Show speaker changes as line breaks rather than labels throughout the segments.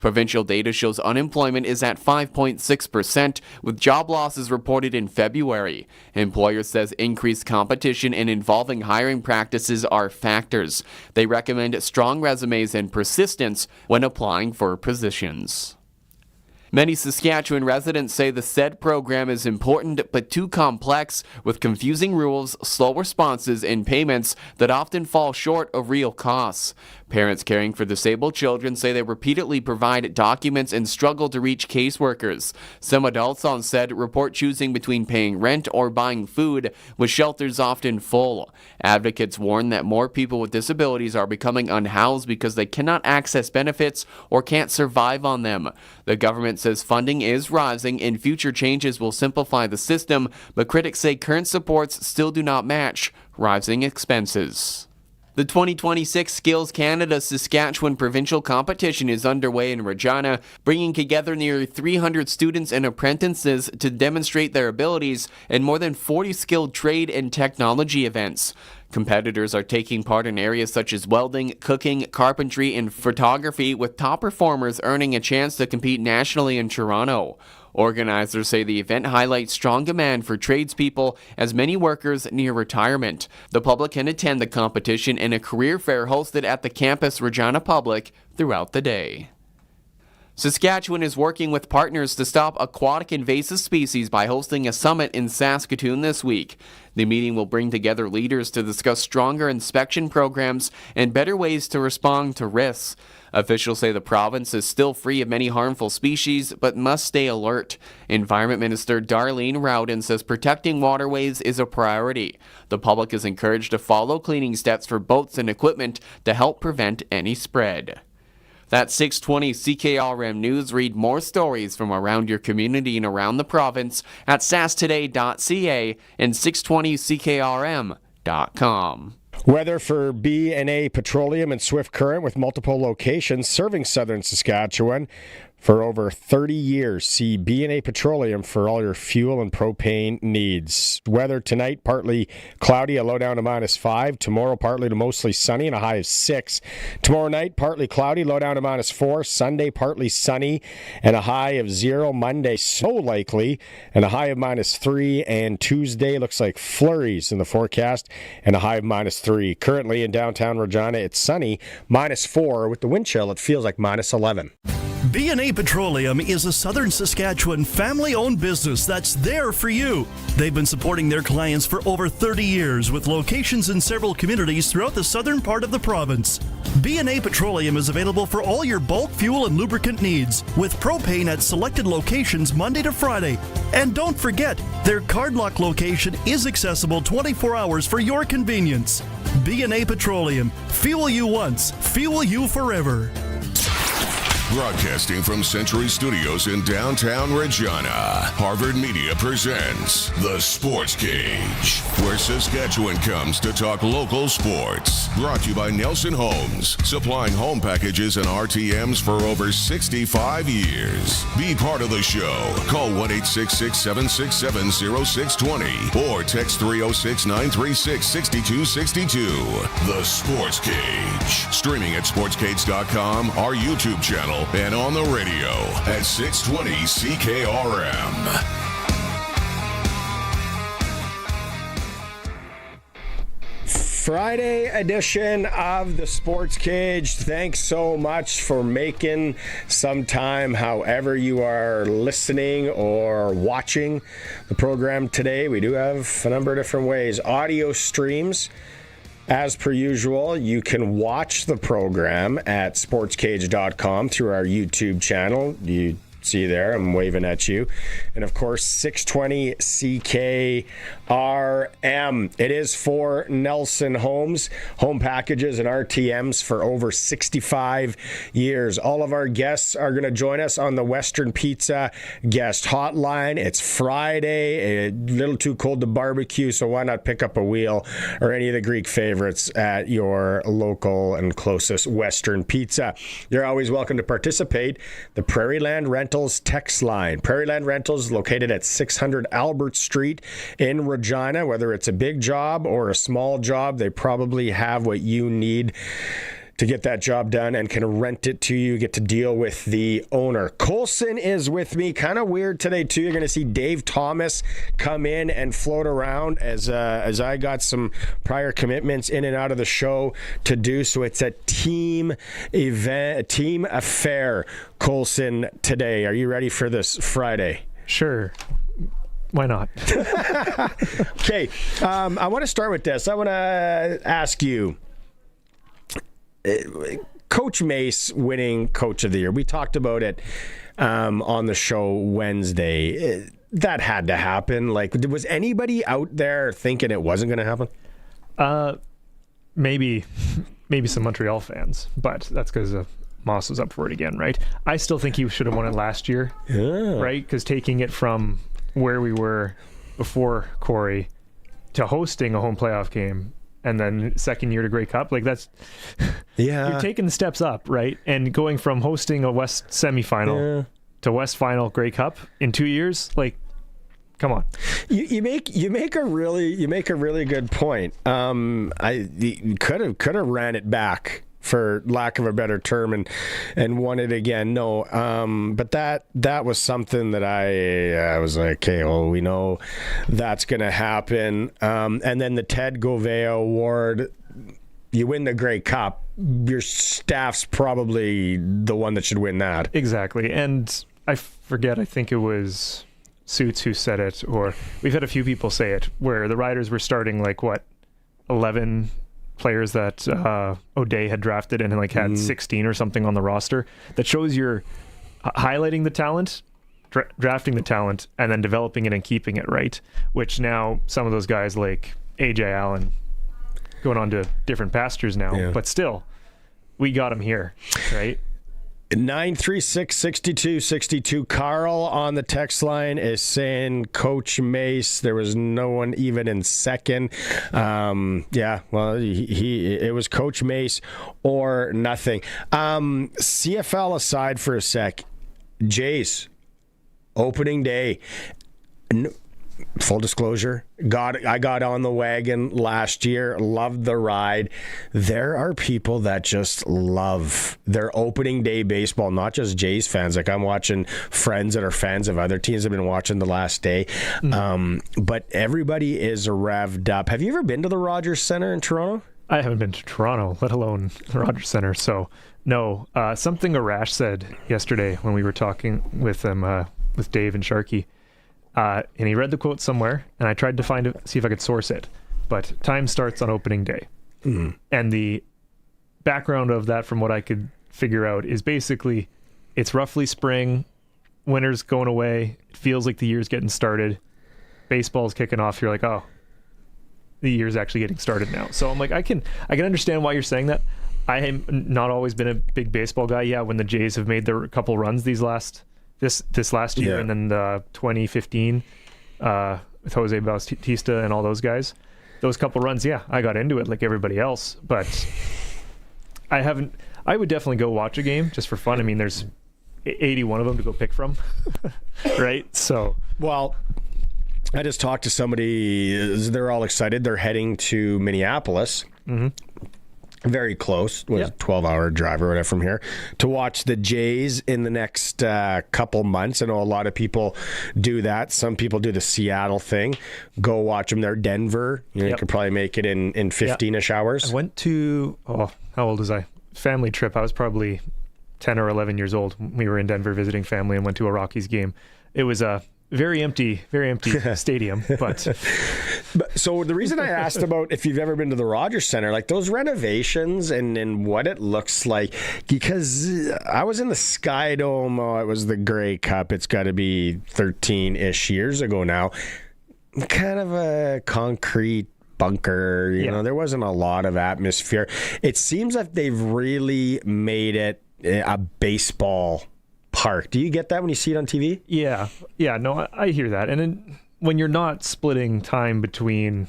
Provincial data shows unemployment is at 5.6%, with job losses reported in February. Employers says increased competition and evolving hiring practices are factors. They recommend strong resumes and persistence when applying for positions. Many Saskatchewan residents say the said program is important but too complex, with confusing rules, slow responses, and payments that often fall short of real costs. Parents caring for disabled children say they repeatedly provide documents and struggle to reach caseworkers. Some adults on said report choosing between paying rent or buying food, with shelters often full. Advocates warn that more people with disabilities are becoming unhoused because they cannot access benefits or can't survive on them. The government says funding is rising and future changes will simplify the system, but critics say current supports still do not match rising expenses. The 2026 Skills Canada Saskatchewan provincial competition is underway in Regina, bringing together nearly 300 students and apprentices to demonstrate their abilities in more than 40 skilled trade and technology events. Competitors are taking part in areas such as welding, cooking, carpentry, and photography, with top performers earning a chance to compete nationally in Toronto. Organizers say the event highlights strong demand for tradespeople as many workers near retirement. The public can attend the competition in a career fair hosted at the campus Regina Public throughout the day. Saskatchewan is working with partners to stop aquatic invasive species by hosting a summit in Saskatoon this week. The meeting will bring together leaders to discuss stronger inspection programs and better ways to respond to risks. Officials say the province is still free of many harmful species, but must stay alert. Environment Minister Darlene Rowden says protecting waterways is a priority. The public is encouraged to follow cleaning steps for boats and equipment to help prevent any spread. That's 620 CKRM News. Read more stories from around your community and around the province at sastoday.ca and 620ckrm.com.
Weather for B&A Petroleum and Swift Current, with multiple locations serving southern Saskatchewan for over 30 years. See B&A Petroleum for all your fuel and propane needs. Weather tonight, partly cloudy, a low down to -5. Tomorrow, partly to mostly sunny and a high of 6. Tomorrow night, partly cloudy, low down to -4. Sunday, partly sunny and a high of 0. Monday, so likely and a high of -3. And Tuesday looks like flurries in the forecast and a high of -3. Currently in downtown Regina, it's sunny, -4. With the wind chill, it feels like -11.
B&A Petroleum is a southern Saskatchewan family-owned business that's there for you. They've been supporting their clients for over 30 years with locations in several communities throughout the southern part of the province. B&A Petroleum is available for all your bulk fuel and lubricant needs, with propane at selected locations Monday to Friday. And don't forget, their Cardlock location is accessible 24 hours for your convenience. B&A Petroleum. Fuel you once, fuel you forever.
Broadcasting from Century Studios in downtown Regina, Harvard Media presents The Sportscage, where Saskatchewan comes to talk local sports. Brought to you by Nelson Homes, supplying home packages and RTMs for over 65 years. Be part of the show. Call 1-866-767-0620 or text 306-936-6262. The Sportscage. Streaming at sportscage.com, our YouTube channel, and on the radio at 620 CKRM.
Friday edition of the Sports Cage. Thanks so much for making some time, however you are listening or watching the program today. We do have a number of different ways. Audio streams. As per usual, you can watch the program at sportscage.com through our YouTube channel. You see there, I'm waving at you. And of course, 620 CKRM. It is for Nelson Homes, home packages and RTMs for over 65 years. All of our guests are going to join us on the Western Pizza guest hotline. It's Friday, a little too cold to barbecue, so why not pick up a wheel or any of the Greek favorites at your local and closest Western Pizza. You're always welcome to participate. The Prairieland Rentals text line. Prairieland Rentals, located at 600 Albert Street in Regina. Whether it's a big job or a small job, they probably have what you need to get that job done and can rent it to you, get to deal with the owner. Colson is with me. Kind of weird today, too. You're going to see Dave Thomas come in and float around as I got some prior commitments in and out of the show to do. So it's a team event, a team affair, Colson, today. Are you ready for this Friday?
Sure. Why not?
Okay. I want to start with this. I want to ask you, Coach Mace winning Coach of the Year. We talked about it on the show Wednesday. That had to happen. Like, was anybody out there thinking it wasn't going to happen?
Maybe some Montreal fans, but that's because Moss was up for it again, right? I still think he should have won it last year, right? Because taking it from where we were before Corey to hosting a home playoff game, and then second year to Grey Cup, like that's you're taking the steps up, right? And going from hosting a West semifinal to West final Grey Cup in 2 years, like, come on.
You make a really good point. You could have ran it back, for lack of a better term, and won it again. No, but that was something that I was like, okay, well, we know that's going to happen. And then the Ted Govea Award, you win the Grey Cup, your staff's probably the one that should win that.
Exactly. And I forget, I think it was Suits who said it, or we've had a few people say it, where the Riders were starting 11 players that O'Day had drafted and had 16 or something on the roster. That shows you're highlighting the talent, drafting the talent, and then developing it and keeping it, right? Which now some of those guys like AJ Allen going on to different pastures now, but still, we got him here, right?
936-6262. Carl on the text line is saying Coach Mace. There was no one even in second. Well, it was Coach Mace or nothing. CFL aside for a sec, Jays, opening day. Full disclosure, I got on the wagon last year, loved the ride. There are people that just love their opening day baseball, not just Jays fans. Like, I'm watching friends that are fans of other teams have been watching the last day. But everybody is revved up. Have you ever been to the Rogers Centre in Toronto?
I haven't been to Toronto, let alone the Rogers Centre. So, no. Something Arash said yesterday when we were talking with him, with Dave and Sharky. And he read the quote somewhere, and I tried to see if I could source it. But time starts on opening day. And the background of that, from what I could figure out, is basically it's roughly spring, winter's going away, it feels like the year's getting started, baseball's kicking off, you're like, oh, the year's actually getting started now. So I'm like, I can understand why you're saying that. I have not always been a big baseball guy. Yeah, when the Jays have made their couple runs this last year, and then the 2015 with Jose Bautista and all those guys, those couple runs, I got into it like everybody else, but I would definitely go watch a game just for fun. I mean, there's 81 of them to go pick from, right? So,
well, I just talked to somebody, they're all excited. They're heading to Minneapolis. Very close, was a 12-hour drive or whatever from here, to watch the Jays in the next couple months. I know a lot of people do that. Some people do the Seattle thing, go watch them there. Denver, you could probably make it in 15-ish hours.
I went to, how old was I? Family trip. I was probably 10 or 11 years old. We were in Denver visiting family and went to a Rockies game. It was a very empty stadium, but
so the reason I asked about if you've ever been to the Rogers Centre, like those renovations and what it looks like, because I was in the Sky Dome, it was the Grey Cup, it's got to be 13-ish years ago now, kind of a concrete bunker, you know, there wasn't a lot of atmosphere. It seems like they've really made it a baseball park. Do you get that when you see it on TV?
Yeah, no, I hear that. And then when you're not splitting time between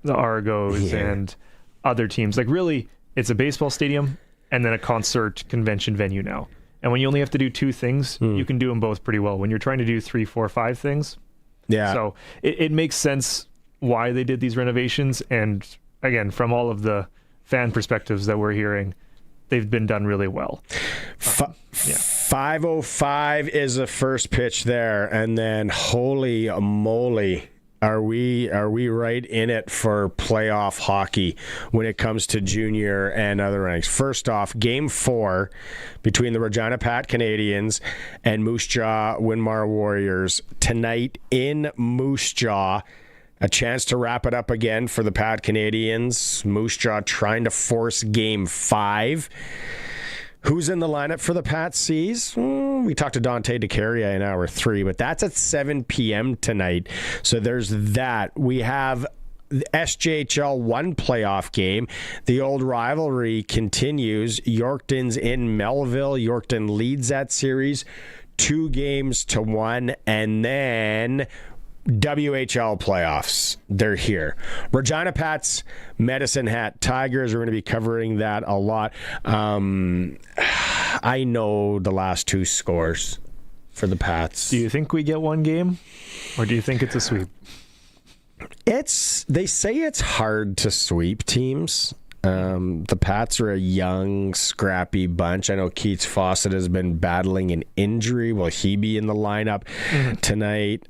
the Argos and other teams, like really, it's a baseball stadium and then a concert convention venue now. And when you only have to do two things, you can do them both pretty well. When you're trying to do 3, 4, 5 things, so it makes sense why they did these renovations. And again, from all of the fan perspectives that we're hearing, they've been done really well.
5:05 is the first pitch there, and then holy moly, are we right in it for playoff hockey when it comes to junior and other ranks? First off, Game 4 between the Regina Pats Canadians and Moose Jaw Winmar Warriors tonight in Moose Jaw. A chance to wrap it up again for the Pat Canadians. Moose Jaw trying to force Game 5. Who's in the lineup for the Pat C's? We talked to Dante to Caria in hour 3, but that's at 7 p.m. tonight. So there's that. We have the SJHL 1 playoff game. The old rivalry continues. Yorkton's in Melville. Yorkton leads that series 2-1, and then WHL playoffs. They're here. Regina Pats, Medicine Hat Tigers. We're going to be covering that a lot. I know the last 2 scores for the Pats.
Do you think we get 1 game, or do you think it's a sweep?
They say it's hard to sweep teams. The Pats are a young, scrappy bunch. I know Keats Fawcett has been battling an injury. Will he be in the lineup tonight?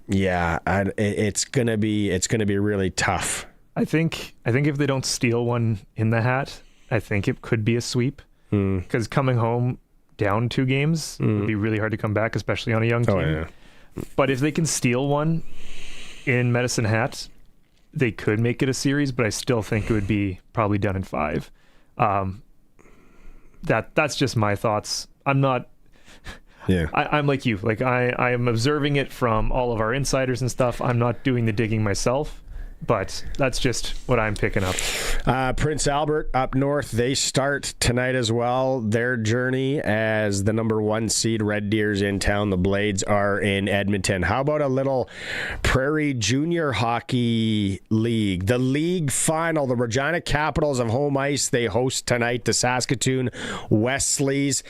It's gonna be really tough.
I think if they don't steal one in the hat, I think it could be a sweep. Because coming home down 2 games would be really hard to come back, especially on a young team.
Yeah.
But if they can steal one in Medicine Hat, they could make it a series, but I still think it would be probably done in 5. That's just my thoughts. I'm not.
Yeah.
I'm like you. Like I am observing it from all of our insiders and stuff. I'm not doing the digging myself, but that's just what I'm picking up.
Prince Albert up north, they start tonight as well. Their journey as the number 1 seed. Red Deer's in town. The Blades are in Edmonton. How about a little Prairie Junior Hockey League? The league final, the Regina Capitals of home ice. They host tonight the Saskatoon Wesleys.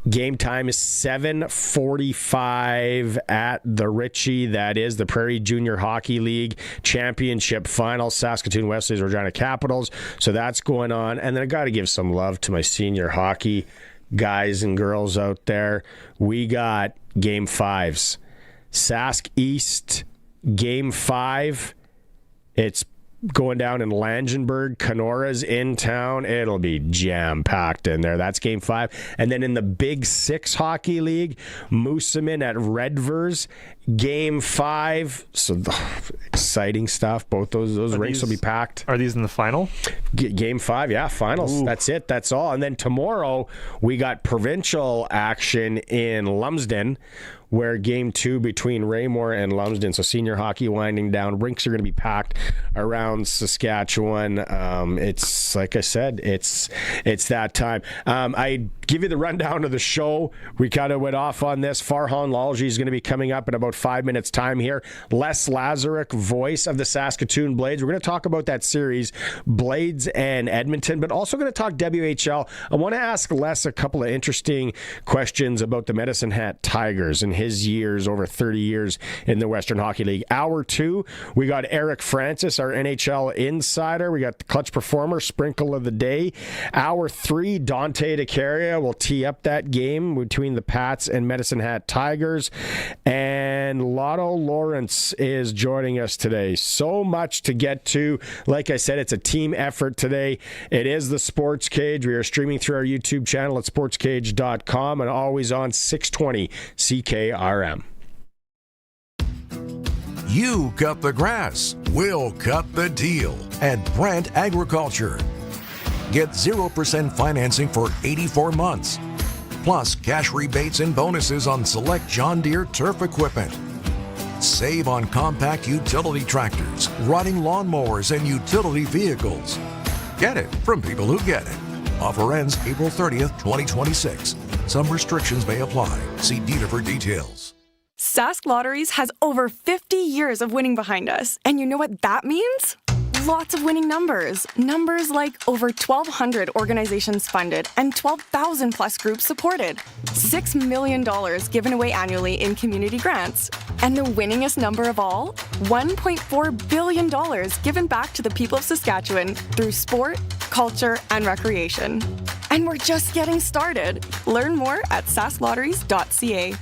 Game time is 7:45 at the Ritchie. That is the Prairie Junior Hockey League Championship Final. Saskatoon Wesleys, Regina Capitals. So that's going on. And then I got to give some love to my senior hockey guys and girls out there. We got Game 5s. Sask East, Game 5. It's going down in Langenburg. Canora's in town. It'll be jam-packed in there. That's Game 5. And then in the Big 6 Hockey League, Moosomin at Redvers, Game 5. So exciting stuff. Both those rinks will be packed.
Are these in the final?
Game 5, yeah, finals. Ooh. That's it. That's all. And then tomorrow, we got provincial action in Lumsden, where Game 2 between Raymore and Lumsden, so senior hockey winding down. Rinks are going to be packed around Saskatchewan. It's, like I said, it's that time. I give you the rundown of the show. We kind of went off on this. Farhan Lalji is going to be coming up in about 5 minutes' time here. Les Lazaruk, voice of the Saskatoon Blades. We're going to talk about that series, Blades and Edmonton, but also going to talk WHL. I want to ask Les a couple of interesting questions about the Medicine Hat Tigers and his years, over 30 years in the Western Hockey League. Hour 2, we got Eric Francis, our NHL insider. We got the Clutch Performer, Sprinkle of the Day. Hour 3, Dante to Caria will tee up that game between the Pats and Medicine Hat Tigers. And Lotto Lawrence is joining us today. So much to get to. Like I said, it's a team effort today. It is the Sports Cage. We are streaming through our YouTube channel at sportscage.com and always on 620 CKRM.
You cut the grass, we'll cut the deal at Brent Agriculture. Get 0% financing for 84 months, plus cash rebates and bonuses on select John Deere turf equipment. Save on compact utility tractors, riding lawnmowers, and utility vehicles. Get it from people who get it. Offer ends April 30th, 2026. Some restrictions may apply. See dealer for details.
Sask Lotteries has over 50 years of winning behind us. And you know what that means? Lots of winning numbers. Numbers like over 1,200 organizations funded and 12,000 plus groups supported. $6 million given away annually in community grants. And the winningest number of all? $1.4 billion given back to the people of Saskatchewan through sport, culture, and recreation. And we're just getting started. Learn more at sasklotteries.ca.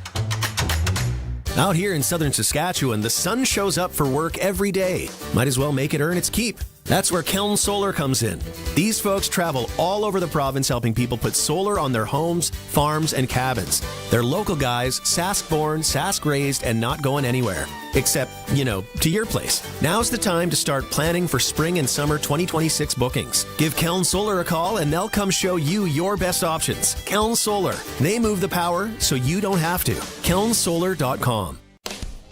Out here in southern Saskatchewan, the sun shows up for work every day. Might as well make it earn its keep. That's where Keln Solar comes in. These folks travel all over the province helping people put solar on their homes, farms, and cabins. They're local guys, Sask-born, Sask-raised, and not going anywhere. Except, to your place. Now's the time to start planning for spring and summer 2026 bookings. Give Keln Solar a call and they'll come show you your best options. Keln Solar. They move the power so you don't have to. KelnSolar.com.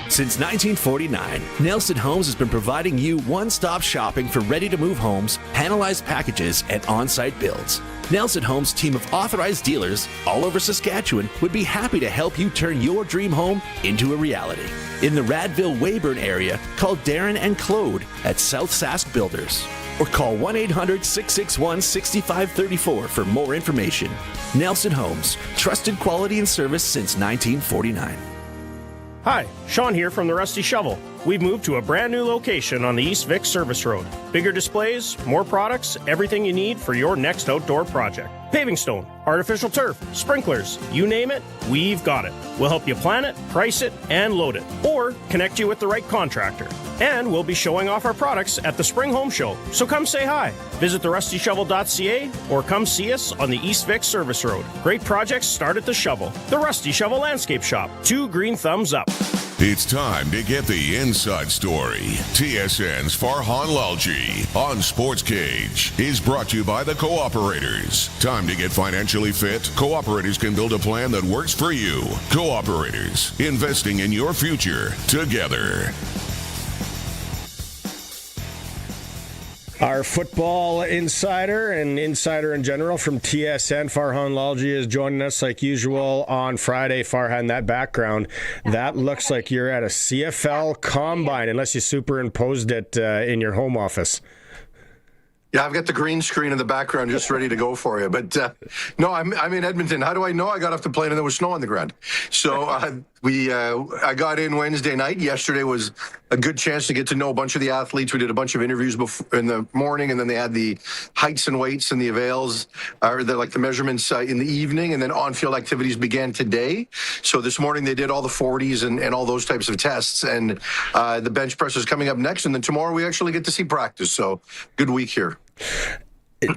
Since 1949, Nelson Homes has been providing you one-stop shopping for ready-to-move homes, panelized packages, and on-site builds. Nelson Homes' team of authorized dealers all over Saskatchewan would be happy to help you turn your dream home into a reality. In the Radville-Weyburn area, call Darren and Claude at South Sask Builders. Or call 1-800-661-6534 for more information. Nelson Homes, trusted quality and service since 1949.
Hi, Sean here from the Rusty Shovel. We've moved to a brand new location on the East Vic Service Road. Bigger displays, more products, everything you need for your next outdoor project. Paving stone, artificial turf, sprinklers, you name it, we've got it. We'll help you plan it, price it, and load it. Or connect you with the right contractor. And we'll be showing off our products at the Spring Home Show. So come say hi. Visit therustyshovel.ca or come see us on the East Vic Service Road. Great projects start at the Shovel. The Rusty Shovel Landscape Shop. 2 green thumbs up.
It's time to get the inside story. TSN's Farhan Lalji on Sportscage is brought to you by the Cooperators. Time to get financially fit? Cooperators can build a plan that works for you. Cooperators, investing in your future together.
Our football insider and insider in general from TSN, Farhan Lalji, is joining us like usual on Friday. Farhan, that background, that looks like you're at a CFL combine, unless you superimposed it in your home office.
Yeah, I've got the green screen in the background just ready to go for you. But no, I'm in Edmonton. How do I know? I got off the plane and there was snow on the ground. So I got in Wednesday night. Yesterday was a good chance to get to know a bunch of the athletes. We did a bunch of interviews in the morning, and then they had the heights and weights and the avails, or the measurements in the evening, and then on-field activities began today. So this morning they did all the 40s and all those types of tests, and the bench press is coming up next, and then tomorrow we actually get to see practice. So good week here.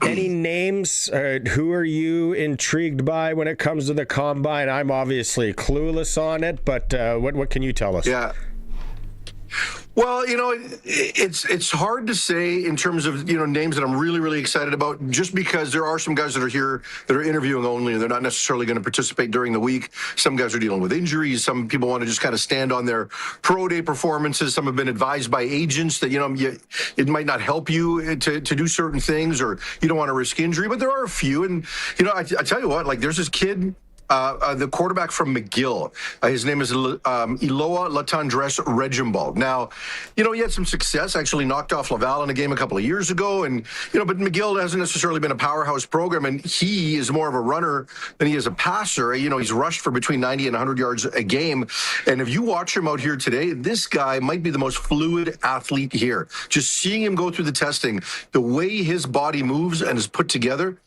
Any names? Who are you intrigued by when it comes to the combine? I'm obviously clueless on it, but what can you tell us?
Yeah. Well, it's hard to say in terms of, names that I'm really, really excited about, just because there are some guys that are here that are interviewing only, and they're not necessarily going to participate during the week. Some guys are dealing with injuries. Some people want to just kind of stand on their pro day performances. Some have been advised by agents that, it might not help you to do certain things, or you don't want to risk injury. But there are a few. And, I tell you what, there's this kid, the quarterback from McGill. His name is Iloa Latendresse Regimbald. Now, he had some success, actually knocked off Laval in a game a couple of years ago. And, but McGill hasn't necessarily been a powerhouse program, and he is more of a runner than he is a passer. He's rushed for between 90 and 100 yards a game. And if you watch him out here today, this guy might be the most fluid athlete here. Just seeing him go through the testing, the way his body moves and is put together,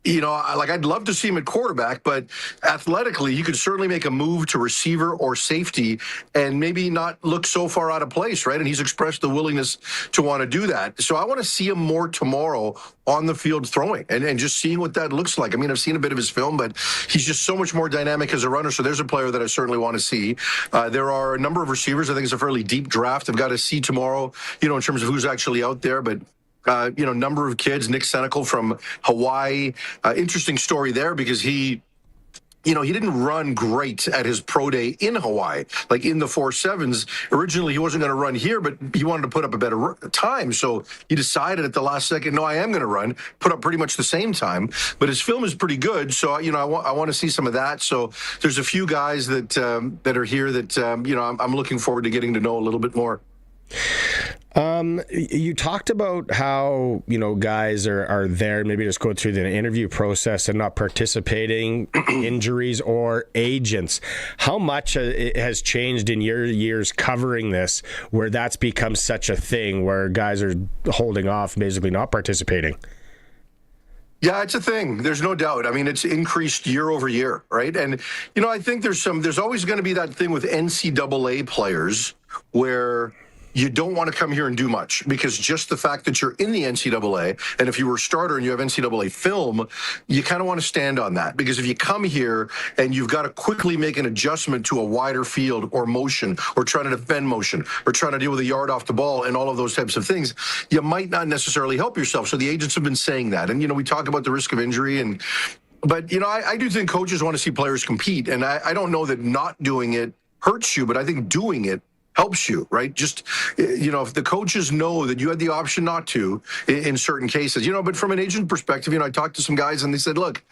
I'd love to see him at quarterback, but athletically, he could certainly make a move to receiver or safety and maybe not look so far out of place, right? And he's expressed the willingness to want to do that. So I want to see him more tomorrow on the field throwing and just seeing what that looks like. I've seen a bit of his film, but he's just so much more dynamic as a runner. So there's a player that I certainly want to see. There are a number of receivers. I think it's a fairly deep draft. I've got to see tomorrow, in terms of who's actually out there, but number of kids. Nick Senecal from Hawaii. Interesting story there, because he didn't run great at his pro day in Hawaii, like in the 4.7s. Originally, he wasn't going to run here, but he wanted to put up a better time. So he decided at the last second, no, I am going to run, put up pretty much the same time. But his film is pretty good. So, I want to see some of that. So there's a few guys that are here that, I'm looking forward to getting to know a little bit more.
You talked about how, guys are there, maybe just going through the interview process and not participating, injuries or agents. How much it has changed in your years covering this, where that's become such a thing, where guys are holding off, basically not participating?
Yeah, it's a thing. There's no doubt. I mean, it's increased year over year, right? And, I think there's always going to be that thing with NCAA players where you don't want to come here and do much because just the fact that you're in the NCAA, and if you were a starter and you have NCAA film, you kind of want to stand on that because if you come here and you've got to quickly make an adjustment to a wider field or motion or trying to defend motion or trying to deal with a yard off the ball and all of those types of things, you might not necessarily help yourself. So the agents have been saying that. And, we talk about the risk of injury but I do think coaches want to see players compete. And I don't know that not doing it hurts you, but I think doing it helps you, right? Just, if the coaches know that you had the option not to in certain cases, but from an agent perspective, I talked to some guys and they said, look,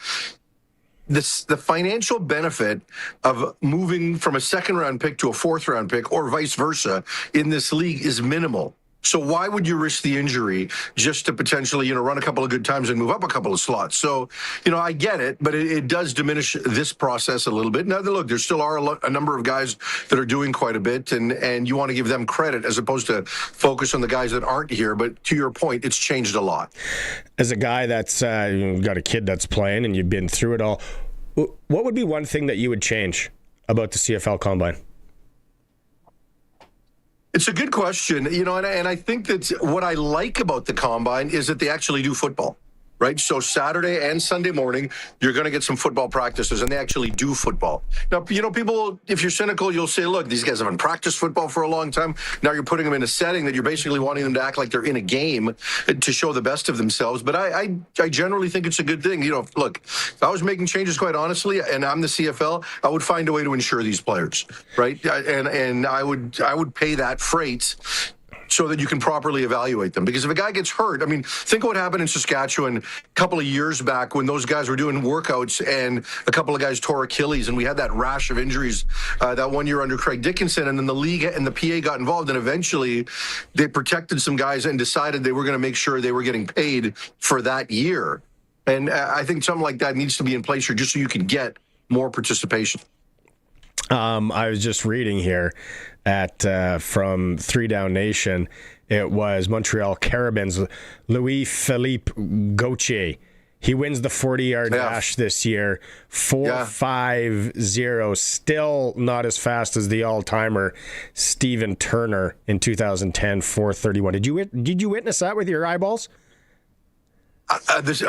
the financial benefit of moving from a second round pick to a fourth round pick or vice versa in this league is minimal. So why would you risk the injury just to potentially, run a couple of good times and move up a couple of slots? So, I get it, but it does diminish this process a little bit. Now, look, there still are a number of guys that are doing quite a bit, and you want to give them credit as opposed to focus on the guys that aren't here. But to your point, it's changed a lot.
As a guy that's got a kid that's playing and you've been through it all, what would be one thing that you would change about the CFL Combine?
It's a good question, and I think that what I like about the Combine is that they actually do football, right? So Saturday and Sunday morning, you're going to get some football practices, and they actually do football. Now, people, if you're cynical, you'll say, look, these guys haven't practiced football for a long time. Now you're putting them in a setting that you're basically wanting them to act like they're in a game to show the best of themselves. But I generally think it's a good thing. Look, if I was making changes, quite honestly, and I'm the CFL, I would find a way to insure these players, right? And I would pay that freight so that you can properly evaluate them. Because if a guy gets hurt, think of what happened in Saskatchewan a couple of years back when those guys were doing workouts and a couple of guys tore Achilles and we had that rash of injuries that one year under Craig Dickinson, and then the league and the PA got involved, and eventually they protected some guys and decided they were going to make sure they were getting paid for that year. And I think something like that needs to be in place here just so you can get more participation.
I was just reading here from 3 Down Nation. It was Montreal Carabins' Louis-Philippe Gauthier. He wins the 40-yard dash this year, 4.50. Still not as fast as the all-timer Stephen Turner in 2010, 4.31. Did you witness that with your eyeballs?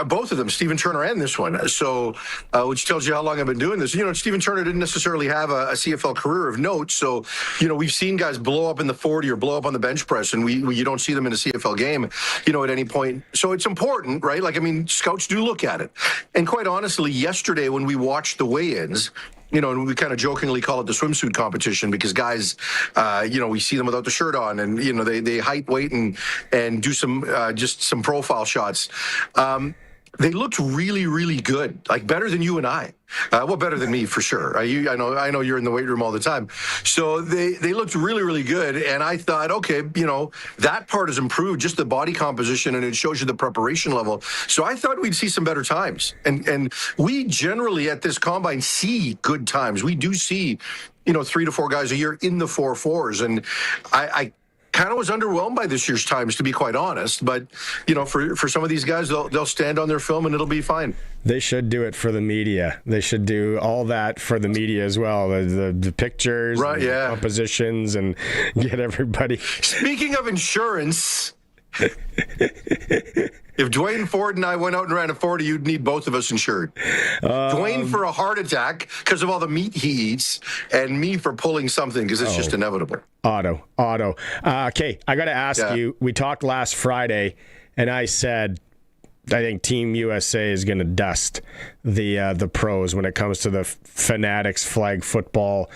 Both of them, Stephen Turner and this one. So, which tells you how long I've been doing this. Stephen Turner didn't necessarily have a CFL career of note. So, we've seen guys blow up in the 40 or blow up on the bench press, and you don't see them in a CFL game, at any point. So it's important, right? Scouts do look at it. And quite honestly, yesterday when we watched the weigh-ins, and we kind of jokingly call it the swimsuit competition because guys, we see them without the shirt on and, they height, weight, and do some profile shots. They looked really, really good, better than you and I. Better than me for sure. I know you're in the weight room all the time. So they looked really, really good. And I thought, okay, that part has improved, just the body composition, and it shows you the preparation level. So I thought we'd see some better times. And we generally at this Combine see good times. We do see, 3 to 4 guys a year in the 4.4s. And I kind of was underwhelmed by this year's times, to be quite honest. But, for some of these guys, they'll stand on their film and it'll be fine.
They should do it for the media. They should do all that for the media as well. The pictures, right, the compositions, and get everybody.
Speaking of insurance, if Dwayne Ford and I went out and ran a 40, you'd need both of us insured. Dwayne for a heart attack because of all the meat he eats, and me for pulling something because it's just inevitable.
Auto. Okay, I got to ask you, we talked last Friday, and I said, I think Team USA is going to dust the pros when it comes to the Fanatics flag football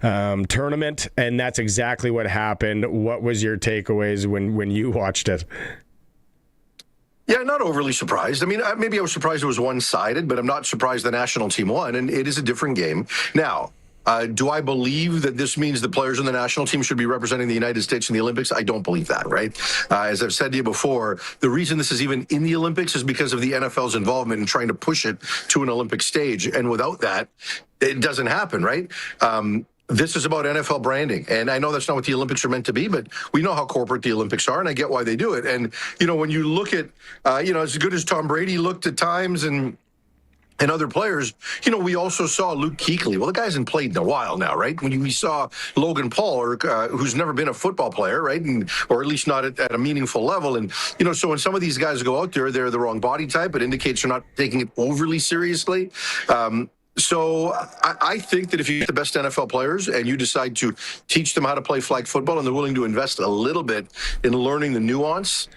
tournament, and that's exactly what happened. What was your takeaways when you watched it?
Yeah, not overly surprised. Maybe I was surprised it was one-sided, but I'm not surprised the national team won, and it is a different game. Now, do I believe that this means the players on the national team should be representing the United States in the Olympics? I don't believe that, right? As I've said to you before, the reason this is even in the Olympics is because of the NFL's involvement in trying to push it to an Olympic stage. And without that, it doesn't happen, right? this is about NFL branding. And I know that's not what the Olympics are meant to be, but we know how corporate the Olympics are, and I get why they do it. And, when you look at, as good as Tom Brady looked at times and other players, we also saw Luke Kuechly. Well, the guy hasn't played in a while now, right? When we saw Logan Paul, who's never been a football player, right? Or at least not at a meaningful level. And, so when some of these guys go out there, they're the wrong body type. It indicates they're not taking it overly seriously. So I think that if you get the best NFL players and you decide to teach them how to play flag football and they're willing to invest a little bit in learning the nuance,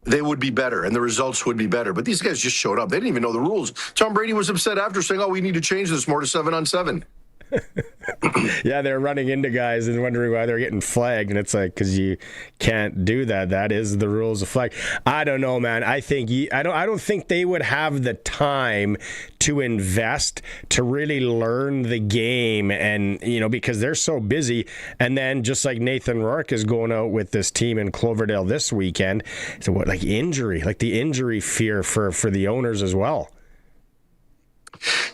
they would be better and the results would be better. But these guys just showed up. They didn't even know the rules. Tom Brady was upset after saying, we need to change this more to 7-on-7.
Yeah, they're running into guys and wondering why they're getting flagged, and it's like, because you can't do that. That is the rules of flag. I don't know, man. I don't think they would have the time to invest to really learn the game, and because they're so busy. And then just like Nathan Rourke is going out with this team in Cloverdale this weekend, so what, like the injury fear for the owners as well.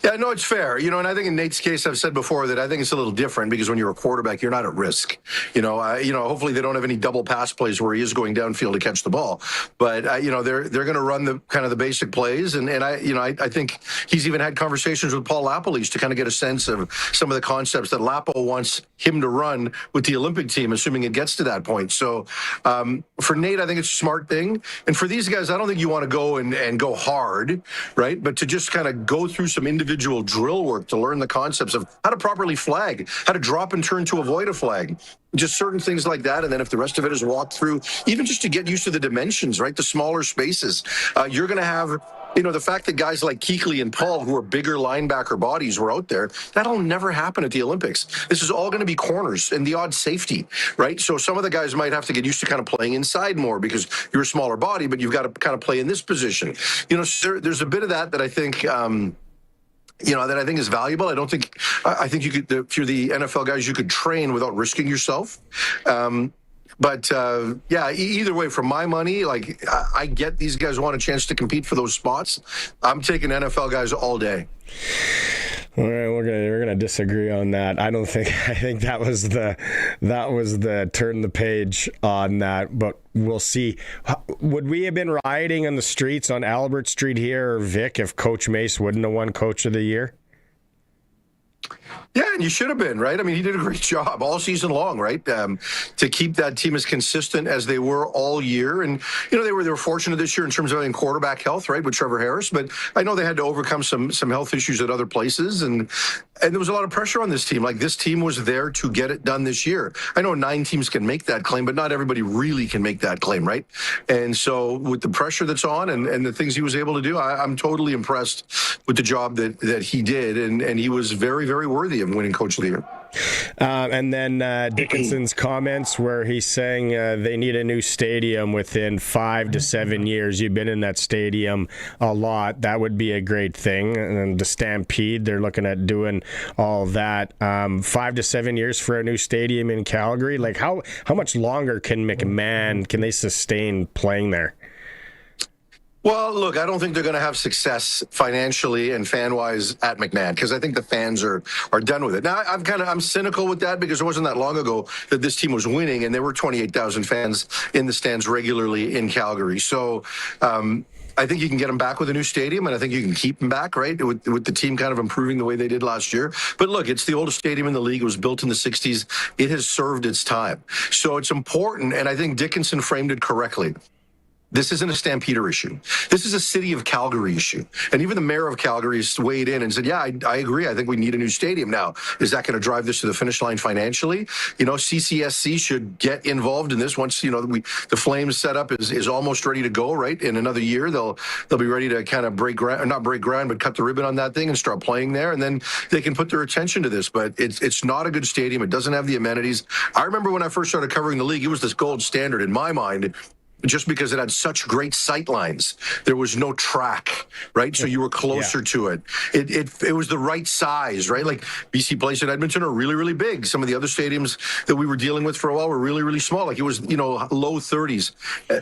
Yeah, no, it's fair. And I think in Nate's case, I've said before that I think it's a little different because when you're a quarterback, you're not at risk. Hopefully they don't have any double pass plays where he is going downfield to catch the ball. But, they're going to run the kind of the basic plays. And I think he's even had conversations with Paul Lapolis to kind of get a sense of some of the concepts that Lapo wants him to run with the Olympic team, assuming it gets to that point. So for Nate, I think it's a smart thing. And for these guys, I don't think you want to go and go hard, right? But to just kind of go through some individual drill work to learn the concepts of how to properly flag, how to drop and turn to avoid a flag, just certain things like that. And then if the rest of it is walked through, even just to get used to the dimensions, right? The smaller spaces, you're going to have, the fact that guys like Kuechly and Paul, who are bigger linebacker bodies, were out there, that'll never happen at the Olympics. This is all going to be corners and the odd safety, right? So some of the guys might have to get used to kind of playing inside more because you're a smaller body, but you've got to kind of play in this position. There's a bit of that I think, that I think is valuable. I think you could, if you're the NFL guys, you could train without risking yourself. But either way, for my money, I get these guys want a chance to compete for those spots. I'm taking NFL guys all day.
All right, we're gonna disagree on that. I think that was the turn the page on that, but we'll see. Would we have been rioting on the streets on Albert Street here, or Vic, if Coach Mace wouldn't have won Coach of the Year?
Yeah, and you should have been, right? I mean, he did a great job all season long, right? To keep that team as consistent as they were all year. And, they were fortunate this year in terms of having quarterback health, right, with Trevor Harris. But I know they had to overcome some health issues at other places. And there was a lot of pressure on this team. This team was there to get it done this year. I know 9 teams can make that claim, but not everybody really can make that claim, right? And so with the pressure that's on and the things he was able to do, I'm totally impressed with the job that he did. And he was very, very worthy of winning Coach of the Year.
And then Dickinson's comments where he's saying they need a new stadium within 5 to 7 years. You've been in that stadium a lot. That would be a great thing. And the Stampede, they're looking at doing all that. 5 to 7 years for a new stadium in Calgary. How much longer can they sustain playing there?
Well, look, I don't think they're going to have success financially and fan-wise at McMahon because I think the fans are done with it. Now, I'm cynical with that because it wasn't that long ago that this team was winning and there were 28,000 fans in the stands regularly in Calgary. So I think you can get them back with a new stadium, and I think you can keep them back, right, with the team kind of improving the way they did last year. But look, it's the oldest stadium in the league. It was built in the 60s. It has served its time. So it's important, and I think Dickinson framed it correctly. This isn't a Stampeder issue. This is a city of Calgary issue. And even the mayor of Calgary weighed in and said, yeah, I agree. I think we need a new stadium now. Is that going to drive this to the finish line financially? CCSC should get involved in this once, the Flames setup is almost ready to go, right? In another year, they'll be ready to kind of not break ground, but cut the ribbon on that thing and start playing there. And then they can put their attention to this. But it's not a good stadium. It doesn't have the amenities. I remember when I first started covering the league, it was this gold standard in my mind, just because it had such great sight lines. There was no track, right? So you were closer to it. It was the right size, right? Like BC Place in Edmonton are really, really big. Some of the other stadiums that we were dealing with for a while were really, really small. Like it was, low 30s.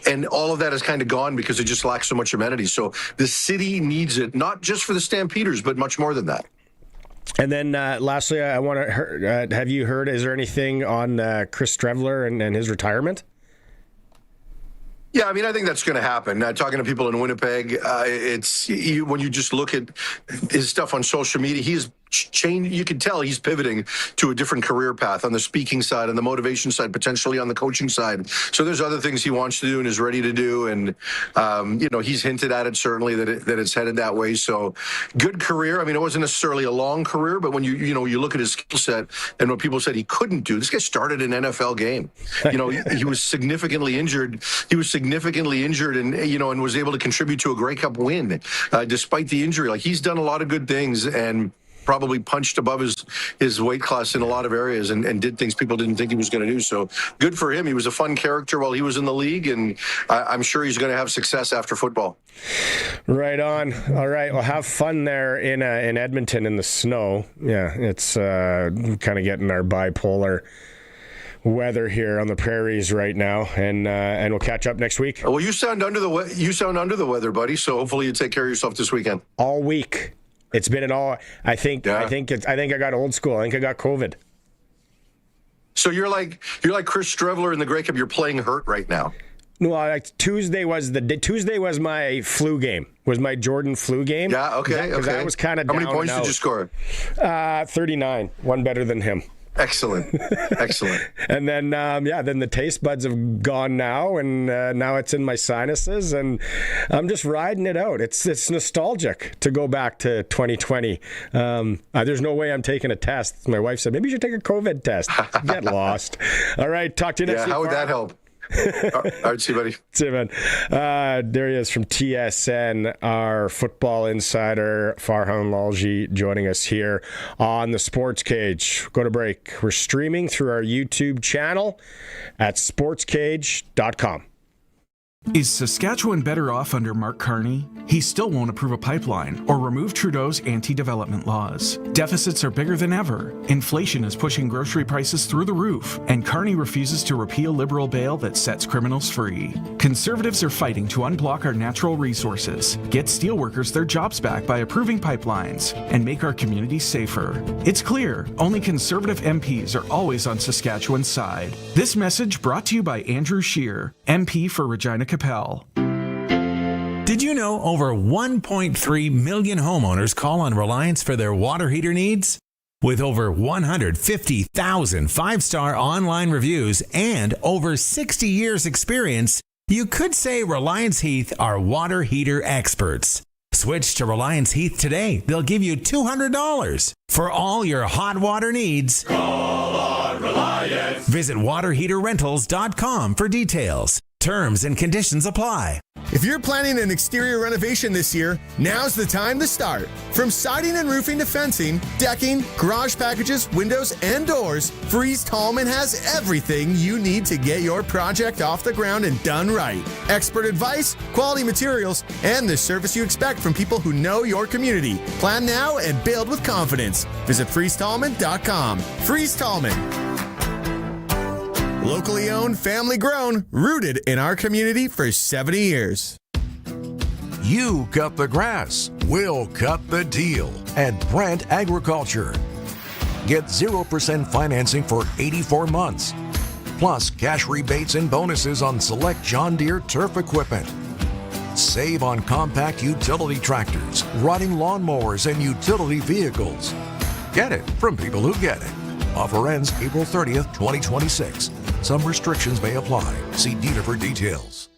And all of that has kind of gone because it just lacks so much amenities. So the city needs it, not just for the Stampeders, but much more than that.
And then lastly, I want to have you heard, is there anything on Chris Strevler and his retirement?
Yeah, I mean, I think that's going to happen. Talking to people in Winnipeg, when you just look at his stuff on social media, he's changed. You can tell he's pivoting to a different career path on the speaking side and the motivation side, potentially on the coaching side. So there's other things he wants to do and is ready to do. And, he's hinted at it, certainly, that it's headed that way. So good career. I mean, it wasn't necessarily a long career, but when you look at his skill set and what people said he couldn't do, this guy started an NFL game. He was significantly injured. And was able to contribute to a Grey Cup win despite the injury. Like, he's done a lot of good things and probably punched above his weight class in a lot of areas and did things people didn't think he was going to do. So good for him. He was a fun character while he was in the league, and I'm sure he's going to have success after football.
Right on. All right. Well, have fun there in Edmonton in the snow. Yeah, it's kind of getting our bipolar weather here on the prairies right now, and we'll catch up next week.
Well, you sound under the weather, buddy. So hopefully you take care of yourself this weekend.
All week. It's been I think I got old school. I think I got COVID.
So you're like Chris Strevler in the Grey Cup. You're playing hurt right now.
No, Tuesday was my flu game. Was my Jordan flu game?
Yeah. Okay.
Because I was kind of down.
How many points did you score?
39. One better than him.
Excellent.
And then, then the taste buds have gone now, and now it's in my sinuses, and I'm just riding it out. It's nostalgic to go back to 2020. There's no way I'm taking a test. My wife said, maybe you should take a COVID test. Get lost. All right, talk to you next week.
Yeah, how would that help? All right, see you, buddy.
See you, man. There he is from TSN, our football insider, Farhan Lalji, joining us here on the Sports Cage. Go to break. We're streaming through our YouTube channel at sportscage.com.
Is Saskatchewan better off under Mark Carney? He still won't approve a pipeline or remove Trudeau's anti-development laws. Deficits are bigger than ever. Inflation is pushing grocery prices through the roof, and Carney refuses to repeal Liberal bail that sets criminals free. Conservatives are fighting to unblock our natural resources, get steelworkers their jobs back by approving pipelines, and make our communities safer. It's clear, only Conservative MPs are always on Saskatchewan's side. This message brought to you by Andrew Scheer, MP for Regina Pats.
Did you know over 1.3 million homeowners call on Reliance for their water heater needs? With over 150,000 five-star online reviews and over 60 years experience, you could say Reliance Heath are water heater experts. Switch to Reliance Heath today. They'll give you $200 for all your hot water needs.
Call on Reliance.
Visit waterheaterrentals.com for details. Terms and conditions apply.
If you're planning an exterior renovation this year, now's the time to start. From siding and roofing to fencing, decking, garage packages, windows, and doors, Freeze Tallman has everything you need to get your project off the ground and done right. Expert advice, quality materials, and the service you expect from people who know your community. Plan now and build with confidence. Visit freezetallman.com. Freeze Tallman. Locally owned, family grown, rooted in our community for 70 years.
You cut the grass, we'll cut the deal at Brent Agriculture. Get 0% financing for 84 months, plus cash rebates and bonuses on select John Deere turf equipment. Save on compact utility tractors, riding lawnmowers, and utility vehicles. Get it from people who get it. Offer ends April 30th, 2026. Some restrictions may apply. See dealer for details.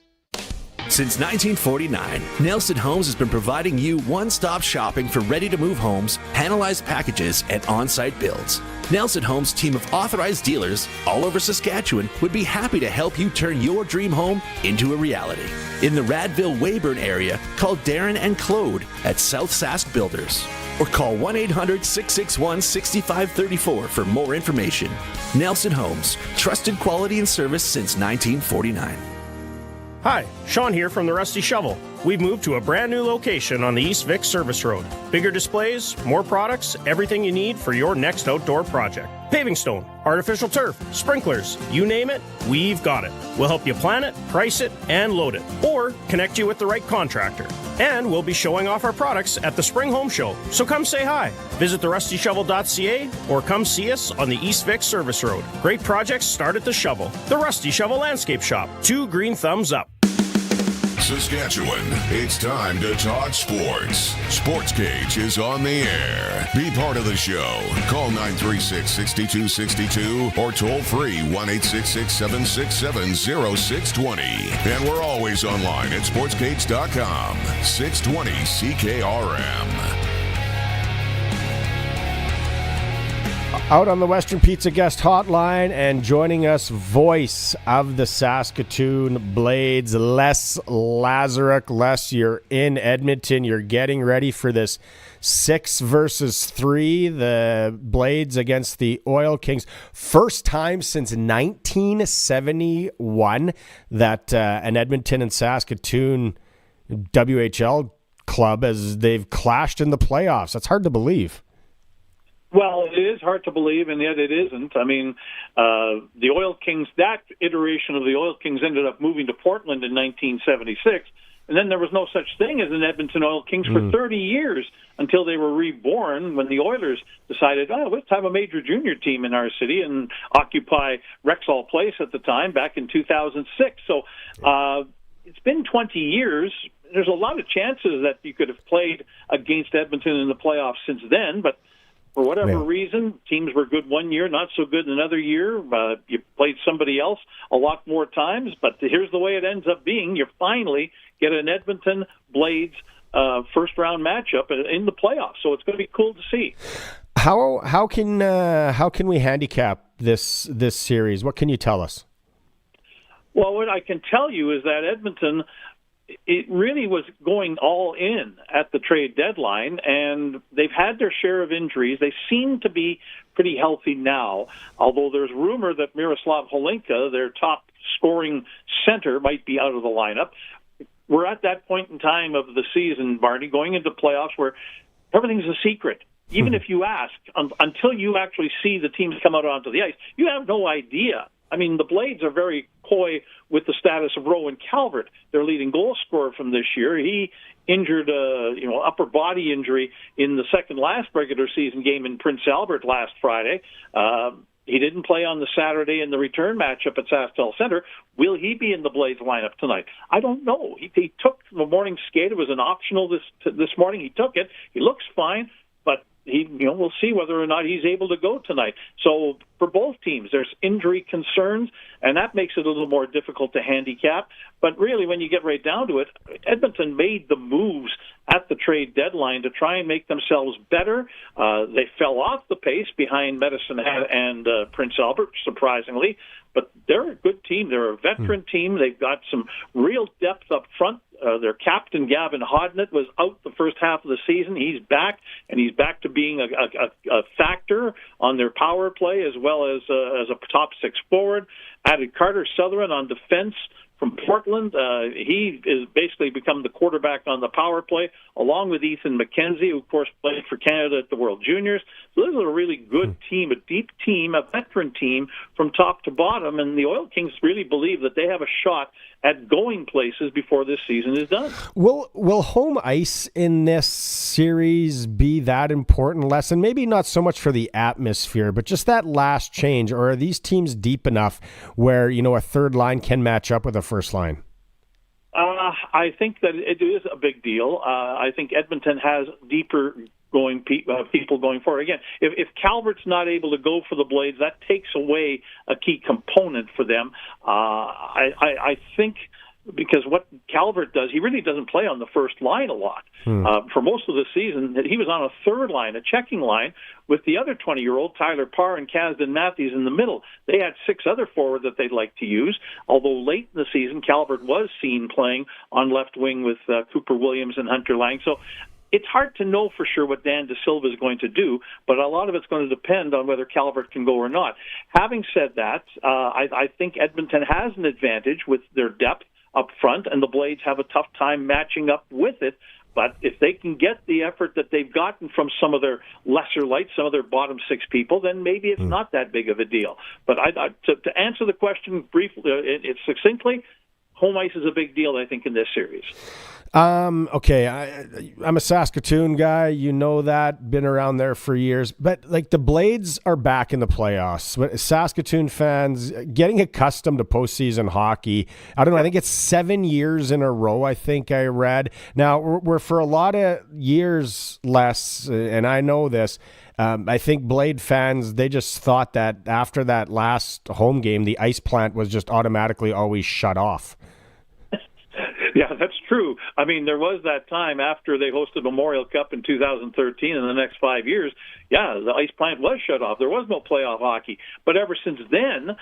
Since 1949, Nelson Homes has been providing you one-stop shopping for ready-to-move homes, panelized packages, and on-site builds. Nelson Homes' team of authorized dealers all over Saskatchewan would be happy to help you turn your dream home into a reality. In the Radville-Weyburn area, call Darren and Claude at South Sask Builders. Or call 1-800-661-6534 for more information. Nelson Homes, trusted quality and service since 1949.
Hi, Sean here from the Rusty Shovel. we've moved to a brand new location on the East Vic Service Road. Bigger displays, more products, everything you need for your next outdoor project. Paving stone, artificial turf, sprinklers, you name it, we've got it. We'll help you plan it, price it, and load it, or connect you with the right contractor. And we'll be showing off our products at the Spring Home Show, so come say hi. Visit therustyshovel.ca or come see us on the East Vic Service Road. Great projects start at the Shovel. The Rusty Shovel Landscape Shop. 2 green thumbs up.
Saskatchewan, it's time to talk sports. Sportscage is on the air. Be part of the show. Call 936-6262 or toll free 1-866-767-0620. And we're always online at sportscage.com. 620 CKRM.
Out on the Western Pizza Guest Hotline and joining us, voice of the Saskatoon Blades, Les Lazaruk. Les, you're in Edmonton. You're getting ready for this 6 versus 3, the Blades against the Oil Kings. First time since 1971 that an Edmonton and Saskatoon WHL club, as they've clashed in the playoffs. That's hard to believe.
Well, it is hard to believe, and yet it isn't. I mean, the Oil Kings, that iteration of the Oil Kings ended up moving to Portland in 1976, and then there was no such thing as an Edmonton Oil Kings for 30 years until they were reborn when the Oilers decided, let's have a major junior team in our city and occupy Rexall Place at the time back in 2006. So it's been 20 years. There's a lot of chances that you could have played against Edmonton in the playoffs since then, but for whatever reason, teams were good one year, not so good another year. You played somebody else a lot more times, but here's the way it ends up being. You finally get an Edmonton Blades first-round matchup in the playoffs, so it's going to be cool to see.
How can we handicap this series? What can you tell us?
Well, what I can tell you is that Edmonton, it really was going all in at the trade deadline, and they've had their share of injuries. They seem to be pretty healthy now, although there's rumor that Miroslav Holinka, their top scoring center, might be out of the lineup. We're at that point in time of the season, Barney, going into playoffs where everything's a secret. Even if you ask, until you actually see the teams come out onto the ice, you have no idea. I mean, the Blades are very coy with the status of Rowan Calvert, their leading goal scorer from this year. He injured upper body injury in the second last regular season game in Prince Albert last Friday. He didn't play on the Saturday in the return matchup at SaskTel Center. Will he be in the Blades lineup tonight? I don't know. He took the morning skate. It was an optional this morning. He took it. He looks fine, but we'll see whether or not he's able to go tonight. So for both teams, there's injury concerns, and that makes it a little more difficult to handicap. But really, when you get right down to it, Edmonton made the moves at the trade deadline to try and make themselves better. They fell off the pace behind Medicine Hat and Prince Albert, surprisingly. But they're a good team. They're a veteran team. They've got some real depth up front. Their captain, Gavin Hodnett, was out the first half of the season. He's back, and he's back to being a factor on their power play as well as a top six forward. Added Carter Sutherland on defense from Portland. He is basically become the quarterback on the power play, along with Ethan McKenzie, who, of course, played for Canada at the World Juniors. So this is a really good team, a deep team, a veteran team from top to bottom, and the Oil Kings really believe that they have a shot at going places before this season is done.
Will home ice in this series be that important lesson? Maybe not so much for the atmosphere, but just that last change, or are these teams deep enough where, a third line can match up with a first line?
I think that it is a big deal. I think Edmonton has deeper people going forward. Again, if Calvert's not able to go for the Blades, that takes away a key component for them. I think because what Calvert does, he really doesn't play on the first line a lot. For most of the season, he was on a third line, a checking line, with the other 20-year-old, Tyler Parr and Kasdan Matthews in the middle. They had 6 other forwards that they'd like to use, although late in the season, Calvert was seen playing on left wing with Cooper Williams and Hunter Lang. So it's hard to know for sure what Dan De Silva is going to do, but a lot of it's going to depend on whether Calvert can go or not. Having said that, I think Edmonton has an advantage with their depth. up front, and the Blades have a tough time matching up with it. But if they can get the effort that they've gotten from some of their lesser lights, some of their bottom six people, then maybe it's not that big of a deal. But to answer the question briefly, succinctly, home ice is a big deal, I think, in this series.
Okay, I'm a Saskatoon guy. You know that. Been around there for years. But, like, the Blades are back in the playoffs. But Saskatoon fans getting accustomed to postseason hockey. I don't know. I think it's 7 years in a row, I think I read. Now, we're for a lot of years less, and I know this, I think Blade fans, they just thought that after that last home game, the ice plant was just automatically always shut off.
Yeah, that's true. I mean, there was that time after they hosted Memorial Cup in 2013, in the next 5 years, the ice plant was shut off. There was no playoff hockey. But ever since then,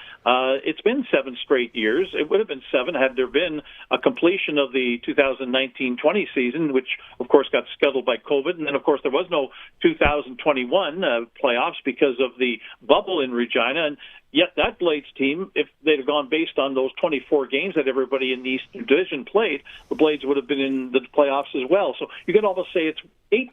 it's been 7 straight years. It would have been 7 had there been a completion of the 2019-20 season, which, of course, got scuttled by COVID. And then, of course, there was no 2021 playoffs because of the bubble in Regina. And yet that Blades team, if they'd have gone based on those 24 games that everybody in the Eastern Division played, the Blades would have been in the playoffs as well. So you can almost say it's 8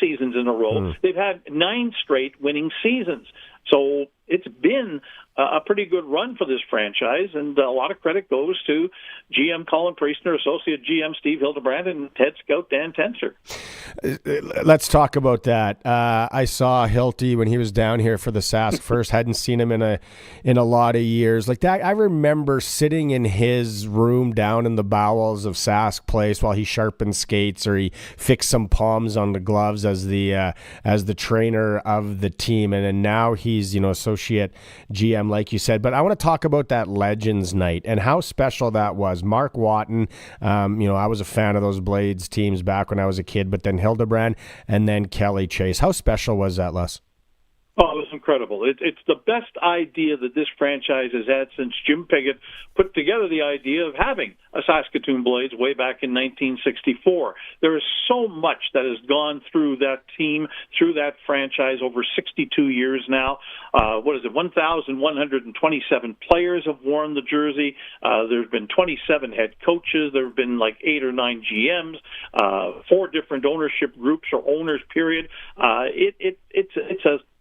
seasons in a row. They've had 9 straight winning seasons. So it's been a pretty good run for this franchise, and a lot of credit goes to GM Colin Priestner, Associate GM Steve Hildebrand, and head scout Dan Tenser.
Let's talk about that. I saw Hilty when he was down here for the Sask first. Hadn't seen him in a lot of years. Like that, I remember sitting in his room down in the bowels of Sask Place while he sharpened skates or he fixed some palms on the gloves as the trainer of the team. And then now he's associate GM, like you said. But I want to talk about that Legends night and how special that was. Mark Watton, I was a fan of those Blades teams back when I was a kid, but then Hildebrand and then Kelly Chase. How special was that, Les?
Oh, it was incredible. It's the best idea that this franchise has had since Jim Piggott put together the idea of having a Saskatoon Blades way back in 1964. There is so much that has gone through that team, through that franchise over 62 years now. 1,127 players have worn the jersey. There's been 27 head coaches. There have been like 8 or 9 GMs, 4 different ownership groups or owners, period.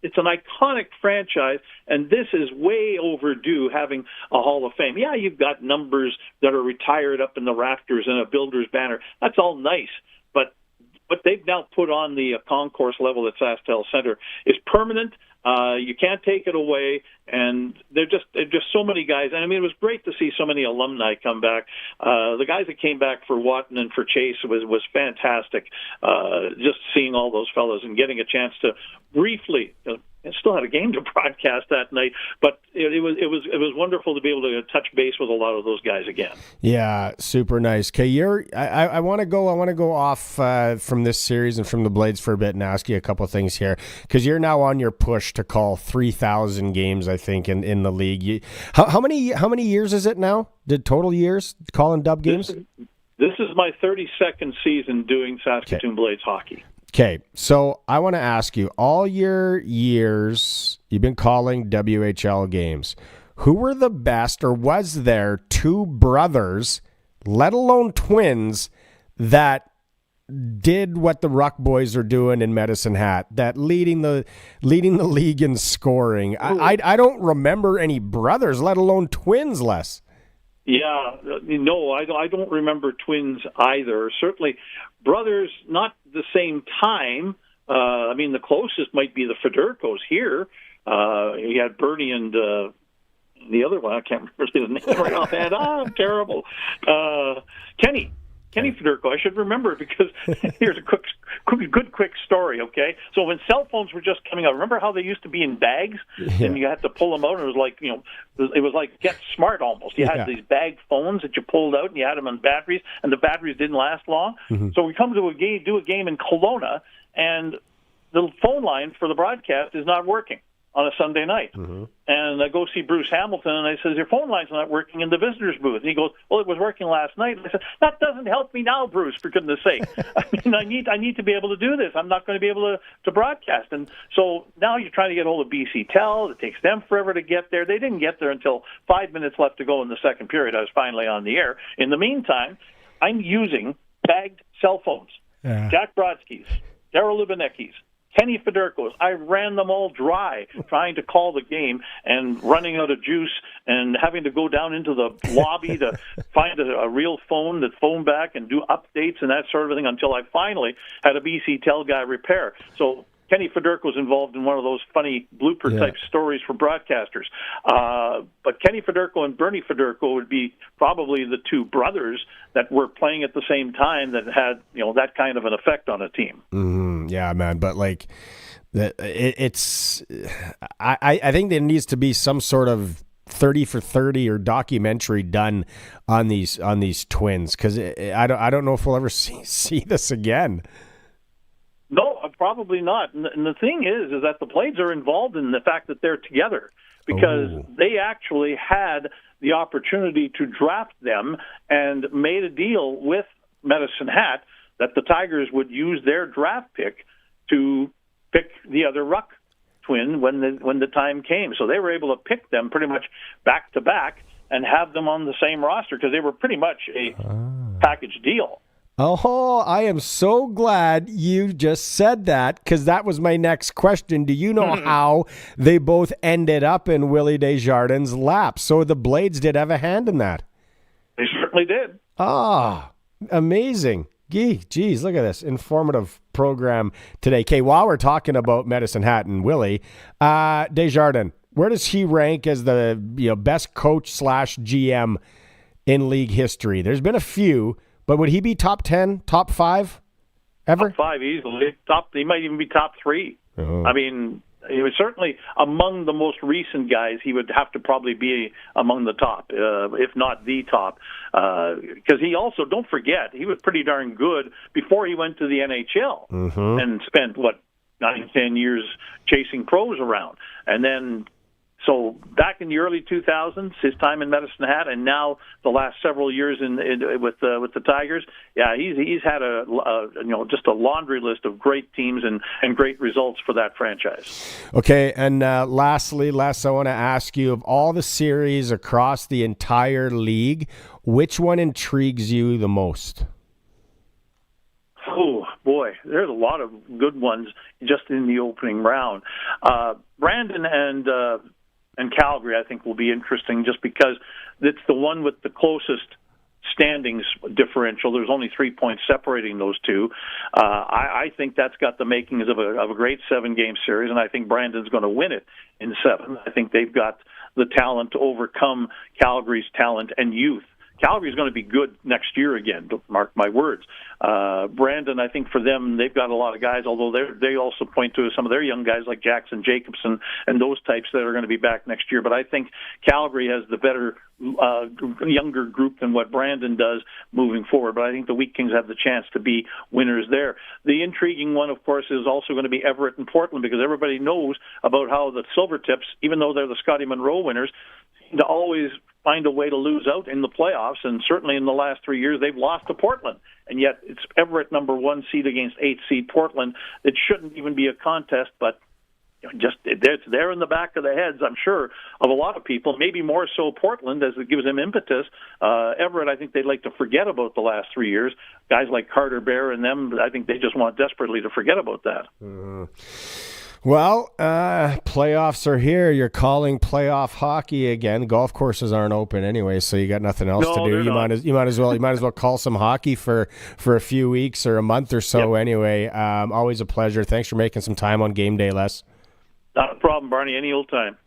It's an iconic franchise, and this is way overdue, having a Hall of Fame. Yeah, you've got numbers that are retired up in the rafters and a builder's banner. That's all nice, but they've now put on the concourse level at SaskTel Center is permanent. You can't take it away, and they're just so many guys. And I mean, it was great to see so many alumni come back. The guys that came back for Watton and for Chase was fantastic. Just seeing all those fellas and getting a chance to briefly. And still had a game to broadcast that night, but it was wonderful to be able to touch base with a lot of those guys again.
Yeah, super nice. Okay, I want to go off from this series and from the Blades for a bit and ask you a couple of things here, because you're now on your push to call 3,000 games, I think, in the league. How many years is it now? The total years calling dub games?
This is my 32nd season doing Saskatoon Blades hockey.
Okay, so I want to ask you, all your years you've been calling WHL games, who were the best, or was there 2 brothers, let alone twins, that did what the Ruck boys are doing in Medicine Hat, that leading the league in scoring? I don't remember any brothers, let alone twins, Les.
Yeah, no, I don't remember twins either. Certainly, brothers, not the same time. I mean, the closest might be the Federicos here. You had Bernie and the other one. I can't remember his name right offhand. I'm terrible. Kenny Federico. I should remember it because here's a quick story, okay? So when cell phones were just coming out, remember how they used to be in bags? Yeah. And you had to pull them out, and it was like, it was like Get Smart almost. You had these bag phones that you pulled out, and you had them on batteries, and the batteries didn't last long. Mm-hmm. So we come to do a game in Kelowna, and the phone line for the broadcast is not working. on a Sunday night. And I go see Bruce Hamilton, and I says, your phone line's not working in the visitor's booth. And he goes, well, it was working last night. And I said, that doesn't help me now, Bruce, for goodness sake. I mean, I need to be able to do this. I'm not going to be able to broadcast. And so now you're trying to get hold of BC Tel. It takes them forever to get there. They didn't get there until 5 minutes left to go in the second period. I was finally on the air. In the meantime, I'm using tagged cell phones.
Yeah.
Jack Brodsky's, Darryl Lubinecki's, Kenny Federico's. I ran them all dry trying to call the game and running out of juice and having to go down into the lobby to find a real phone that phoned back and do updates and that sort of thing until I finally had a BC Tel guy repair. So Kenny Federico's involved in one of those funny blooper-type stories for broadcasters. But Kenny Federico and Bernie Federico would be probably the two brothers that were playing at the same time that had, that kind of an effect on a team.
Yeah, man. But like, it's I think there needs to be some sort of 30 for 30 or documentary done on these twins, because I don't know if we'll ever see this again.
No, probably not. And the thing is that the Blades are involved in the fact that they're together because they actually had the opportunity to draft them and made a deal with Medicine Hat that the Tigers would use their draft pick to pick the other Ruck twin when the time came. So they were able to pick them pretty much back to back and have them on the same roster because they were pretty much a package deal.
Oh, I am so glad you just said that, because that was my next question. Do you know how they both ended up in Willie Desjardins' lap? So the Blades did have a hand in that.
They certainly did.
Ah, amazing. Geez, look at this informative program today. Okay, while we're talking about Medicine Hat and Willie, Desjardins, where does he rank as the best coach / GM in league history? There's been a few. But would he be top 10, top 5 ever?
Top 5 easily. He might even be top 3.
Oh.
I mean, he was certainly among the most recent guys. He would have to probably be among the top, if not the top. Because he also, don't forget, he was pretty darn good before he went to the NHL and spent, 9-10 years chasing pros around. And then... So back in the early 2000s, his time in Medicine Hat, and now the last several years with the Tigers, he's had just a laundry list of great teams and great results for that franchise.
Okay, and lastly, I want to ask you, of all the series across the entire league, which one intrigues you the most?
Oh, boy, there's a lot of good ones just in the opening round. Brandon and Calgary, I think, will be interesting just because it's the one with the closest standings differential. There's only 3 points separating those two. I think that's got the makings of a great 7-game series, and I think Brandon's going to win it in 7. I think they've got the talent to overcome Calgary's talent and youth. Calgary's going to be good next year again, mark my words. Brandon, I think for them, they've got a lot of guys, although they also point to some of their young guys like Jackson Jacobson and those types that are going to be back next year. But I think Calgary has the better younger group than what Brandon does moving forward. But I think the Wheat Kings have the chance to be winners there. The intriguing one, of course, is also going to be Everett and Portland, because everybody knows about how the Silvertips, even though they're the Scotty Munro winners, seem to always find a way to lose out in the playoffs, and certainly in the last 3 years they've lost to Portland, and yet it's Everett number 1 seed against 8 seed Portland. It shouldn't even be a contest, but just it's there in the back of the heads, I'm sure, of a lot of people, maybe more so Portland, as it gives them impetus. Everett, I think they'd like to forget about the last 3 years. Guys like Carter Bear and them, I think they just want desperately to forget about that.
Well, playoffs are here. You're calling playoff hockey again. Golf courses aren't open anyway, so you got nothing else to do. You might as well call some hockey for a few weeks or a month or so. Yep. Anyway, always a pleasure. Thanks for making some time on game day, Les.
Not a problem, Barney. Any old time.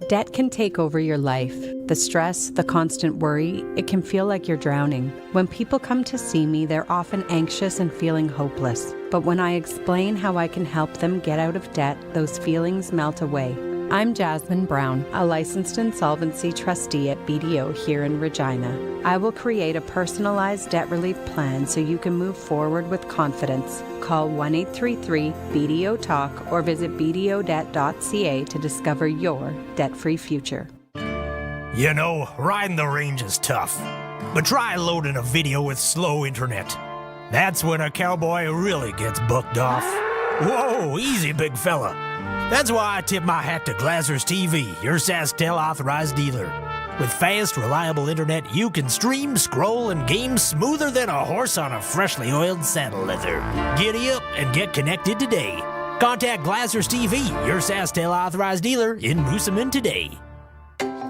Debt can take over your life. The stress, the constant worry, it can feel like you're drowning. When people come to see me, they're often anxious and feeling hopeless. But when I explain how I can help them get out of debt, those feelings melt away. I'm Jasmine Brown, a licensed insolvency trustee at BDO here in Regina. I will create a personalized debt relief plan so you can move forward with confidence. Call 1-833-BDO-TALK or visit bdodebt.ca to discover your debt-free future.
You know, riding the range is tough, but try loading a video with slow internet. That's when a cowboy really gets bucked off. Whoa, easy, big fella. That's why I tip my hat to Glazer's TV, your Sasktel authorized dealer. With fast, reliable internet, you can stream, scroll, and game smoother than a horse on a freshly oiled saddle leather. Giddy up and get connected today. Contact Glazer's TV, your Sasktel authorized dealer in Moosomin today.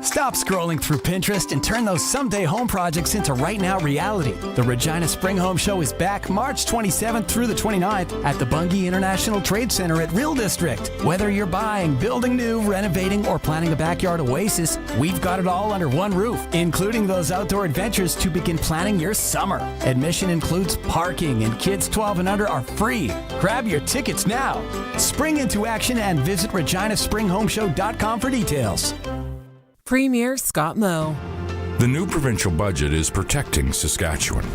Stop scrolling through Pinterest and turn those someday home projects into right now reality. The Regina Spring Home Show is back March 27th through the 29th at the Bungie International Trade Center at Real District. Whether you're buying, building new, renovating, or planning a backyard oasis, we've got it all under one roof, including those outdoor adventures to begin planning your summer. Admission includes parking, and kids 12 and under are free. Grab your tickets now. Spring into action and visit reginaspringhomeshow.com for details.
Premier Scott Moe.
The new provincial budget is protecting Saskatchewan.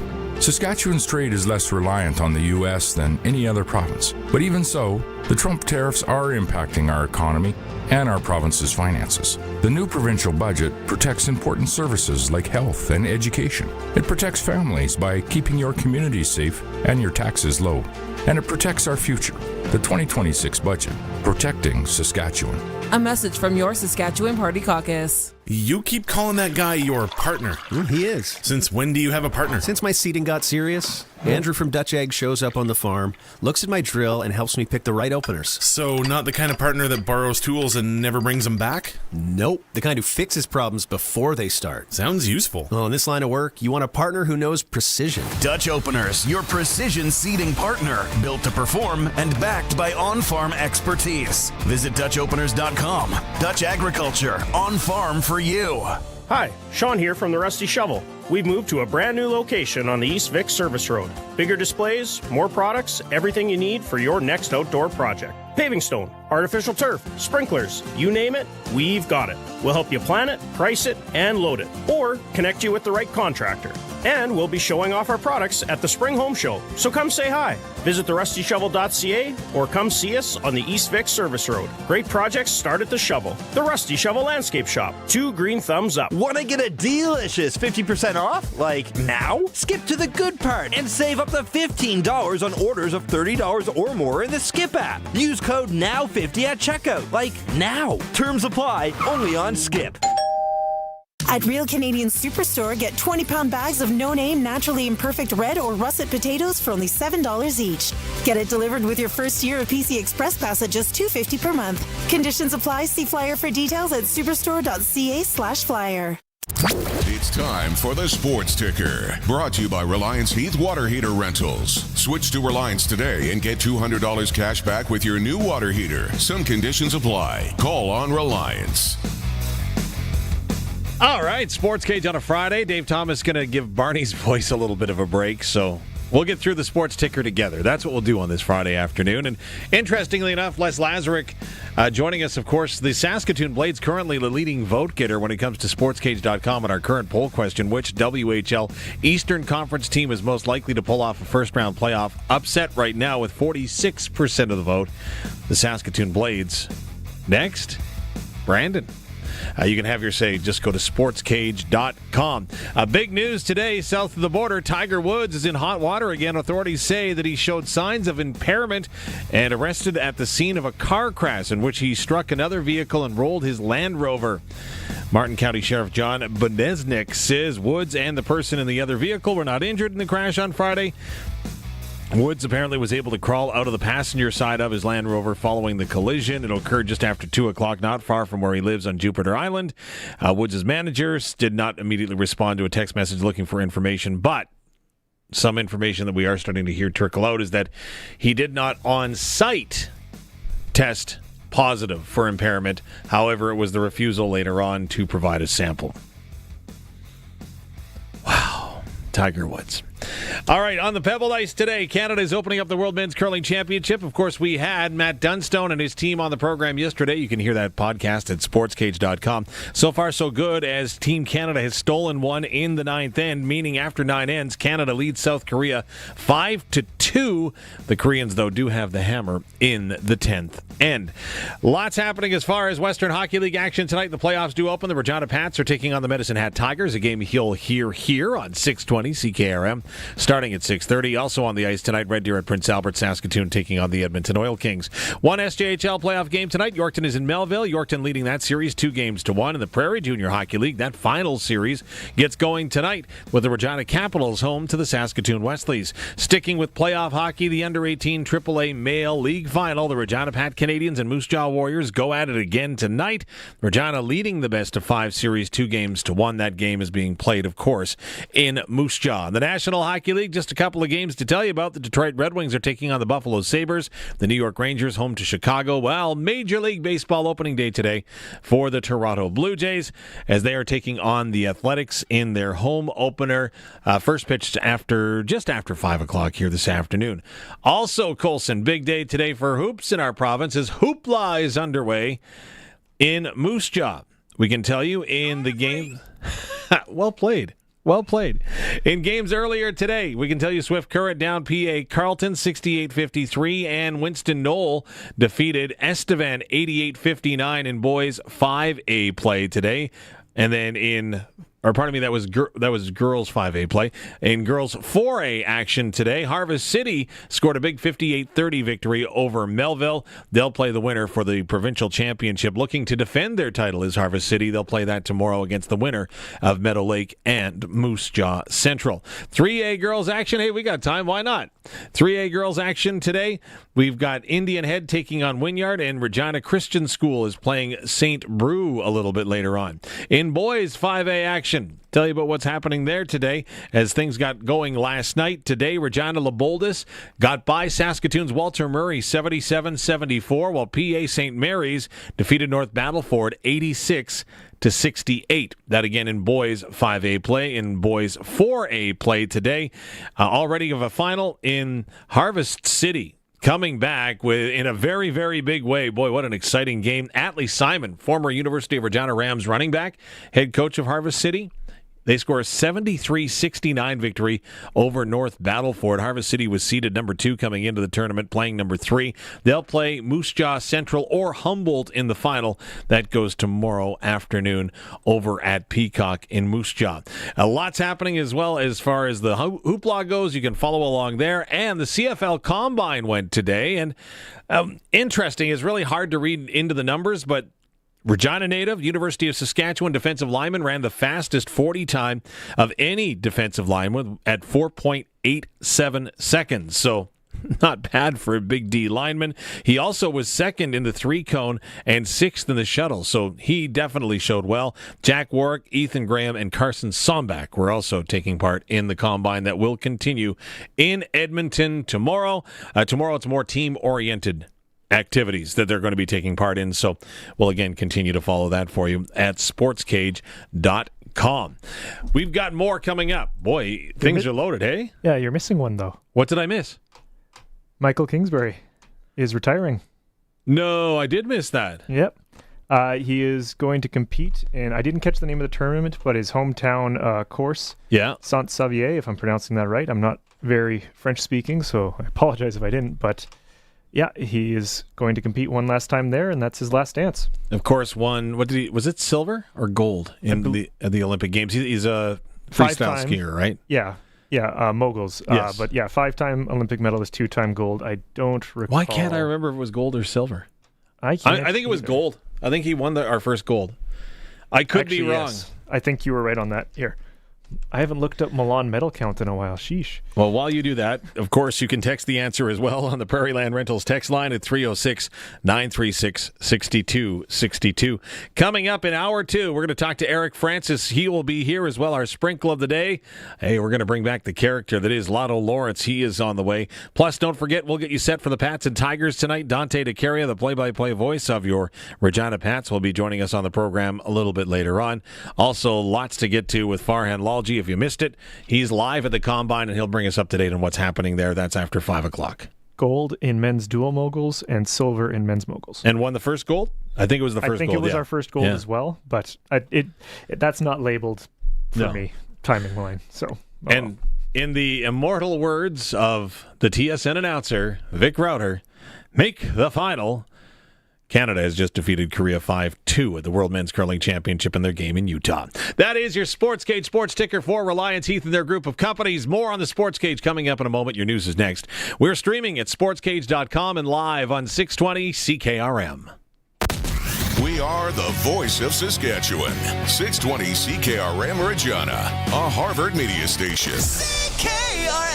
Saskatchewan's trade is less reliant on the U.S. than any other province. But even so, the Trump tariffs are impacting our economy and our province's finances. The new provincial budget protects important services like health and education. It protects families by keeping your community safe and your taxes low. And it protects our future. The 2026 budget, protecting Saskatchewan.
A message from your Saskatchewan Party Caucus.
You keep calling that guy your partner.
He is.
Since when do you have a partner?
Since my seeding got serious. Andrew from Dutch Egg shows up on the farm, looks at my drill, and helps me pick the right openers.
So not the kind of partner that borrows tools and never brings them back?
Nope. The kind who fixes problems before they start.
Sounds useful.
Well, in this line of work, you want a partner who knows precision.
Dutch Openers, your precision seeding partner. Built to perform and backed by on-farm expertise. Visit DutchOpeners.com. Dutch Agriculture, on-farm for you.
Hi, Sean here from the Rusty Shovel. We've moved to a brand new location on the East Vic Service Road. Bigger displays, more products, everything you need for your next outdoor project. Paving stone, artificial turf, sprinklers, you name it, we've got it. We'll help you plan it, price it, and load it, or connect you with the right contractor. And we'll be showing off our products at the Spring Home Show, so come say hi. Visit therustyshovel.ca or come see us on the East Vic Service Road. Great projects start at the Shovel. The Rusty Shovel Landscape Shop. 2 green thumbs up.
Want to get a delicious 50% off? Like now? Skip to the good part and save up to $15 on orders of $30 or more in the Skip app. Use code NOW50 at checkout. Like now. Terms apply only on Skip.
At Real Canadian Superstore, get 20-pound bags of no-name, naturally imperfect red or russet potatoes for only $7 each. Get it delivered with your first year of PC Express Pass at just $2.50 per month. Conditions apply. See flyer for details at superstore.ca/flyer.
It's time for the Sports Ticker, brought to you by Reliance Heath Water Heater Rentals. Switch to Reliance today and get $200 cash back with your new water heater. Some conditions apply. Call on Reliance.
All right, Sportscage on a Friday. Dave Thomas going to give Barney's voice a little bit of a break, so we'll get through the Sports Ticker together. That's what we'll do on this Friday afternoon. And interestingly enough, Les Lazaruk joining us, of course, the Saskatoon Blades currently the leading vote getter when it comes to Sportscage.com on our current poll question, which WHL Eastern Conference team is most likely to pull off a first-round playoff upset right now with 46% of the vote. The Saskatoon Blades. Next, Brandon. You can have your say. Just go to sportscage.com. Big news today, south of the border. Tiger Woods is in hot water again. Authorities say that he showed signs of impairment and arrested at the scene of a car crash in which he struck another vehicle and rolled his Land Rover. Martin County Sheriff John Boneznik says Woods and the person in the other vehicle were not injured in the crash on Friday. Woods apparently was able to crawl out of the passenger side of his Land Rover following the collision. It occurred just after 2 o'clock, not far from where he lives on Jupiter Island. Woods' managers did not immediately respond to a text message looking for information, but some information that we are starting to hear trickle out is that he did not on site test positive for impairment. However, it was the refusal later on to provide a sample. Wow. Tiger Woods. All right, on the Pebble Ice today, Canada is opening up the World Men's Curling Championship. Of course, we had Matt Dunstone and his team on the program yesterday. You can hear that podcast at sportscage.com. So far, so good, as Team Canada has stolen one in the ninth end, meaning after 9 ends, Canada leads South Korea 5-2. The Koreans, though, do have the hammer in the 10th end. Lots happening as far as Western Hockey League action tonight. The playoffs do open. The Regina Pats are taking on the Medicine Hat Tigers, a game you'll hear here on 620 CKRM, starting at 6:30. Also on the ice tonight, Red Deer at Prince Albert, Saskatoon taking on the Edmonton Oil Kings. One SJHL playoff game tonight. Yorkton is in Melville. Yorkton leading that series 2-1. In the Prairie Junior Hockey League, that final series gets going tonight with the Regina Capitals home to the Saskatoon Wesley's. Sticking with playoff hockey, the under-18 AAA Male League Final, the Regina Pat Canadians and Moose Jaw Warriors go at it again tonight. Regina leading the best-of-5 series 2-1. That game is being played, of course, in Moose Jaw. The National Hockey League, just a couple of games to tell you about. The Detroit Red Wings are taking on the Buffalo Sabres. The New York Rangers home to Chicago. Well, Major League Baseball opening day today for the Toronto Blue Jays as they are taking on the Athletics in their home opener. First pitch just after 5 o'clock here this afternoon. Also, Colson, big day today for hoops in our province as Hoopla is underway in Moose Jaw. We can tell you in the game... Well played. Well played. In games earlier today, we can tell you Swift Current down PA Carleton 68-53, and Winston Knoll defeated Estevan 88-59 in boys 5A play today. And then that was girls 5A play. In girls 4A action today, Harvest City scored a big 58-30 victory over Melville. They'll play the winner for the provincial championship. Looking to defend their title is Harvest City. They'll play that tomorrow against the winner of Meadow Lake and Moose Jaw Central. 3A girls action. Hey, we got time. Why not? 3A girls action today. We've got Indian Head taking on Wynyard, and Regina Christian School is playing St. Brew a little bit later on. In boys 5A action, tell you about what's happening there today as things got going last night. Today, Regina Laboldis got by Saskatoon's Walter Murray 77-74, while PA St. Mary's defeated North Battleford 86-68. That again in boys 5A play. In boys 4A play today, already of a final in Harvest City. Coming back in a very, very big way. Boy, what an exciting game. Atlee Simon, former University of Regina Rams running back, head coach of Harvest City. They score a 73-69 victory over North Battleford. Harvest City was seeded number 2 coming into the tournament, playing number 3. They'll play Moose Jaw Central or Humboldt in the final. That goes tomorrow afternoon over at Peacock in Moose Jaw. Lots happening as well as far as the hoopla goes. You can follow along there. And the CFL Combine went today. And interesting, it's really hard to read into the numbers, but Regina native, University of Saskatchewan defensive lineman ran the fastest 40 time of any defensive lineman at 4.87 seconds. So not bad for a big D lineman. He also was second in the 3-cone and 6th in the shuttle. So he definitely showed well. Jack Warwick, Ethan Graham, and Carson Sombach were also taking part in the combine that will continue in Edmonton tomorrow. Tomorrow it's more team-oriented activities that they're going to be taking part in. So we'll again continue to follow that for you at sportscage.com. We've got more coming up. Boy, things are loaded, hey?
Yeah, you're missing one, though.
What did I miss?
Michael Kingsbury is retiring.
No, I did miss that.
Yep. He is going to compete in, I didn't catch the name of the tournament, but his hometown course.
Yeah.
Saint-Xavier, if I'm pronouncing that right. I'm not very French-speaking, so I apologize if I didn't, but yeah, he is going to compete one last time there, and that's his last dance.
Of course, was it silver or gold in the Olympic Games? He's a freestyle skier, right?
Yeah, moguls.
Yes.
But yeah, 5-time Olympic medalist, 2-time gold. I don't recall.
Why can't I remember if it was gold or silver?
I can't.
I think it was gold. I think he won our first gold. I could be wrong.
Yes. I think you were right on that. Here. I haven't looked up Milan medal count in a while. Sheesh.
Well, while you do that, of course, you can text the answer as well on the Prairie Land Rentals text line at 306-936-6262. Coming up in hour 2, we're going to talk to Eric Francis. He will be here as well, our sprinkle of the day. Hey, we're going to bring back the character that is Lotto Lawrence. He is on the way. Plus, don't forget, we'll get you set for the Pats and Tigers tonight. Dante Caria, the play-by-play voice of your Regina Pats, will be joining us on the program a little bit later on. Also, lots to get to with Farhan Lalji. If you missed it, he's live at the Combine, and he'll bring us up to date on what's happening there. That's after 5 o'clock.
Gold in men's dual moguls and silver in men's moguls.
And won the first gold? I think it was the first gold.
I think it was our first gold as well, but that's not labeled for me, timing line. So,
and in the immortal words of the TSN announcer, Vic Rauter, make the final. Canada has just defeated Caria 5-2 at the World Men's Curling Championship in their game in Utah. That is your Sportscage sports ticker for Reliance Heath and their group of companies. More on the Sportscage coming up in a moment. Your news is next. We're streaming at sportscage.com and live on 620 CKRM.
We are the voice of Saskatchewan. 620 CKRM Regina, a Harvard media station.
CKRM.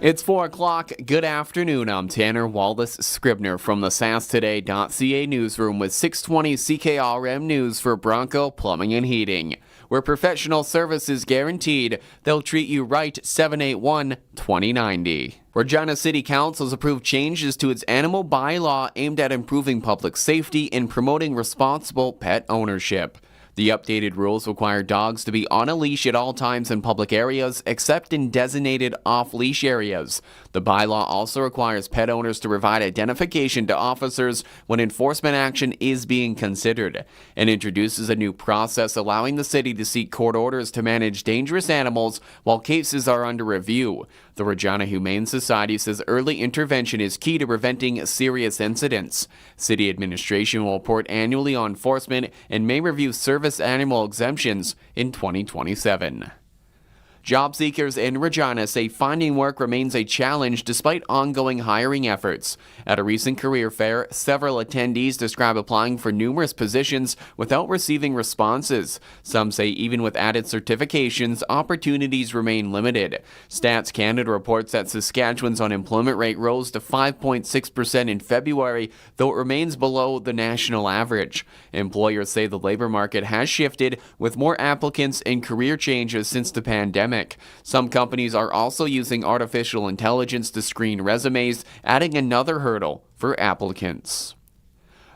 It's 4 o'clock. Good afternoon. I'm Tanner Wallace-Scribner from the SaskToday.ca newsroom with 620 CKRM News for Bronco Plumbing and Heating. Where professional service is guaranteed, they'll treat you right. 781-2090. Regina City Council has approved changes to its animal bylaw aimed at improving public safety and promoting responsible pet ownership. The updated rules require dogs to be on a leash at all times in public areas, except in designated off-leash areas. The bylaw also requires pet owners to provide identification to officers when enforcement action is being considered, and introduces a new process allowing the city to seek court orders to manage dangerous animals while cases are under review. The Regina Humane Society says early intervention is key to preventing serious incidents. City administration will report annually on enforcement and may review service animal exemptions in 2027. Job seekers in Regina say finding work remains a challenge despite ongoing hiring efforts. At a recent career fair, several attendees describe applying for numerous positions without receiving responses. Some say even with added certifications, opportunities remain limited. Stats Canada reports that Saskatchewan's unemployment rate rose to 5.6% in February, though it remains below the national average. Employers say the labor market has shifted, with more applicants and career changes since the pandemic. Some companies are also using artificial intelligence to screen resumes, adding another hurdle for applicants.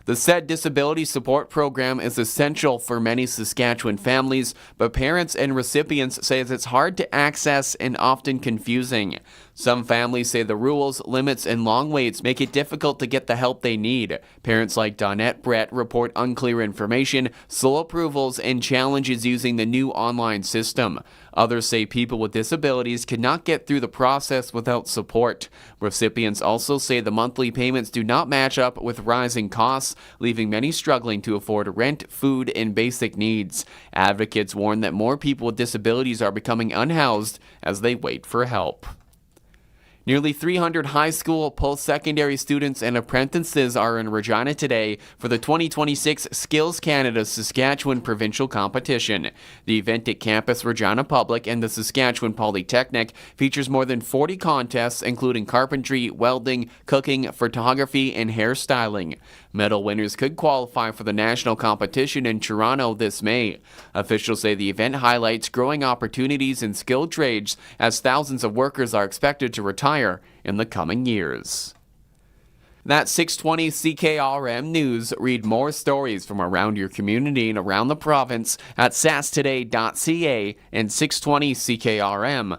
The SAID Disability Support Program is essential for many Saskatchewan families, but parents and recipients say it's hard to access and often confusing. Some families say the rules, limits, and long waits make it difficult to get the help they need. Parents like Donette Brett report unclear information, slow approvals, and challenges using the new online system. Others say people with disabilities cannot get through the process without support. Recipients also say the monthly payments do not match up with rising costs, leaving many struggling to afford rent, food, and basic needs. Advocates warn that more people with disabilities are becoming unhoused as they wait for help. Nearly 300 high school, post-secondary students and apprentices are in Regina today for the 2026 Skills Canada Saskatchewan Provincial Competition. The event at Campus Regina Public and the Saskatchewan Polytechnic features more than 40 contests, including carpentry, welding, cooking, photography, and hairstyling. Medal winners could qualify for the national competition in Toronto this May. Officials say the event highlights growing opportunities in skilled trades as thousands of workers are expected to retire in the coming years. That's 620 CKRM News. Read more stories from around your community and around the province at sasktoday.ca and 620CKRM.com.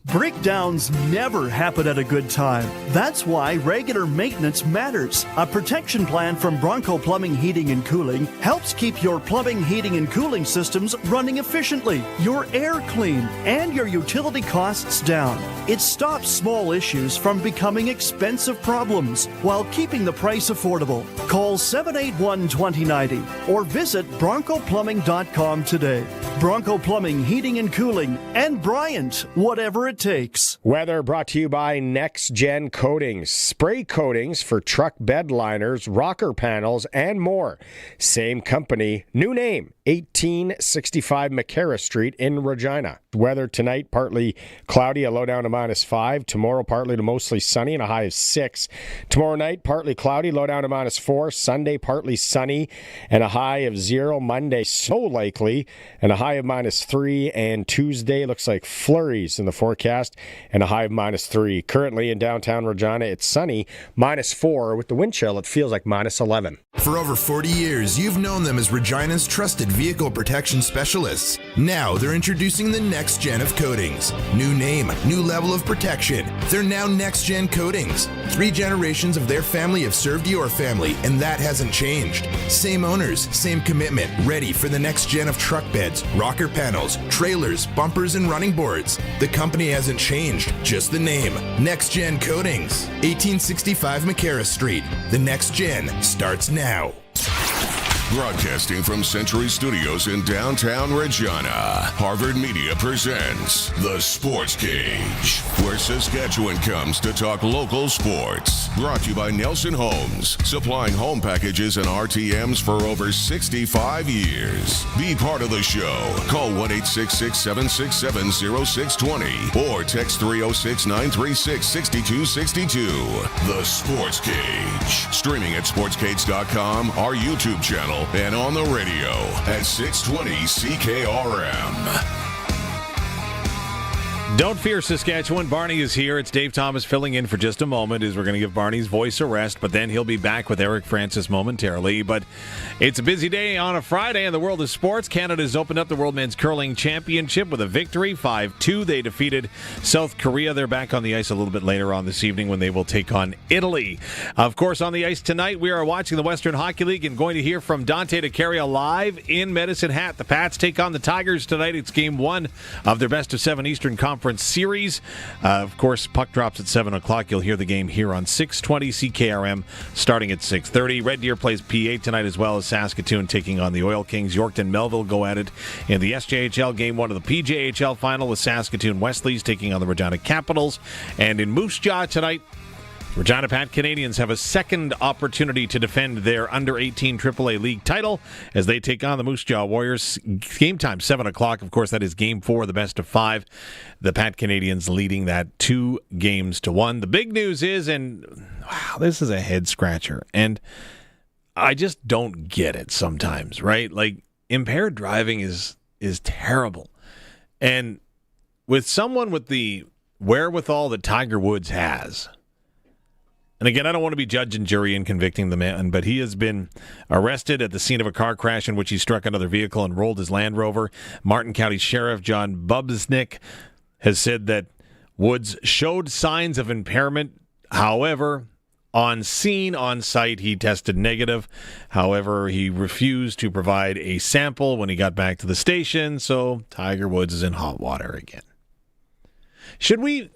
Breakdowns never happen at a good time. That's why regular maintenance matters. A protection plan from Bronco Plumbing, Heating and Cooling helps keep your plumbing, heating and cooling systems running efficiently, your air clean, and your utility costs down. It stops small issues from becoming expensive problems while keeping the price affordable. Call 781-2090 or visit broncoplumbing.com today. Bronco Plumbing, Heating and Cooling, and Bryant, whatever it takes.
Weather brought to you by Next Gen Coatings. Spray coatings for truck bed liners, rocker panels, and more. Same company, new name, 1865 McCarra Street in Regina. Weather tonight, partly cloudy, a low down to -5. Tomorrow, partly to mostly sunny and a high of 6. Tomorrow night, partly cloudy, low down to -4. Sunday, partly sunny and a high of 0. Monday, so likely, and a high of -3. And Tuesday looks like flurries in the forecast and a high of -3. Currently in downtown Regina, it's sunny, -4. With the wind chill, it feels like -11.
For over 40 years, you've known them as Regina's trusted vehicle protection specialists. Now they're introducing the next gen of coatings. New name, new level of protection. They're now Next Gen Coatings. 3 generations of their family have served your family, and that hasn't changed. Same owners, same commitment, ready for the next gen of truck beds, rocker panels, trailers, bumpers, and running boards. The company hasn't changed, just the name. Next Gen Coatings. 1865 McCarra Street. The next gen starts now.
Broadcasting from Century Studios in downtown Regina, Harvard Media presents The Sports Cage, where Saskatchewan comes to talk local sports. Brought to you by Nelson Homes, supplying home packages and RTMs for over 65 years. Be part of the show. Call 1-866-767-0620 or text 306-936-6262. The Sports Cage. Streaming at sportscage.com, our YouTube channel, and on the radio at 620 CKRM.
Don't fear, Saskatchewan. Barney is here. It's Dave Thomas filling in for just a moment as we're going to give Barney's voice a rest, but then he'll be back with Eric Francis momentarily. But it's a busy day on a Friday in the world of sports. Canada's opened up the World Men's Curling Championship with a victory, 5-2. They defeated South Korea. They're back on the ice a little bit later on this evening when they will take on Italy. Of course, on the ice tonight, we are watching the Western Hockey League and going to hear from Dante to Caria live in Medicine Hat. The Pats take on the Tigers tonight. It's game 1 of their best-of-7 Eastern Conference Series. Of course, puck drops at 7 o'clock. You'll hear the game here on 620 CKRM starting at 6:30. Red Deer plays PA tonight, as well as Saskatoon taking on the Oil Kings. Yorkton Melville go at it in the SJHL game 1 of the PJHL final, with Saskatoon Wesley's taking on the Regina Capitals. And in Moose Jaw tonight, Regina Pats Canadians have a second opportunity to defend their under-18 AAA League title as they take on the Moose Jaw Warriors. Game time, 7 o'clock. Of course, that is game 4, the best of 5. The Pat Canadians leading that 2-1. The big news is, and wow, this is a head-scratcher, and I just don't get it sometimes, right? Like, impaired driving is terrible. And with someone with the wherewithal that Tiger Woods has, and again, I don't want to be judge and jury in convicting the man, but he has been arrested at the scene of a car crash in which he struck another vehicle and rolled his Land Rover. Martin County Sheriff John Bubsnick has said that Woods showed signs of impairment. However, on scene, on site, he tested negative. However, he refused to provide a sample when he got back to the station, so Tiger Woods is in hot water again. Should we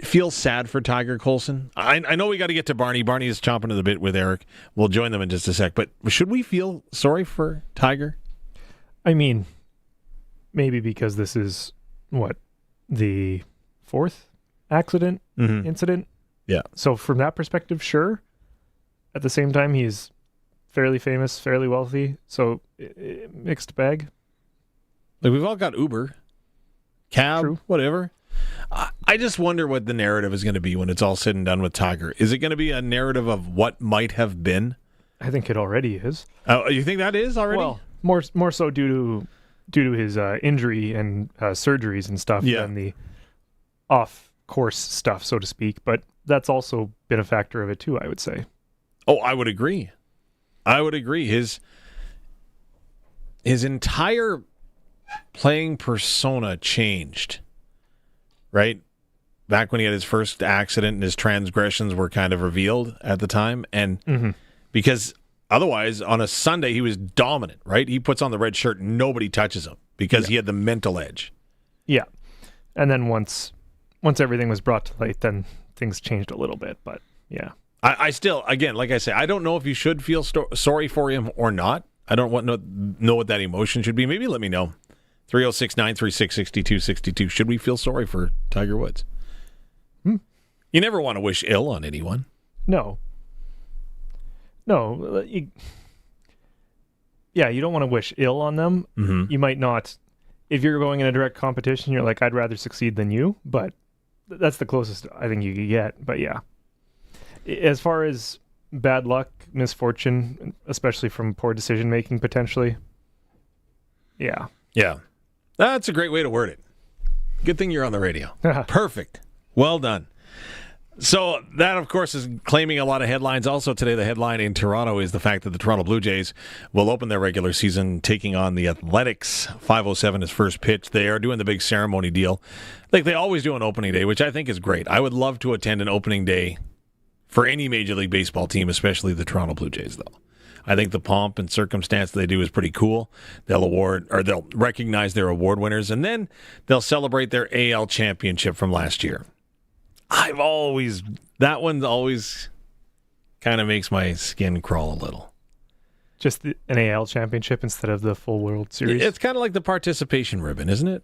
feel sad for Tiger Colson? I know we got to get to Barney. Barney is chomping at the bit with Eric. We'll join them in just a sec. But should we feel sorry for Tiger?
I mean, maybe because this is, the 4th accident incident?
Yeah.
So from that perspective, sure. At the same time, he's fairly famous, fairly wealthy. So mixed bag.
Like, we've all got Uber, cab, whatever. I just wonder what the narrative is going to be when it's all said and done with Tiger. Is it going to be a narrative of what might have been?
I think it already is.
You think that is already?
Well, more so due to his injury and surgeries and stuff than the off-course stuff, so to speak. But that's also been a factor of it too, I would say.
Oh, I would agree. His entire playing persona changed. Right? Back when he had his first accident and his transgressions were kind of revealed at the time. And because otherwise, on a Sunday, he was dominant, right? He puts on the red shirt and nobody touches him because he had the mental edge.
Yeah. And then once everything was brought to light, then things changed a little bit. But yeah.
I still, again, like I say, I don't know if you should feel sorry for him or not. I don't know what that emotion should be. Maybe let me know. 306-936-6262. Should we feel sorry for Tiger Woods? You never want to wish ill on anyone.
No. You don't want to wish ill on them. You might not. If you're going in a direct competition, you're like, I'd rather succeed than you. But that's the closest I think you could get. But yeah. As far as bad luck, misfortune, especially from poor decision-making potentially, yeah.
Yeah. That's a great way to word it. Good thing you're on the radio. Perfect. Well done. So that, of course, is claiming a lot of headlines. Also today, the headline in Toronto is the fact that the Toronto Blue Jays will open their regular season taking on the Athletics. 5:07 is first pitch. They are doing the big ceremony deal like they always do on opening day, which I think is great. I would love to attend an opening day for any Major League Baseball team, especially the Toronto Blue Jays, though. I think the pomp and circumstance they do is pretty cool. They'll recognize their award winners, and then they'll celebrate their AL championship from last year. That one always kind of makes my skin crawl a little.
Just an AL championship instead of the full World Series?
It's kind of like the participation ribbon, isn't it?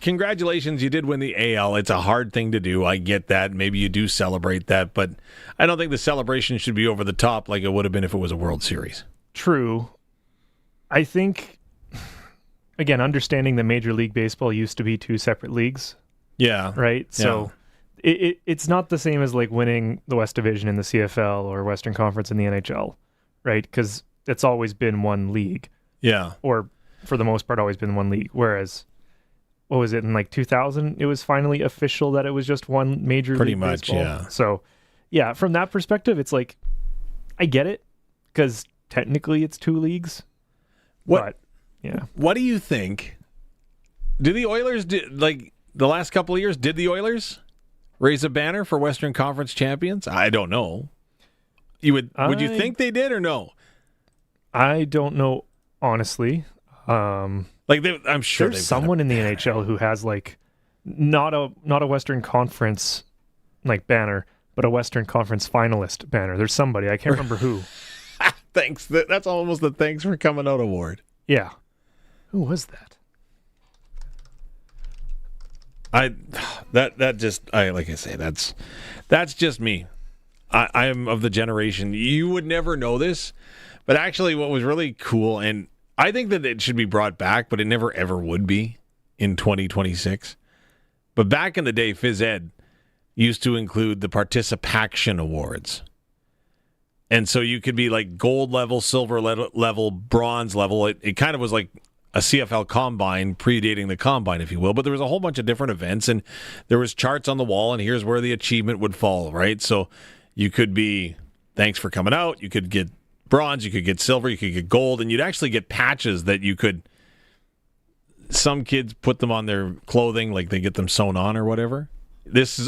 Congratulations, you did win the AL. It's a hard thing to do. I get that. Maybe you do celebrate that, but I don't think the celebration should be over the top like it would have been if it was a World Series.
True. I think, again, understanding that Major League Baseball used to be two separate leagues.
Yeah.
Right?
Yeah.
So it's not the same as like winning the West Division in the CFL or Western Conference in the NHL, right? Because it's always been one league.
Yeah.
Or for the most part, always been one league. Whereas, what was it, in like 2000, it was finally official that it was just one Major
Pretty
League
much,
Baseball.
yeah.
So, yeah, from that perspective, it's like, I get it, because technically it's two leagues. But, yeah.
What do you think? Do the Oilers, the last couple of years, did the Oilers raise a banner for Western Conference champions? I don't know. Would you think they did or no?
I don't know, honestly.
I'm sure
there's someone in the NHL who has like not a Western Conference like banner, but a Western Conference finalist banner. There's somebody, I can't remember who.
Thanks. That's almost the Thanks for Coming Out award.
Yeah. Who was that?
That's just me. I am of the generation. You would never know this, but actually what was really cool, and I think that it should be brought back, but it never ever would be in 2026. But back in the day, phys ed used to include the participation awards. And so you could be like gold level, silver level, bronze level. It kind of was like a CFL combine predating the combine, if you will. But there was a whole bunch of different events, and there was charts on the wall, and here's where the achievement would fall, right? So you could be, thanks for coming out. You could get bronze, you could get silver, you could get gold, and you'd actually get patches that you could, some kids put them on their clothing, like they get them sewn on or whatever.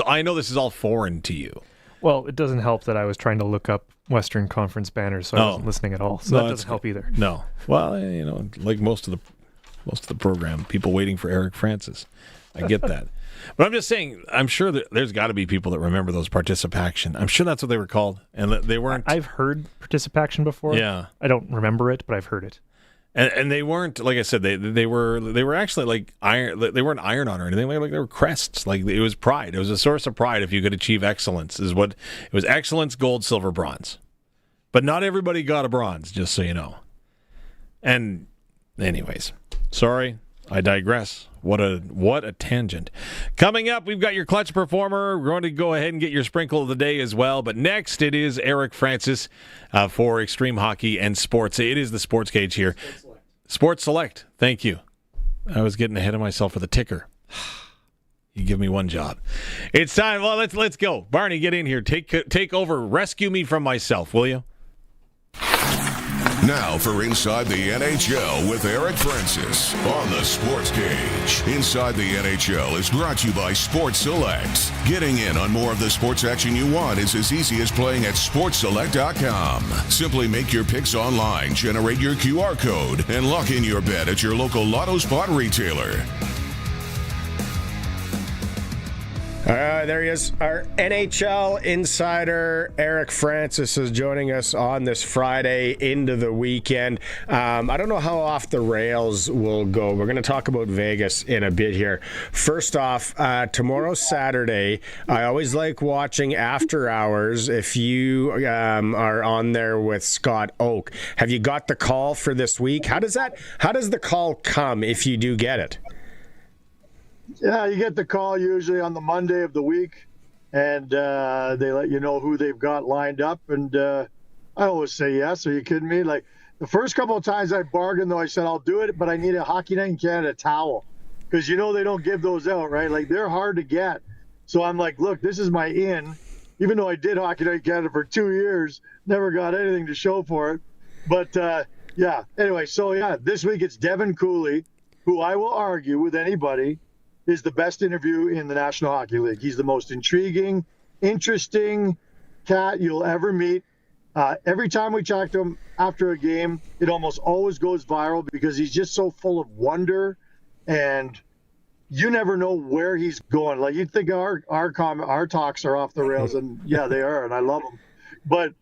I know this is all foreign to you.
Well, it doesn't help that I was trying to look up Western Conference banners, so I wasn't listening at all. So that doesn't help either.
No. Well, like most of the program, people waiting for Eric Francis. I get that. But I'm just saying, I'm sure that there's got to be people that remember those participation. I'm sure that's what they were called, and they weren't.
I've heard participation before.
Yeah.
I don't remember it, but I've heard it.
And they weren't, like I said, they were actually like iron. They weren't iron on or anything. They were crests. Like it was pride. It was a source of pride if you could achieve excellence. Is what it was: excellence, gold, silver, bronze. But not everybody got a bronze, just so you know. And anyways, sorry, I digress. What a tangent. Coming up, we've got your clutch performer. We're going to go ahead and get your sprinkle of the day as well. But next, it is Eric Francis for Extreme Hockey and Sports. It is the Sportscage here. Sports Select. Thank you. I was getting ahead of myself with a ticker. You give me one job. It's time. Well, let's go. Barney, get in here. Take over. Rescue me from myself, will you?
Now for Inside the NHL with Eric Francis on the Sports Cage. Inside the NHL is brought to you by Sports Select. Getting in on more of the sports action you want is as easy as playing at sportselect.com. Simply make your picks online, generate your QR code, and lock in your bet at your local Lotto Spot retailer.
There he is. Our NHL insider, Eric Francis, is joining us on this Friday into the weekend. I don't know how off the rails we'll go. We're going to talk about Vegas in a bit here. First off, tomorrow, Saturday, I always like watching After Hours if you are on there with Scott Oak. Have you got the call for this week? How does the call come if you do get it?
Yeah, you get the call usually on the Monday of the week, and they let you know who they've got lined up, and I always say yes. Are you kidding me? Like, the first couple of times I bargained, though, I said I'll do it, but I need a Hockey Night in Canada towel because they don't give those out, right? Like, they're hard to get. So I'm like, look, this is my in. Even though I did Hockey Night Canada for 2 years, never got anything to show for it. But, anyway, this week it's Devin Cooley, who I will argue with anybody is the best interview in the National Hockey League. He's the most intriguing, interesting cat you'll ever meet. Every time we talk to him after a game, it almost always goes viral because he's just so full of wonder, and you never know where he's going. Like, you'd think our talks are off the rails, and yeah, they are, and I love them. But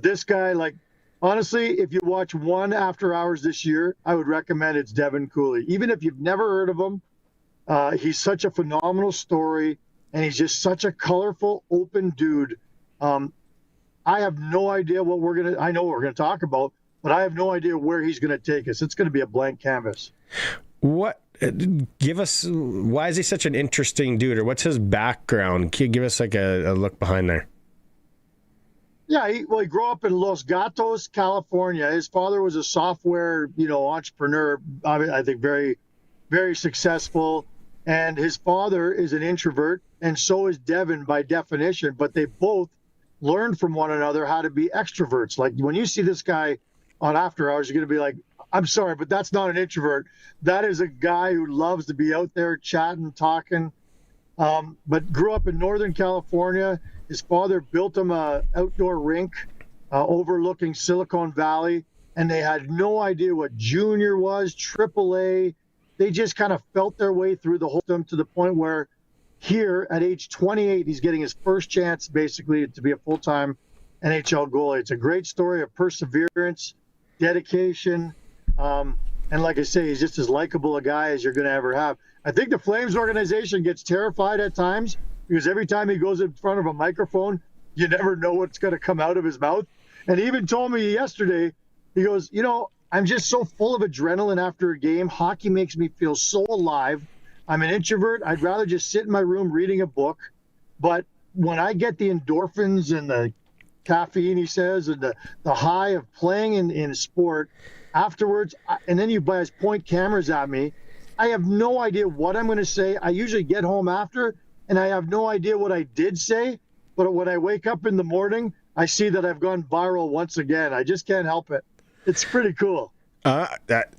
this guy, like, honestly, if you watch one After Hours this year, I would recommend it's Devin Cooley. Even if you've never heard of him, he's such a phenomenal story, and he's just such a colorful, open dude. I have no idea I know what we're gonna talk about, but I have no idea where he's gonna take us. It's gonna be a blank canvas.
Why is he such an interesting dude, or what's his background? Can you give us like a look behind there?
Yeah, he grew up in Los Gatos, California. His father was a software, entrepreneur. I think very, very successful. And his father is an introvert, and so is Devin by definition. But they both learned from one another how to be extroverts. Like, when you see this guy on After Hours, you're going to be like, I'm sorry, but that's not an introvert. That is a guy who loves to be out there chatting, talking. But grew up in Northern California. His father built him a outdoor rink overlooking Silicon Valley, and they had no idea what junior was, AAA. They just kind of felt their way through the whole thing to the point where here at age 28, he's getting his first chance basically to be a full-time NHL goalie. It's a great story of perseverance, dedication, and like I say, he's just as likable a guy as you're going to ever have. I think the Flames organization gets terrified at times because every time he goes in front of a microphone, you never know what's going to come out of his mouth. And he even told me yesterday, he goes, I'm just so full of adrenaline after a game. Hockey makes me feel so alive. I'm an introvert. I'd rather just sit in my room reading a book. But when I get the endorphins and the caffeine, he says, and the high of playing in sport afterwards, and then you guys point cameras at me, I have no idea what I'm going to say. I usually get home after, and I have no idea what I did say. But when I wake up in the morning, I see that I've gone viral once again. I just can't help it. It's pretty cool.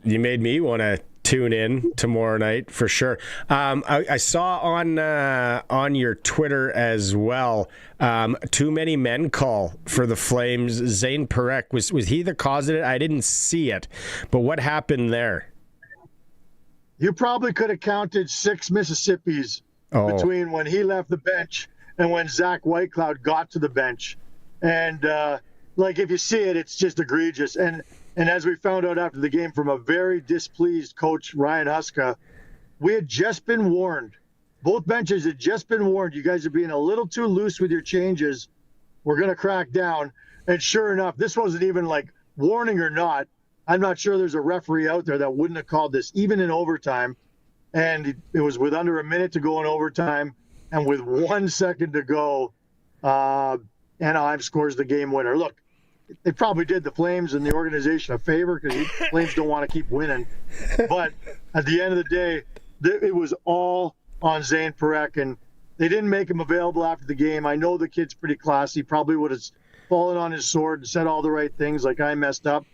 You made me want to tune in tomorrow night for sure. I saw on your Twitter as well, too many men call for the Flames. Zane Parekh, was he the cause of it? I didn't see it, but what happened there?
You probably could have counted 6 Mississippis between when he left the bench and when Zach Whitecloud got to the bench. And if you see it, it's just egregious. And as we found out after the game from a very displeased coach, Ryan Huska, we had just been warned. Both benches had just been warned. You guys are being a little too loose with your changes. We're going to crack down. And sure enough, this wasn't even like warning or not. I'm not sure there's a referee out there that wouldn't have called this, even in overtime. And it was with under a minute to go in overtime. And with 1 second to go, Anaheim scores the game winner. Look, they probably did the Flames and the organization a favor because the Flames don't want to keep winning. But at the end of the day, it was all on Zane Parekh, and they didn't make him available after the game. I know the kid's pretty classy, probably would have fallen on his sword and said all the right things like I messed up.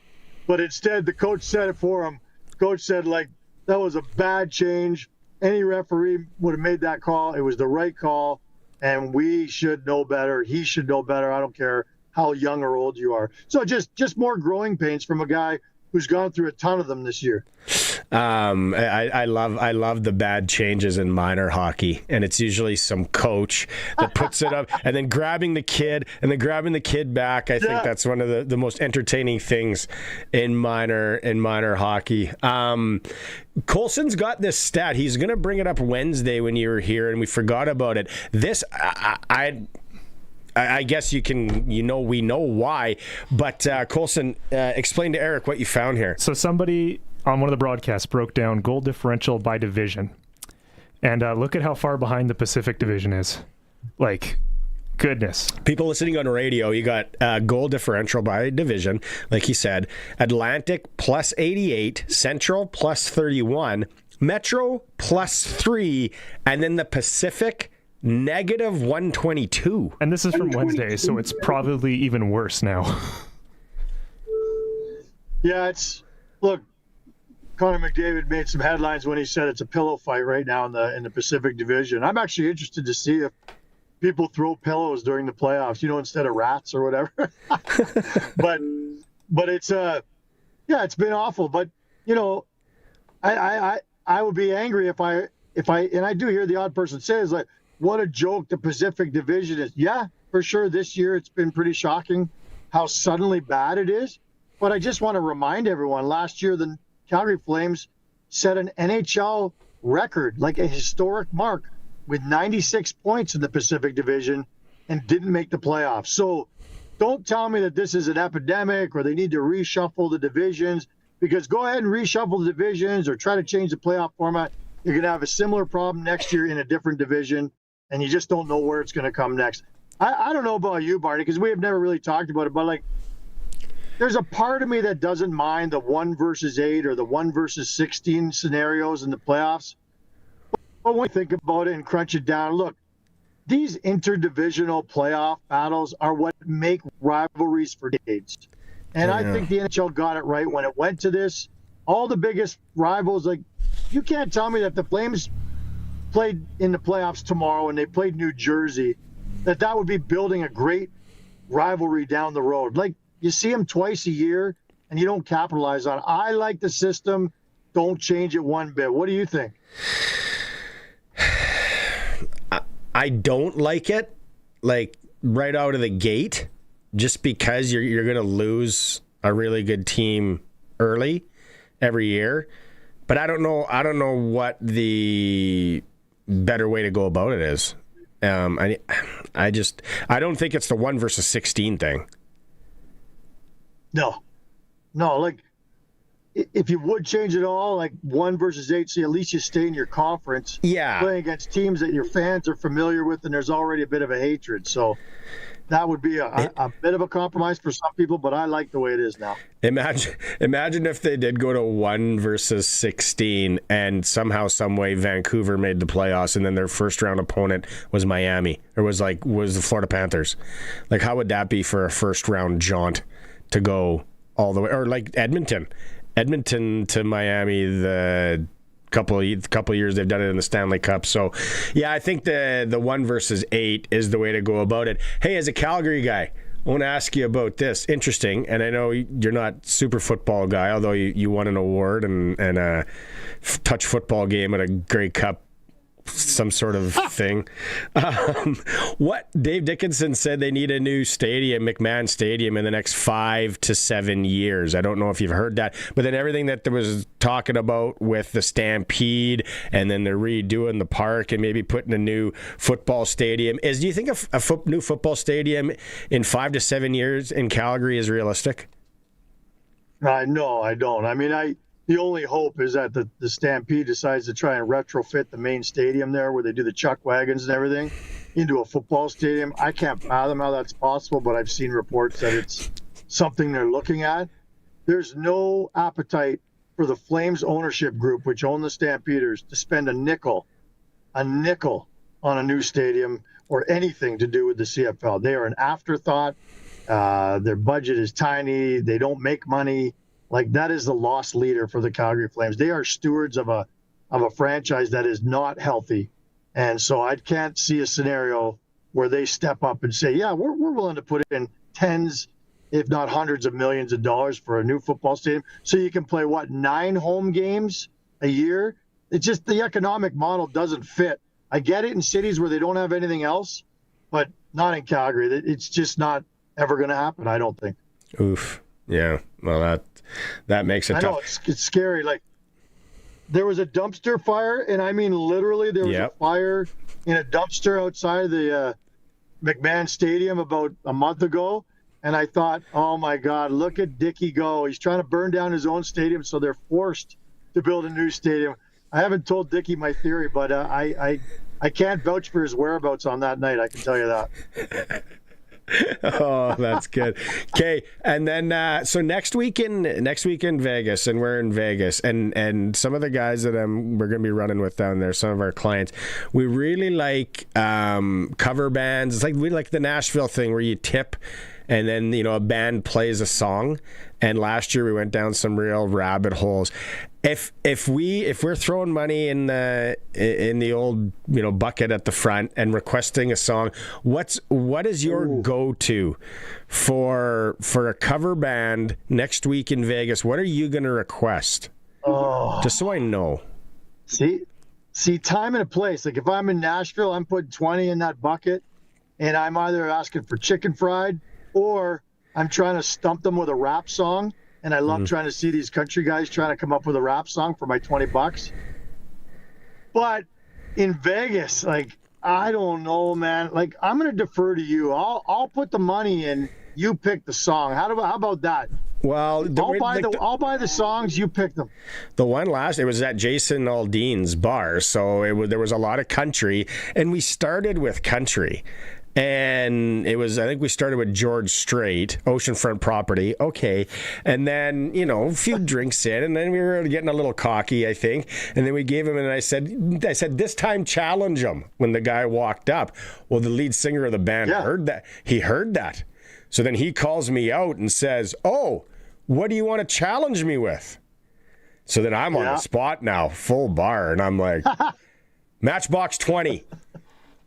But instead, the coach said it for him. Coach said, that was a bad change. Any referee would have made that call. It was the right call, and we should know better. He should know better. I don't care how young or old you are. So just more growing pains from a guy who's gone through a ton of them this year.
I love the bad changes in minor hockey, and it's usually some coach that puts it up and then grabbing the kid back. I think that's one of the most entertaining things in minor hockey. Colson's got this stat. He's going to bring it up Wednesday when you were here, and we forgot about it. This I guess we know why, but Colson, explain to Eric what you found here.
So somebody on one of the broadcasts broke down goal differential by division, and look at how far behind the Pacific Division is. Goodness.
People listening on radio, you got goal differential by division, like he said. Atlantic plus 88, Central plus 31, Metro +3, and then the Pacific -122.
And this is from Wednesday, so it's probably even worse now.
Yeah, look, Connor McDavid made some headlines when he said it's a pillow fight right now in the Pacific Division. I'm actually interested to see if people throw pillows during the playoffs, instead of rats or whatever. but it's it's been awful. But I would be angry if I and I do hear the odd person say is like, what a joke the Pacific Division is. Yeah, for sure. This year it's been pretty shocking how suddenly bad it is. But I just want to remind everyone, last year the Calgary Flames set an NHL record, like a historic mark, with 96 points in the Pacific Division and didn't make the playoffs. So don't tell me that this is an epidemic or they need to reshuffle the divisions, because go ahead and reshuffle the divisions or try to change the playoff format. You're going to have a similar problem next year in a different division, and you just don't know where it's going to come next. I don't know about you, Barney, because we have never really talked about it, but like, there's a part of me that doesn't mind the 1 versus 8 or the 1 versus 16 scenarios in the playoffs. But when we think about it and crunch it down, look, these interdivisional playoff battles are what make rivalries for decades. And I think the NHL got it right when it went to this. All the biggest rivals, like, you can't tell me that the Flames played in the playoffs tomorrow and they played New Jersey, that would be building a great rivalry down the road. Like, you see them twice a year and you don't capitalize on it. I like the system. Don't change it one bit. What do you think?
I don't like it, like, right out of the gate, just because you're going to lose a really good team early every year. But I don't know what the better way to go about it is. I don't think it's the 1 versus 16 thing.
No, like, if you would change it all, like 1 versus 8, so at least you stay in your conference.
Yeah.
Playing against teams that your fans are familiar with, and there's already a bit of a hatred. So that would be a bit of a compromise for some people, but I like the way it is now.
Imagine if they did go to 1 versus 16 and somehow, some way, Vancouver made the playoffs, and then their first round opponent was Miami, or was the Florida Panthers. Like, how would that be for a first round jaunt to go all the way? Or like Edmonton to Miami, the couple of years they've done it in the Stanley Cup. So yeah, I think the 1 versus 8 is the way to go about it. Hey, as a Calgary guy, I want to ask you about this. Interesting, and I know you're not super football guy, although you won an award and a touch football game at a Grey Cup, some sort of thing. What Dave Dickinson said, they need a new stadium, McMahon Stadium, in the next 5 to 7 years. I don't know if you've heard that, but then everything that there was talking about with the Stampede, and then they're redoing the park and maybe putting a new football stadium. Do you think a new football stadium in 5 to 7 years in Calgary is realistic?
No, I don't. I mean, the only hope is that the Stampede decides to try and retrofit the main stadium there, where they do the chuck wagons and everything, into a football stadium. I can't fathom how that's possible, but I've seen reports that it's something they're looking at. There's no appetite for the Flames ownership group, which own the Stampeders, to spend a nickel on a new stadium or anything to do with the CFL. They are an afterthought. Their budget is tiny. They don't make money. Like, that is the lost leader for the Calgary Flames. They are stewards of a franchise that is not healthy. And so I can't see a scenario where they step up and say, yeah, we're willing to put in tens, if not hundreds of millions of dollars for a new football stadium. So you can play, 9 home games a year? It's just the economic model doesn't fit. I get it in cities where they don't have anything else, but not in Calgary. It's just not ever going to happen, I don't think.
Oof. Yeah. Well, that makes it tough.
I know, it's scary. Like, there was a dumpster fire, and I mean literally there was a fire in a dumpster outside of the McMahon Stadium about a month ago, and I thought, oh my God, look at Dickie go. He's trying to burn down his own stadium, so they're forced to build a new stadium. I haven't told Dickie my theory, but I can't vouch for his whereabouts on that night, I can tell you that.
Oh, that's good. Okay, and then so next week in Vegas, and we're in Vegas, and some of the guys that we're going to be running with down there, some of our clients, we really like cover bands. It's like we like the Nashville thing where you tip, and then a band plays a song. And last year we went down some real rabbit holes. If we're throwing money in the old bucket at the front and requesting a song, what is your go-to for a cover band next week in Vegas? What are you going to request?
Oh,
just so I know.
See, time and a place. Like if I'm in Nashville, I'm putting 20 in that bucket, and I'm either asking for chicken fried or I'm trying to stump them with a rap song. And I love trying to see these country guys trying to come up with a rap song for my $20. But in Vegas, like, I don't know, man. Like, I'm going to defer to you. I'll put the money in. You pick the song. How about that?
Well,
I'll buy the songs. You pick them.
The one it was at Jason Aldean's bar. So there was a lot of country. And we started with country. And I think we started with George Strait, Oceanfront Property. Okay. And then, a few drinks in, and then we were getting a little cocky, I think. And then we gave him, and I said, this time challenge him when the guy walked up. Well, the lead singer of the band heard that. He heard that. So then he calls me out and says, "Oh, what do you want to challenge me with?" So then I'm on the spot now, full bar. And I'm like, Matchbox 20.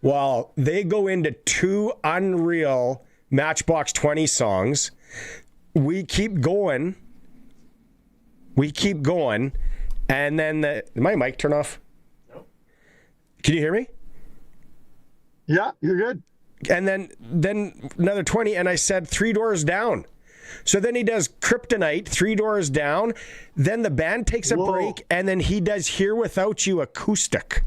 Well, they go into 2 unreal Matchbox 20 songs. We keep going. And then did my mic turn off? No. Can you hear me?
Yeah, you're good.
And then another 20, and I said 3 Doors Down. So then he does Kryptonite, 3 Doors Down. Then the band takes a break, and then he does Here Without You acoustic.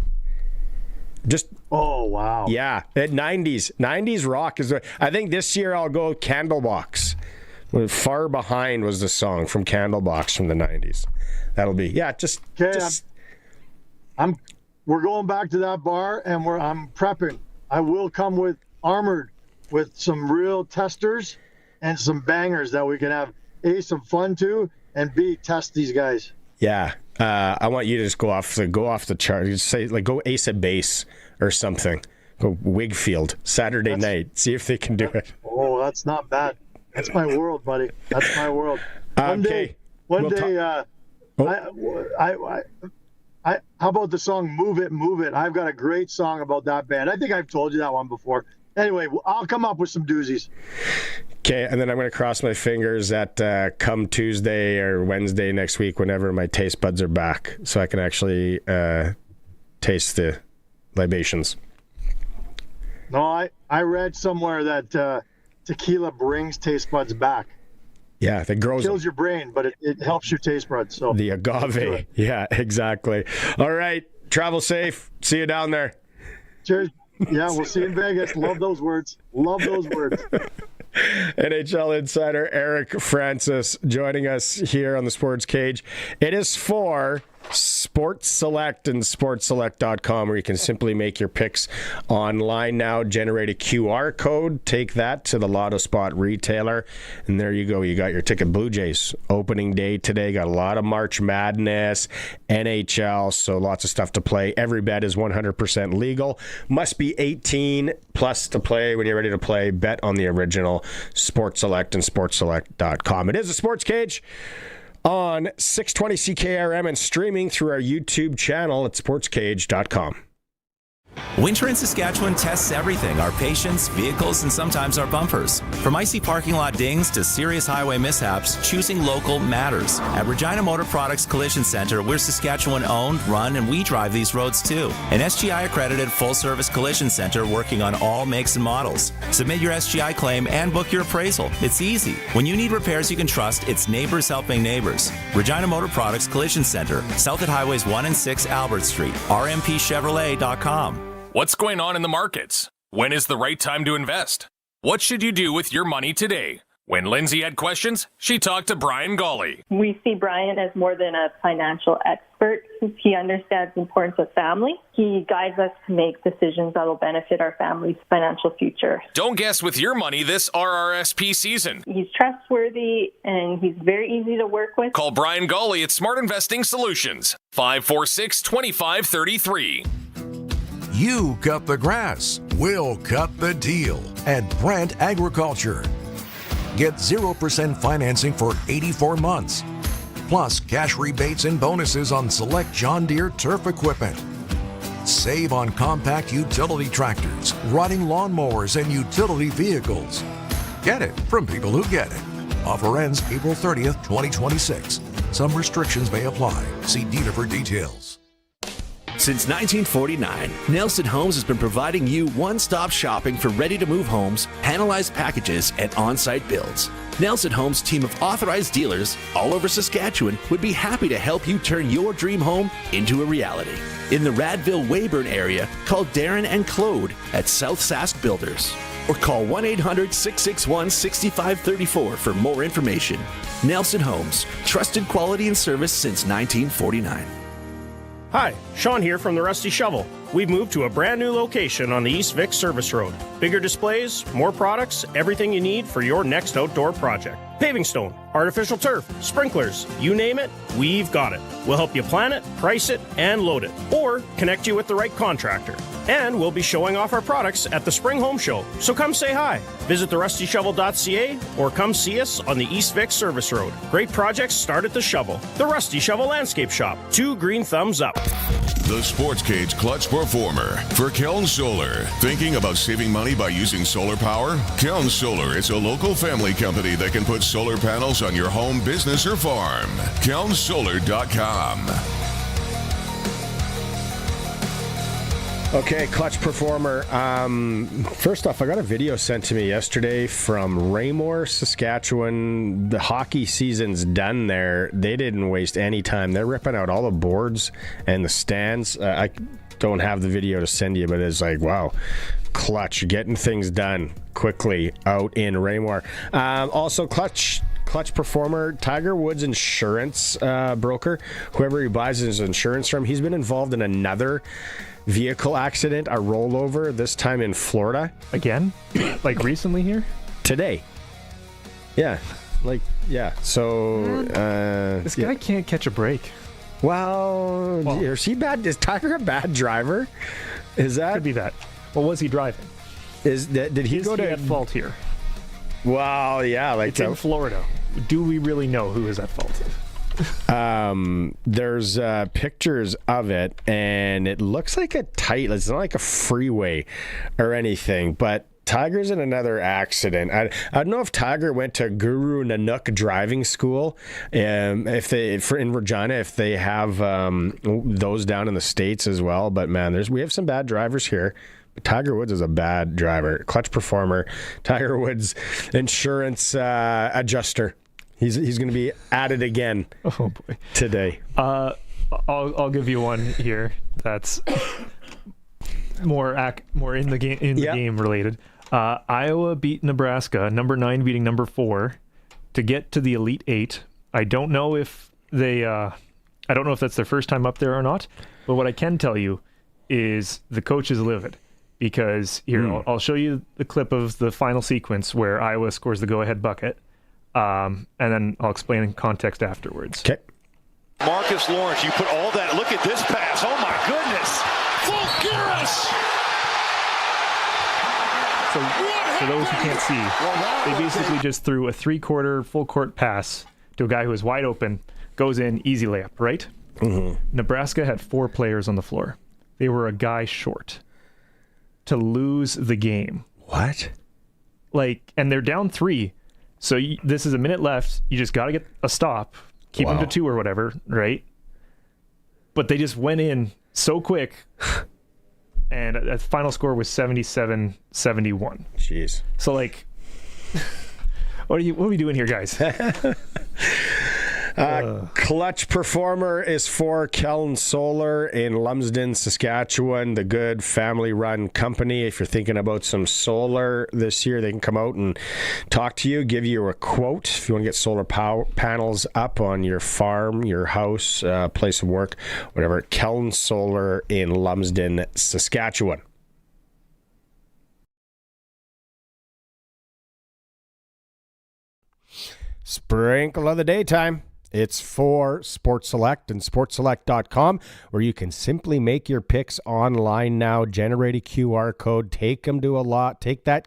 Oh, wow.
Yeah, 90s rock is. I think this year I'll go Candlebox. Far Behind was the song from Candlebox from the 90s. That'll be
we're going back to that bar, and I'm prepping. I will come armored with some real testers and some bangers that we can have A, some fun to, and B, test these guys.
Yeah. I want you to just go off the chart. Just say, like, go Ace of Base or something. Go Wigfield Saturday night. See if they can do it.
Oh, that's not bad. That's my world, buddy. That's my world. One day. How about the song "Move It, Move It"? I've got a great song about that band. I think I've told you that one before. Anyway, I'll come up with some doozies.
Okay, and then I'm going to cross my fingers that come Tuesday or Wednesday next week, whenever my taste buds are back, so I can actually taste the libations.
No, I read somewhere that tequila brings taste buds back.
Yeah, that grows.
It kills your brain, but it helps your taste buds. So
the agave. Yeah, exactly. All right, travel safe. See you down there.
Cheers. Yeah, we'll see you in Vegas. Love those words.
NHL insider Eric Francis joining us here on the Sports Cage. It is for Sports Select and sportselect.com, where you can simply make your picks online now, generate a QR code, take that to the Lotto Spot retailer, and there you go. You got your ticket. Blue Jays opening day today. Got a lot of March Madness, NHL, so lots of stuff to play. Every bet is 100% legal. Must be 18 plus to play. When you're ready to play, bet on the original Sports Select and sportselect.com. It is a Sports Cage on 620 CKRM and streaming through our YouTube channel at sportscage.com.
Winter in Saskatchewan tests everything: our patience, vehicles, and sometimes our bumpers. From icy parking lot dings to serious highway mishaps, choosing local matters. At Regina Motor Products Collision Center, we're Saskatchewan owned, run, and we drive these roads too. An SGI accredited full-service collision center working on all makes and models. Submit your SGI claim and book your appraisal. It's easy. When you need repairs you can trust, it's neighbors helping neighbors. Regina Motor Products Collision Center, south at Highways 1 and 6 Albert Street. rmpchevrolet.com.
What's going on in the markets? When is the right time to invest? What should you do with your money today? When Lindsay had questions, she talked to Brian Golly.
We see Brian as more than a financial expert. choices. He understands the importance of family. He guides us to make decisions that will benefit our family's financial future.
Don't guess with your money this RRSP season.
He's trustworthy and he's very easy to work with.
Call Brian Gawley at Smart Investing Solutions, 546-2533.
You cut the grass, we'll cut the deal at Brandt Agriculture. Get 0% financing for 84 months, plus cash rebates and bonuses on select John Deere turf equipment. Save on compact utility tractors, riding lawnmowers, and utility vehicles. Get it from people who get it. Offer ends April 30th, 2026. Some restrictions may apply. See dealer for details.
Since 1949, Nelson Homes has been providing you one-stop shopping for ready-to-move homes, panelized packages, and on-site builds. Nelson Homes' team of authorized dealers all over Saskatchewan would be happy to help you turn your dream home into a reality. In the Radville-Weyburn area, call Darren and Claude at South Sask Builders. Or call 1-800-661-6534 for more information. Nelson Homes, trusted quality and service since 1949.
Hi, Sean here from the Rusty Shovel. We've moved to a brand new location on the East Vic Service Road. Bigger displays, more products, everything you need for your next outdoor project. Paving stone, artificial turf, sprinklers, you name it, we've got it. We'll help you plan it, price it, and load it. Or connect you with the right contractor. And we'll be showing off our products at the Spring Home Show. So come say hi. Visit therustyshovel.ca or come see us on the East Vic Service Road. Great projects start at the Shovel. The Rusty Shovel Landscape Shop. 2 green thumbs up.
The Sportscage Clutch Performer for Keln Solar. Thinking about saving money by using solar power? Keln Solar is a local family company that can put solar panels on your home, business, or farm. KelnSolar.com.
Okay, Clutch Performer. First off, I got a video sent to me yesterday from Raymore, Saskatchewan. The hockey season's done there. They didn't waste any time. They're ripping out all the boards and the stands. I don't have the video to send you, but it's like, wow. Clutch, getting things done quickly out in Raymore. Also, Clutch Performer, Tiger Woods insurance broker, whoever he buys his insurance from, he's been involved in another vehicle accident, a rollover, this time in Florida.
Again? Like recently here?
Today. Yeah. So
this guy can't catch a break.
Well, is he bad? Is Tiger a bad driver? Is that?
Could be that. What was he driving?
Did he go to
at fault here?
Well, yeah,
it's in Florida. Do we really know who is at fault?
There's pictures of it, and it looks like it's not like a freeway or anything, but Tiger's in another accident. I don't know if Tiger went to Guru Nanak driving school, in Regina, if they have those down in the States as well. But man, we have some bad drivers here. But Tiger Woods is a bad driver. Clutch Performer, Tiger Woods insurance adjuster. He's going to be at it again.
Oh boy,
today.
I'll give you one here that's more in the game related. Iowa beat Nebraska, number 9 beating number 4 to get to the Elite 8. I don't know if that's their first time up there or not, but what I can tell you is the coach is livid because here I'll show you the clip of the final sequence where Iowa scores the go-ahead bucket. And then I'll explain in context afterwards.
Okay.
Marcus Lawrence, you put all that. Look at this pass. Oh my goodness. Fulguris.
So for those who can't see, they basically just threw a 3/4 full court pass to a guy who was wide open, goes in, easy layup, right?
Mm-hmm.
Nebraska had 4 players on the floor. They were a guy short to lose the game.
What?
And they're down 3. So this is a minute left. You just got to get a stop, keep them to 2 or whatever, right? But they just went in so quick, and the final score was 77-71.
Jeez.
So what are we doing here, guys?
Clutch Performer is for Kellen Solar in Lumsden, Saskatchewan, the good family-run company. If you're thinking about some solar this year, they can come out and talk to you, give you a quote if you want to get solar panels up on your farm, your house, place of work, whatever. Kellen Solar in Lumsden, Saskatchewan. Sprinkle of the daytime. It's for Sports Select and sportselect.com, where you can simply make your picks online now. Generate a QR code, take that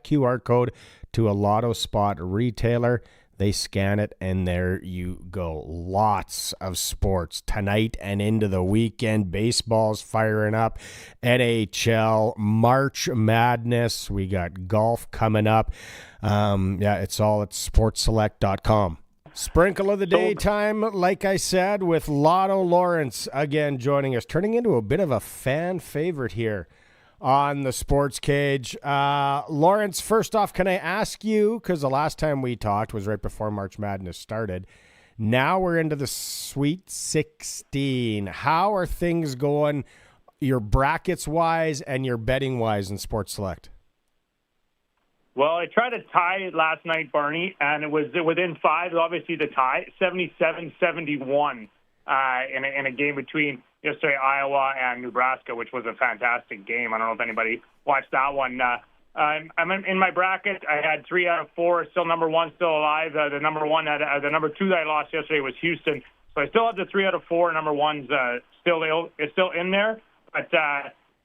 QR code to a Lotto Spot retailer. They scan it, and there you go. Lots of sports tonight and into the weekend. Baseball's firing up. NHL, March Madness. We got golf coming up. It's all at sportselect.com. Sprinkle of the daytime, like I said, with Lotto Lawrence again joining us, turning into a bit of a fan favorite here on the Sportscage. Lawrence, first off, can I ask you, because the last time we talked was right before March Madness started. Now we're into the Sweet 16. How are things going, your brackets-wise and your betting-wise in Sports Select?
Well, I tried to tie it last night, Barney, and it was within 5, obviously the tie, 77-71 in a game between yesterday Iowa and Nebraska, which was a fantastic game. I don't know if anybody watched that one. I'm in my bracket. I had 3 out of 4, still number 1, still alive. The number 2 that I lost yesterday was Houston. So I still have the 3 out of 4. Number 1's still in there. But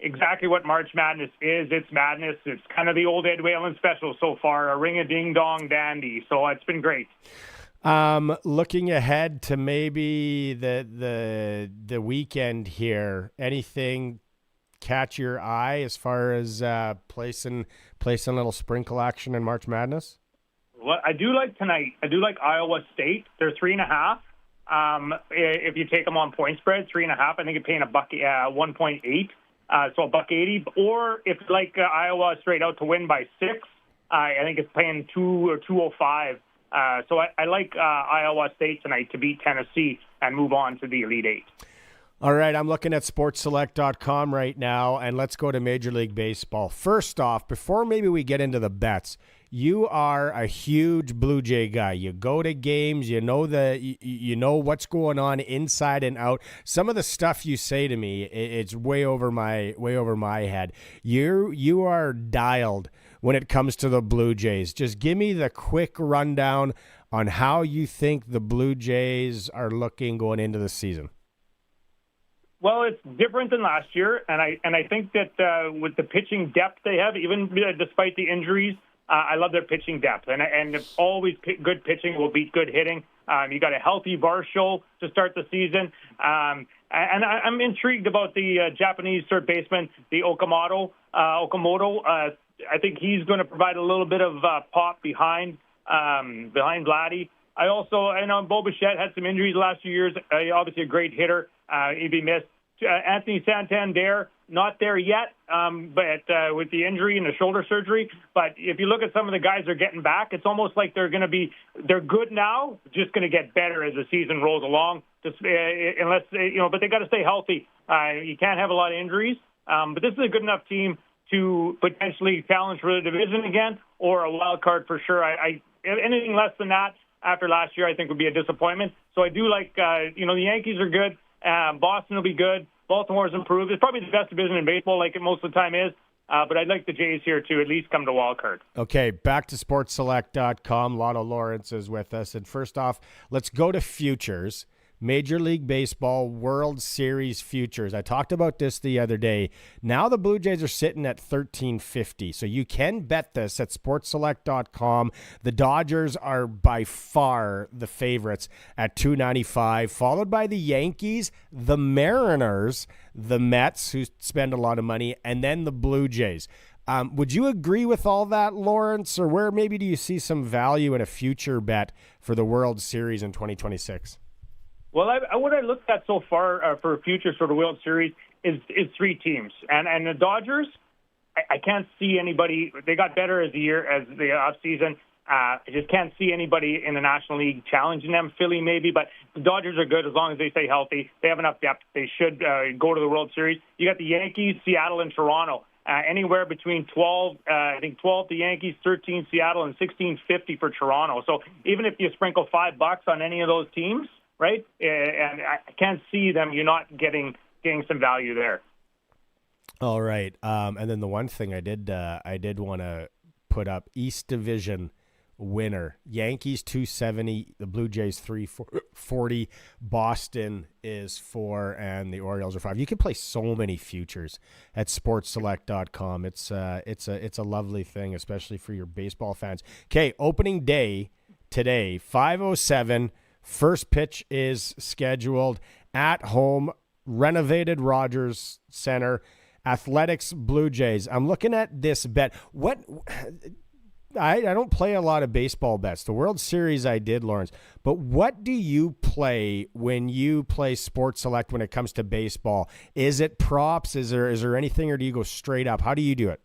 exactly what March Madness is, it's madness. It's kind of the old Ed Whalen special so far, a ring-a-ding-dong dandy. So it's been great.
Looking ahead to maybe the weekend here, anything catch your eye as far as placing a little sprinkle action in March Madness?
Well, I do like tonight. I do like Iowa State. They're 3.5. If you take them on point spread, 3.5. I think you're paying $1.8. So $1.80. Or if like Iowa straight out to win by 6, I think it's paying $2 or $2.05. So I like Iowa State tonight to beat Tennessee and move on to the Elite Eight.
All right, I'm looking at sportselect.com right now, and let's go to Major League Baseball. First off, before maybe we get into the bets, you are a huge Blue Jay guy. You go to games, you know what's going on inside and out. Some of the stuff you say to me, it's way over my head. You are dialed when it comes to the Blue Jays. Just give me the quick rundown on how you think the Blue Jays are looking going into the season.
Well, it's different than last year, and I think that with the pitching depth they have, even despite the injuries, I love their pitching depth, and always good pitching will beat good hitting. You got a healthy Varsho to start the season, and I'm intrigued about the Japanese third baseman, the Okamoto. I think he's going to provide a little bit of pop behind Vladdy. I know Bo Bichette had some injuries the last few years. Obviously a great hitter. He'd be missed. Anthony Santander, not there yet, but with the injury and the shoulder surgery. But if you look at some of the guys they're getting back, it's almost like they're good now, just going to get better as the season rolls along. But they got to stay healthy. You can't have a lot of injuries. But this is a good enough team to potentially challenge for the division again, or a wild card for sure. Anything less than that after last year, I think would be a disappointment. So I do like, the Yankees are good. Boston will be good. Baltimore's improved. It's probably the best division in baseball, like it most of the time is. But I'd like the Jays here to at least come to wild card.
Okay, back to sportselect.com. Lotto Lawrence is with us. And first off, let's go to futures. Major League Baseball World Series futures. I talked about this the other day. Now the Blue Jays are sitting at $13.50. So you can bet this at sportselect.com. The Dodgers are by far the favorites at $2.95, followed by the Yankees, the Mariners, the Mets, who spend a lot of money, and then the Blue Jays. Would you agree with all that, Lawrence, or where maybe do you see some value in a future bet for the World Series in 2026?
Well, what I looked at so far for a future sort of World Series is 3 teams. And the Dodgers, I can't see anybody. They got better as the offseason. I just can't see anybody in the National League challenging them. Philly maybe, but the Dodgers are good as long as they stay healthy. They have enough depth. They should go to the World Series. You got the Yankees, Seattle, and Toronto. Anywhere between 12 the Yankees, 13 Seattle, and 16.50 for Toronto. So even if you sprinkle $5 on any of those teams, right? And I can't see them. You're not getting some value there.
All right, and then the one thing I did want to put up, East Division winner. Yankees 270, the Blue Jays 340, Boston is 4, and the Orioles are 5. You can play so many futures at sportsselect.com. It's a lovely thing, especially for your baseball fans. Okay, opening day today, 5:07. First pitch is scheduled at home, renovated Rogers Center. Athletics Blue Jays. I'm looking at this bet. I don't play a lot of baseball bets. The World Series I did, Lawrence. But what do you play when you play Sports Select when it comes to baseball? Is it props? Is there anything, or do you go straight up? How do you do it?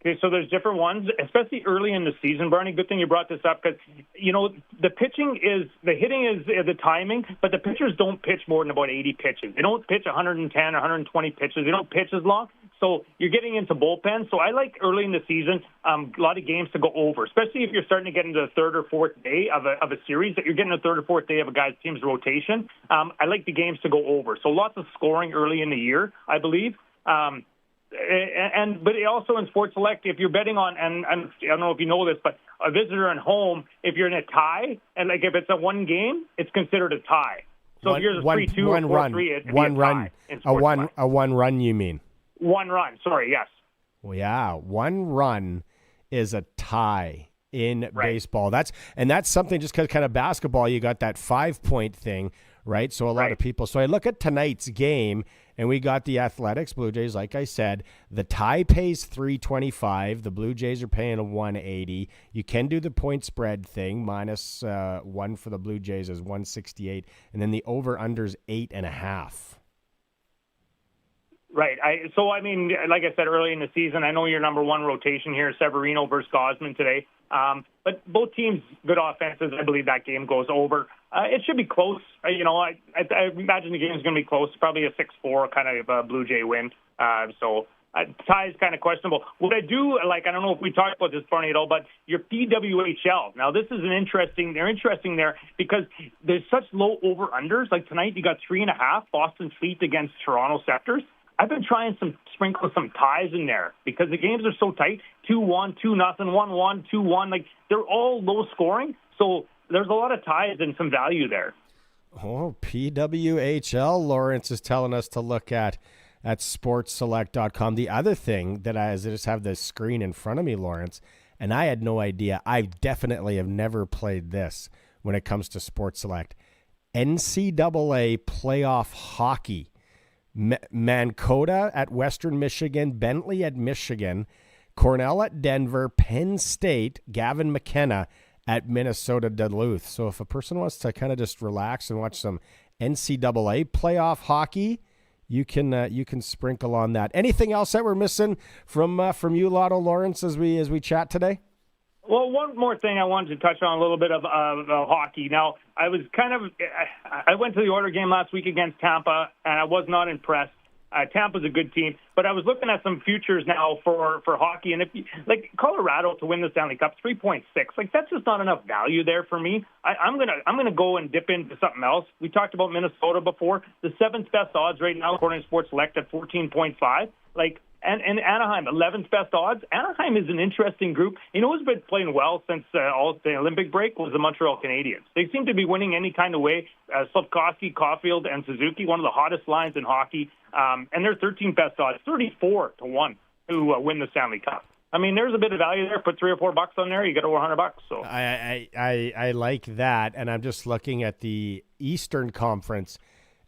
Okay, so there's different ones, especially early in the season, Barney. Good thing you brought this up because, the hitting is the timing, but the pitchers don't pitch more than about 80 pitches. They don't pitch 110 or 120 pitches. They don't pitch as long. So you're getting into bullpen. So I like early in the season a lot of games to go over, especially if you're starting to get into the third or fourth day of a series, that you're getting the third or fourth day of a guy's team's rotation. I like the games to go over. So lots of scoring early in the year, I believe. But also in Sports Select, if you're betting on, and I don't know if you know this, but a visitor and home, if you're in a tie, and like if it's a one game, it's considered a tie. So if you're a 3-2 or 4-3, it'd be a tie in Sports Select.
A one run, you mean?
One run, sorry, yes.
Well, yeah, one run is a tie in baseball. That's something, just because kind of basketball, you got that 5-point thing, right? So a lot of people. So I look at tonight's game, and we got the Athletics Blue Jays. Like I said, the tie pays $3.25. The Blue Jays are paying $1.80. You can do the point spread thing. Minus 1 for the Blue Jays is $1.68, and then the over under's 8.5.
Right. Like I said, early in the season, I know your number one rotation here is Severino versus Gosman today. But both teams, good offenses. I believe that game goes over. It should be close. I imagine the game is going to be close. Probably a 6-4 kind of Blue Jay win. Tie is kind of questionable. What I do like, I don't know if we talked about this, Barney, at all, but your PWHL. Now, this is they're interesting there because there's such low over-unders. Like tonight, you got 3.5 Boston Fleet against Toronto Scepters. I've been trying sprinkle some ties in there because the games are so tight. 2-1, 2-0, 1-1, 2-1. Like, they're all low scoring. So there's a lot of ties and some value there.
Oh, PWHL, Lawrence is telling us to look at sportsselect.com. The other thing that I just have the screen in front of me, Lawrence, and I had no idea. I definitely have never played this when it comes to Sports Select. NCAA playoff hockey. Mankota at Western Michigan, Bentley at Michigan, Cornell at Denver, Penn State, Gavin McKenna at Minnesota Duluth. So if a person wants to kind of just relax and watch some NCAA playoff hockey, you can sprinkle on that. Anything else that we're missing from you, Lotto Lawrence, as we chat today?
Well, one more thing I wanted to touch on a little bit of hockey. Now, I went to the Oilers game last week against Tampa, and I was not impressed. Tampa's a good team, but I was looking at some futures now for hockey, and if Colorado to win the Stanley Cup, 3.6, that's just not enough value there for me. I'm gonna go and dip into something else. We talked about Minnesota before. The 7th best odds right now, according to Sports Select, at 14.5. And Anaheim, 11th best odds. Anaheim is an interesting group. You know who's been playing well since the Olympic break was the Montreal Canadiens. They seem to be winning any kind of way. Slafkovsky, Caulfield, and Suzuki, one of the hottest lines in hockey. And they're 13th best odds, 34-1 to win the Stanley Cup. I mean, there's a bit of value there. Put $3 or $4 on there, you get over $100. So
I like that, and I'm just looking at the Eastern Conference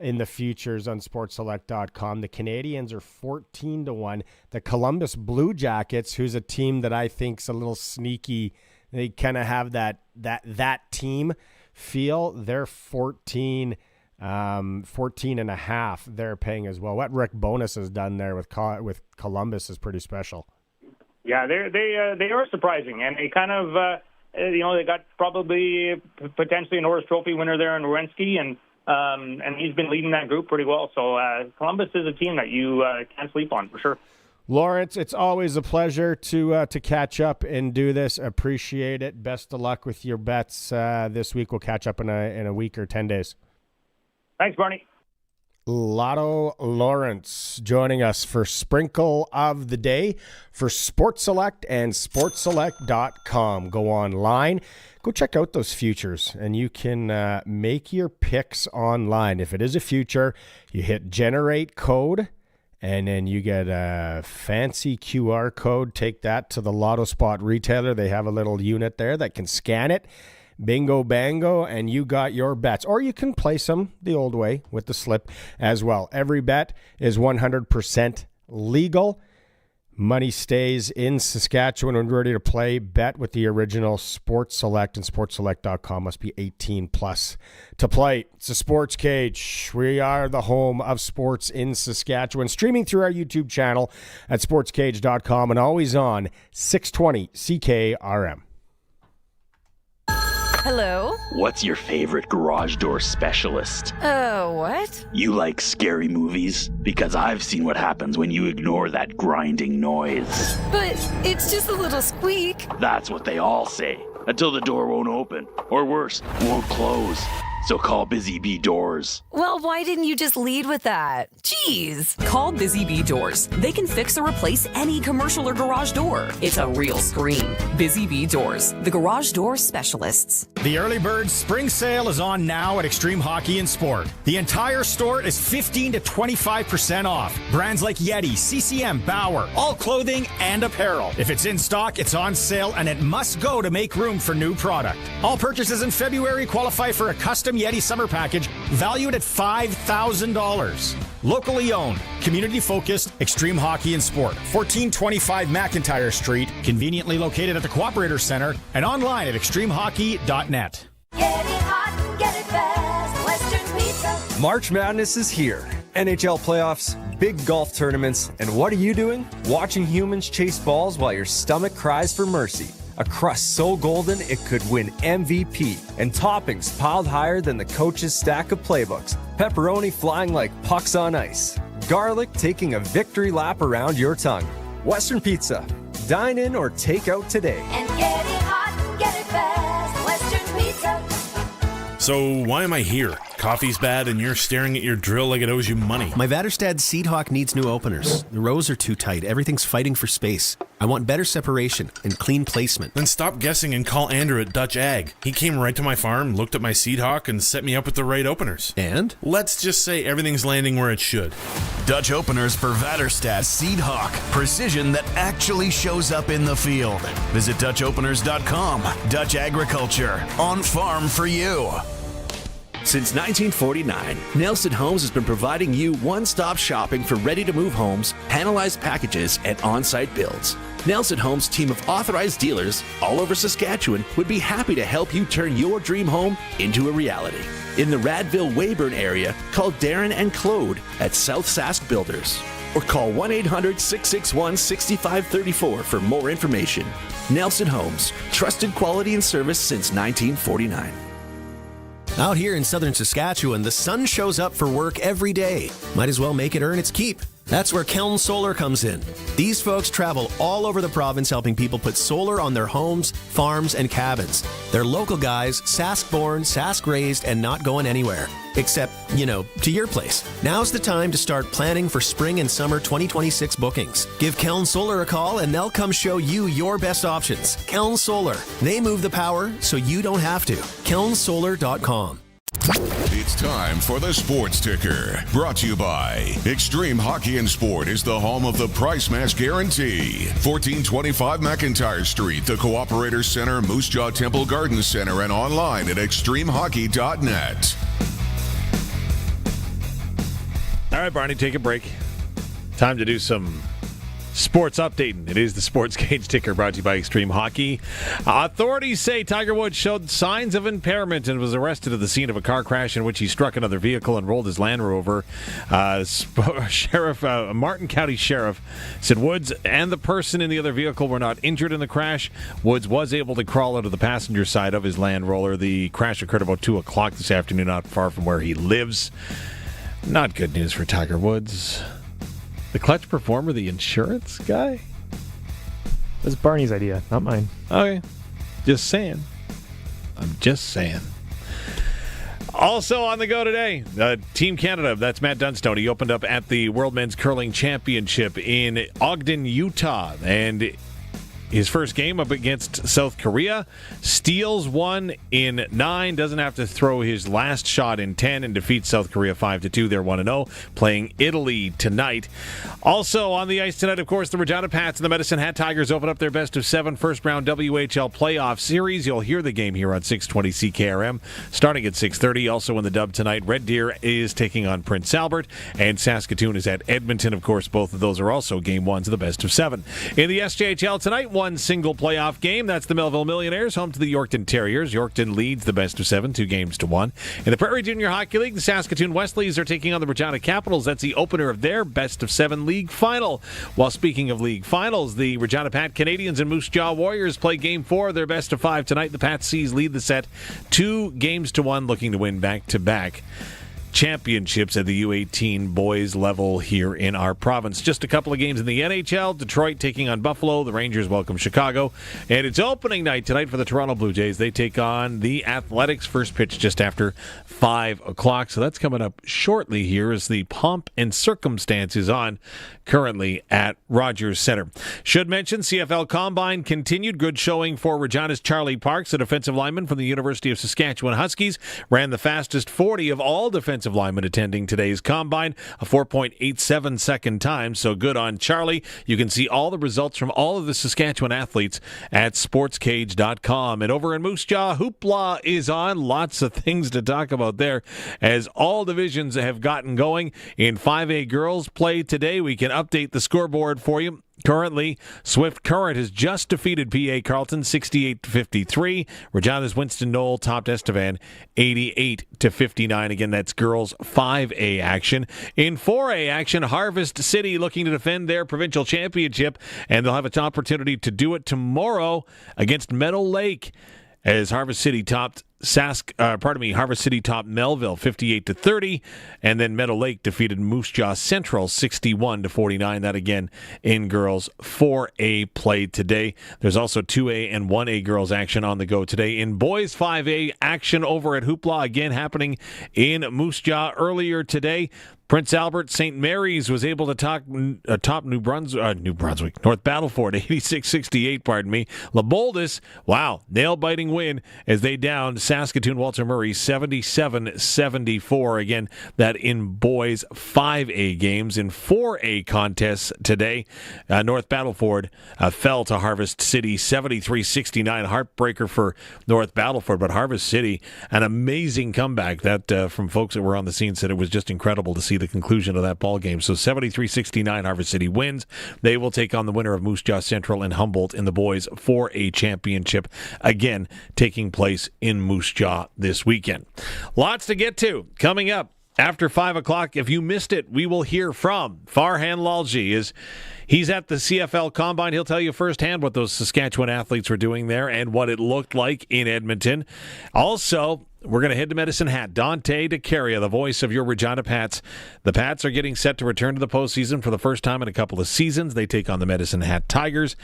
in the futures on sportselect.com. The Canadians are 14-1. The Columbus Blue Jackets, who's a team that I think's a little sneaky, they kind of have that team feel. They're 14 and a half. They're paying as well. What Rick Bowness has done there with Columbus is pretty special.
Yeah, they are surprising, and they kind of they got probably potentially a Norris Trophy winner there in Werenski, and he's been leading that group pretty well. So Columbus is a team that you can't sleep on for sure.
Lawrence, it's always a pleasure to catch up and do this. Appreciate it. Best of luck with your bets this week. We'll catch up in a week or 10 days.
Thanks, Barney.
Lotto Lawrence joining us for Sprinkle of the Day for Sports Select and sportselect.com. Go online, go check out those futures, and you can make your picks online. If it is a future, you hit generate code, and then you get a fancy QR code. Take that to the Lotto Spot retailer. They have a little unit there that can scan it. Bingo, bango, and you got your bets. Or you can place them the old way with the slip as well. Every bet is 100% legal. Money stays in Saskatchewan. When you're ready to play, bet with the original Sports Select, and sportselect.com must be 18 plus to play. It's a Sportscage. We are the home of sports in Saskatchewan. Streaming through our YouTube channel at sportscage.com and always on 620 CKRM.
Hello?
What's your favorite garage door specialist?
What?
You like scary movies? Because I've seen what happens when you ignore that grinding noise.
But it's just a little squeak.
That's what they all say. Until the door won't open. Or worse, won't close. So call Busy Bee Doors.
Well, why didn't you just lead with that? Jeez.
Call Busy Bee Doors. They can fix or replace any commercial or garage door. It's a real scream. Busy Bee Doors, the garage door specialists.
The Early Bird Spring Sale is on now at Extreme Hockey and Sport. The entire store is 15 to 25% off. Brands like Yeti, CCM, Bauer, all clothing and apparel. If it's in stock, it's on sale, and it must go to make room for new product. All purchases in February qualify for a custom Yeti summer package valued at $5,000. Locally owned, community-focused, Extreme Hockey and Sport. 1425 McIntyre Street, conveniently located at the Cooperator Center, and online at extremehockey.net.
Get it hot and get it fast. Western Pizza.
March Madness is here. NHL playoffs, big golf tournaments, and what are you doing? Watching humans chase balls while your stomach cries for mercy. A crust so golden it could win MVP, and toppings piled higher than the coach's stack of playbooks. Pepperoni flying like pucks on ice. Garlic taking a victory lap around your tongue. Western Pizza. Dine in or take out today.
And get it hot and get it fast. Western Pizza.
So why am I here? Coffee's bad and you're staring at your drill like it owes you money.
My Vatterstad Seed Hawk needs new openers. The rows are too tight. Everything's fighting for space. I want better separation and clean placement.
Then stop guessing and call Andrew at Dutch Ag. He came right to my farm, looked at my Seed Hawk, and set me up with the right openers.
And?
Let's just say everything's landing where it should.
Dutch openers for Vatterstad Seed Hawk. Precision that actually shows up in the field. Visit DutchOpeners.com. Dutch Agriculture. On farm for you.
Since 1949, Nelson Homes has been providing you one-stop shopping for ready-to-move homes, panelized packages, and on-site builds. Nelson Homes' team of authorized dealers all over Saskatchewan would be happy to help you turn your dream home into a reality. In the Radville-Weyburn area, call Darren and Claude at South Sask Builders. Or call 1-800-661-6534 for more information. Nelson Homes, trusted quality and service since 1949.
Out here in southern Saskatchewan, the sun shows up for work every day. Might as well make it earn its keep. That's where Keln Solar comes in. These folks travel all over the province helping people put solar on their homes, farms, and cabins. They're local guys, Sask-born, Sask-raised, and not going anywhere. Except, to your place. Now's the time to start planning for spring and summer 2026 bookings. Give Keln Solar a call and they'll come show you your best options. Keln Solar. They move the power so you don't have to. KelnSolar.com.
It's time for the Sports Ticker, brought to you by Extreme Hockey and Sport is the home of the Price Match Guarantee. 1425 McIntyre Street, the Cooperator Center, Moose Jaw Temple Garden Center, and online at extremehockey.net.
All right, Barney, take a break. Time to do some Sports updating. It is the Sportscage ticker brought to you by Extreme Hockey. Authorities say Tiger Woods showed signs of impairment and was arrested at the scene of a car crash in which he struck another vehicle and rolled his Land Rover. Martin County Sheriff said Woods and the person in the other vehicle were not injured in the crash. Woods was able to crawl out of the passenger side of his Land Rover. The crash occurred about 2 o'clock this afternoon, not far from where he lives. Not good news for Tiger Woods. The clutch performer, the insurance guy?
It was Barney's idea, not mine.
Okay. Just saying. I'm just saying. Also on the go today, Team Canada, that's Matt Dunstone. He opened up at the World Men's Curling Championship in Ogden, Utah. And his first game up against South Korea, steals 1 in 9, doesn't have to throw his last shot in 10, and defeats South Korea 5-2. They're 1-0, playing Italy tonight. Also on the ice tonight, of course, the Regina Pats and the Medicine Hat Tigers open up their best-of-7 first-round WHL playoff series. You'll hear the game here on 620 CKRM, starting at 6:30. Also in the dub tonight, Red Deer is taking on Prince Albert, and Saskatoon is at Edmonton. Of course, both of those are also game ones of the best-of-7. In the SJHL tonight, one single playoff game. That's the Melville Millionaires, home to the Yorkton Terriers. Yorkton leads the best-of-7, 2-1. In the Prairie Junior Hockey League, the Saskatoon Wesley's are taking on the Regina Capitals. That's the opener of their best-of-7 league final. While speaking of league finals, the Regina Pat Canadians and Moose Jaw Warriors play Game 4 of their best-of-5 tonight. The Pat Seas lead the set 2-1, looking to win back-to-back championships at the U18 boys level here in our province. Just a couple of games in the NHL. Detroit taking on Buffalo. The Rangers welcome Chicago. And it's opening night tonight for the Toronto Blue Jays. They take on the Athletics. First pitch just after 5 o'clock. So that's coming up shortly here as the pomp and circumstance is on currently at Rogers Center. Should mention CFL Combine continued. Good showing for Regina's Charlie Parks, a defensive lineman from the University of Saskatchewan Huskies. Ran the fastest 40 of all defensive linemen attending today's Combine, a 4.87 second time, so good on Charlie. You can see all the results from all of the Saskatchewan athletes at sportscage.com. And over in Moose Jaw, Hoopla is on. Lots of things to talk about there as all divisions have gotten going. In 5A girls play today, we can update the scoreboard for you. Currently, Swift Current has just defeated PA Carleton 68-53. Regina's Winston Knoll topped Estevan 88-59. Again, that's girls 5A action. In 4A action, Harvest City looking to defend their provincial championship, and they'll have an opportunity to do it tomorrow against Meadow Lake as Harvest City topped Harvest City topped Melville 58-30, and then Meadow Lake defeated Moose Jaw Central 61-49. That again in girls 4A play today. There's also 2A and 1A girls action on the go today. In boys 5A action over at Hoopla again happening in Moose Jaw earlier today. Prince Albert St. Mary's was able to top North Battleford 86-68, pardon me. La Boldis, wow, nail-biting win as they downed Saskatoon Walter Murray 77-74. Again, that in boys 5A games. In 4A contests today, North Battleford fell to Harvest City 73-69. Heartbreaker for North Battleford, but Harvest City, an amazing comeback. That from folks that were on the scene said it was just incredible to see the conclusion of that ball game. So 73-69, Harvest City wins. They will take on the winner of Moose Jaw Central and Humboldt in the boys 4A championship, again taking place in Moose Jaw this weekend. Lots to get to coming up after 5 o'clock. If you missed it, we will hear from Farhan Lalji. He's at the CFL Combine. He'll tell you firsthand what those Saskatchewan athletes were doing there and what it looked like in Edmonton. Also, we're going to head to Medicine Hat. Dante to Caria, the voice of your Regina Pats. The Pats are getting set to return to the postseason for the first time in a couple of seasons. They take on the Medicine Hat Tigers.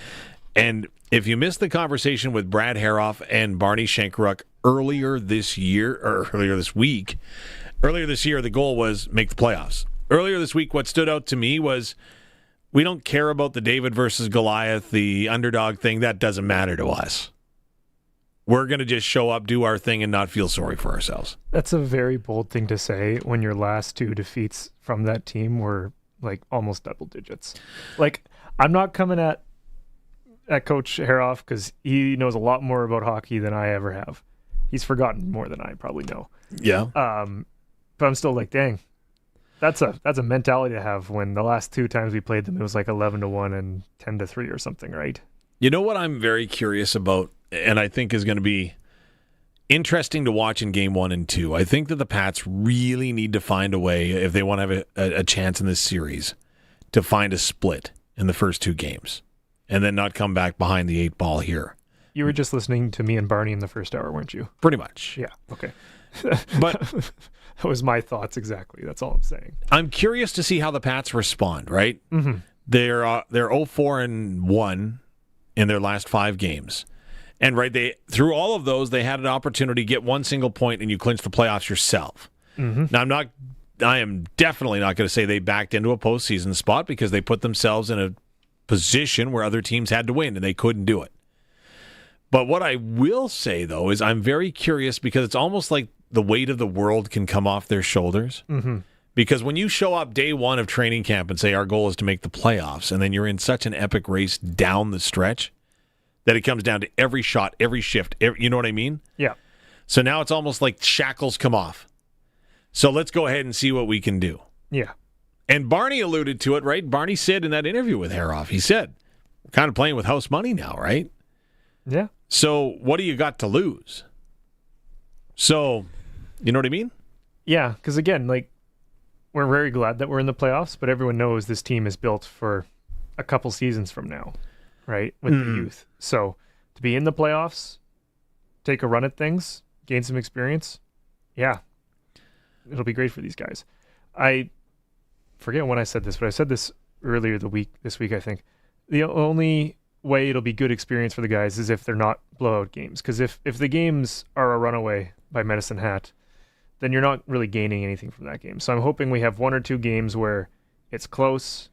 And if you missed the conversation with Brad Haroff and Barney Shankaruk earlier this year, the goal was make the playoffs. Earlier this week, what stood out to me was we don't care about the David versus Goliath, the underdog thing. That doesn't matter to us. We're going to just show up, do our thing, and not feel sorry for ourselves.
That's a very bold thing to say when your last 2 defeats from that team were like almost double digits. Like, I'm not coming at Coach Haroff because he knows a lot more about hockey than I ever have. He's forgotten more than I probably know.
Yeah.
But I'm still like, dang. That's a mentality to have when the last 2 times we played them, it was like 11-1 and 10-3 or something, right?
You know what I'm very curious about, and I think is going to be interesting to watch in game 1 and 2. I think that the Pats really need to find a way, if they want to have a chance in this series, to find a split in the first 2 games and then not come back behind the 8 ball here.
You were just listening to me and Barney in the first hour, weren't you?
Pretty much.
Yeah, okay.
But
that was my thoughts exactly. That's all I'm saying.
I'm curious to see how the Pats respond, right?
Mm-hmm.
They're 0-4-1 in their last 5 games. And right, they through all of those, they had an opportunity to get 1 single point and you clinch the playoffs yourself.
Mm-hmm.
Now, I am definitely not going to say they backed into a postseason spot because they put themselves in a position where other teams had to win and they couldn't do it. But what I will say, though, is I'm very curious because it's almost like the weight of the world can come off their shoulders.
Mm-hmm.
Because when you show up day 1 of training camp and say our goal is to make the playoffs, and then you're in such an epic race down the stretch that it comes down to every shot, every shift, you know what I mean?
Yeah.
So now it's almost like shackles come off. So let's go ahead and see what we can do.
Yeah.
And Barney alluded to it, right? Barney said in that interview with Haroff, he said, we're kind of playing with house money now, right?
Yeah.
So what do you got to lose? So, you know what I mean?
Yeah, because again, like, we're very glad that we're in the playoffs, but everyone knows this team is built for a couple seasons from now, right? With the youth. So to be in the playoffs, take a run at things, gain some experience, yeah, it'll be great for these guys. I forget when I said this, but I said this earlier this week, I think. The only way it'll be good experience for the guys is if they're not blowout games. Because if the games are a runaway by Medicine Hat, then you're not really gaining anything from that game. So I'm hoping we have 1 or 2 games where it's close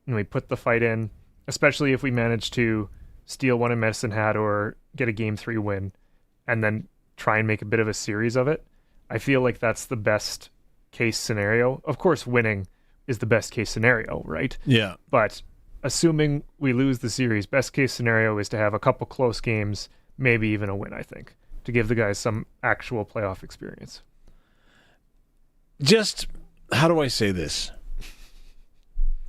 and we put the fight in, especially if we manage to steal one in Medicine Hat or get a Game 3 win and then try and make a bit of a series of it. I feel like that's the best case scenario. Of course, winning is the best case scenario, right?
Yeah.
But assuming we lose the series, best case scenario is to have a couple close games, maybe even a win, I think, to give the guys some actual playoff experience.
Just, how do I say this?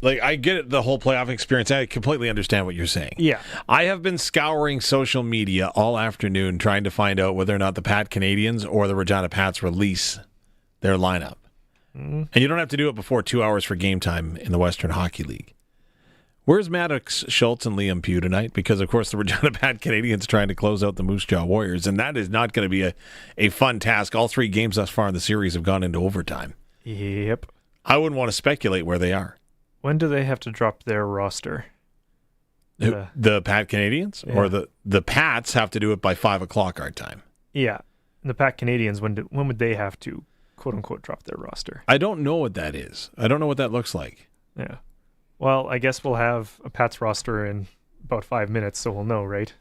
Like, I get it, the whole playoff experience. I completely understand what you're saying.
Yeah.
I have been scouring social media all afternoon trying to find out whether or not the Pat Canadians or the Regina Pats release their lineup.
Mm-hmm.
And you don't have to do it before 2 hours for game time in the Western Hockey League. Where's Maddox, Schultz, and Liam Pugh tonight? Because, of course, the Regina Pat Canadians trying to close out the Moose Jaw Warriors, and that is not going to be a fun task. All 3 games thus far in the series have gone into overtime.
Yep.
I wouldn't want to speculate where they are.
When do they have to drop their roster?
The Pat Canadians?
Yeah.
Or the Pats have to do it by 5 o'clock our time?
Yeah. And the Pat Canadians, when would they have to, quote-unquote, drop their roster?
I don't know what that is. I don't know what that looks like.
Yeah. Well, I guess we'll have a Pats roster in about 5 minutes, so we'll know, right?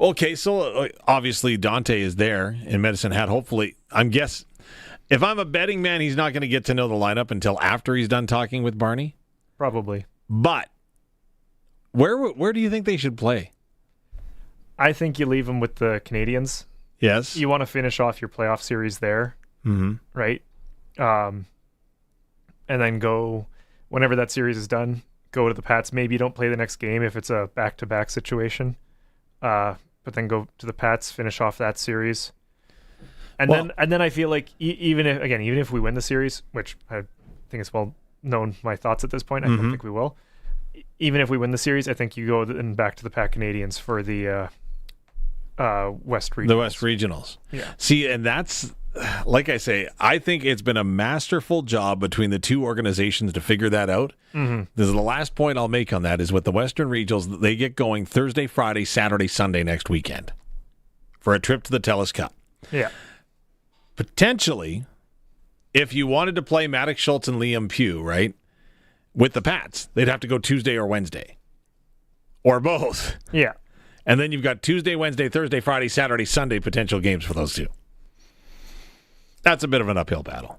Okay, so obviously Dante is there in Medicine Hat. Hopefully, if I'm a betting man, he's not going to get to know the lineup until after he's done talking with Barney.
Probably.
But where do you think they should play?
I think you leave them with the Canadians.
Yes.
You want to finish off your playoff series there, right? And then go, whenever that series is done, go to the Pats. Maybe you don't play the next game if it's a back-to-back situation. But then go to the Pats, finish off that series. And then I feel like even if we win the series, which I think is well known my thoughts at this point, I don't think we will. Even if we win the series, I think you go then back to the Pat Canadians for the West Regionals.
The West Regionals.
Yeah.
See, and that's, like I say, I think it's been a masterful job between the 2 organizations to figure that out.
Mm-hmm.
This is the last point I'll make on that, is with the Western Regionals, they get going Thursday, Friday, Saturday, Sunday next weekend for a trip to the TELUS Cup.
Yeah.
Potentially, if you wanted to play Maddox, Schultz, and Liam Pugh, right, with the Pats, they'd have to go Tuesday or Wednesday. Or both.
Yeah.
And then you've got Tuesday, Wednesday, Thursday, Friday, Saturday, Sunday potential games for those 2. That's a bit of an uphill battle.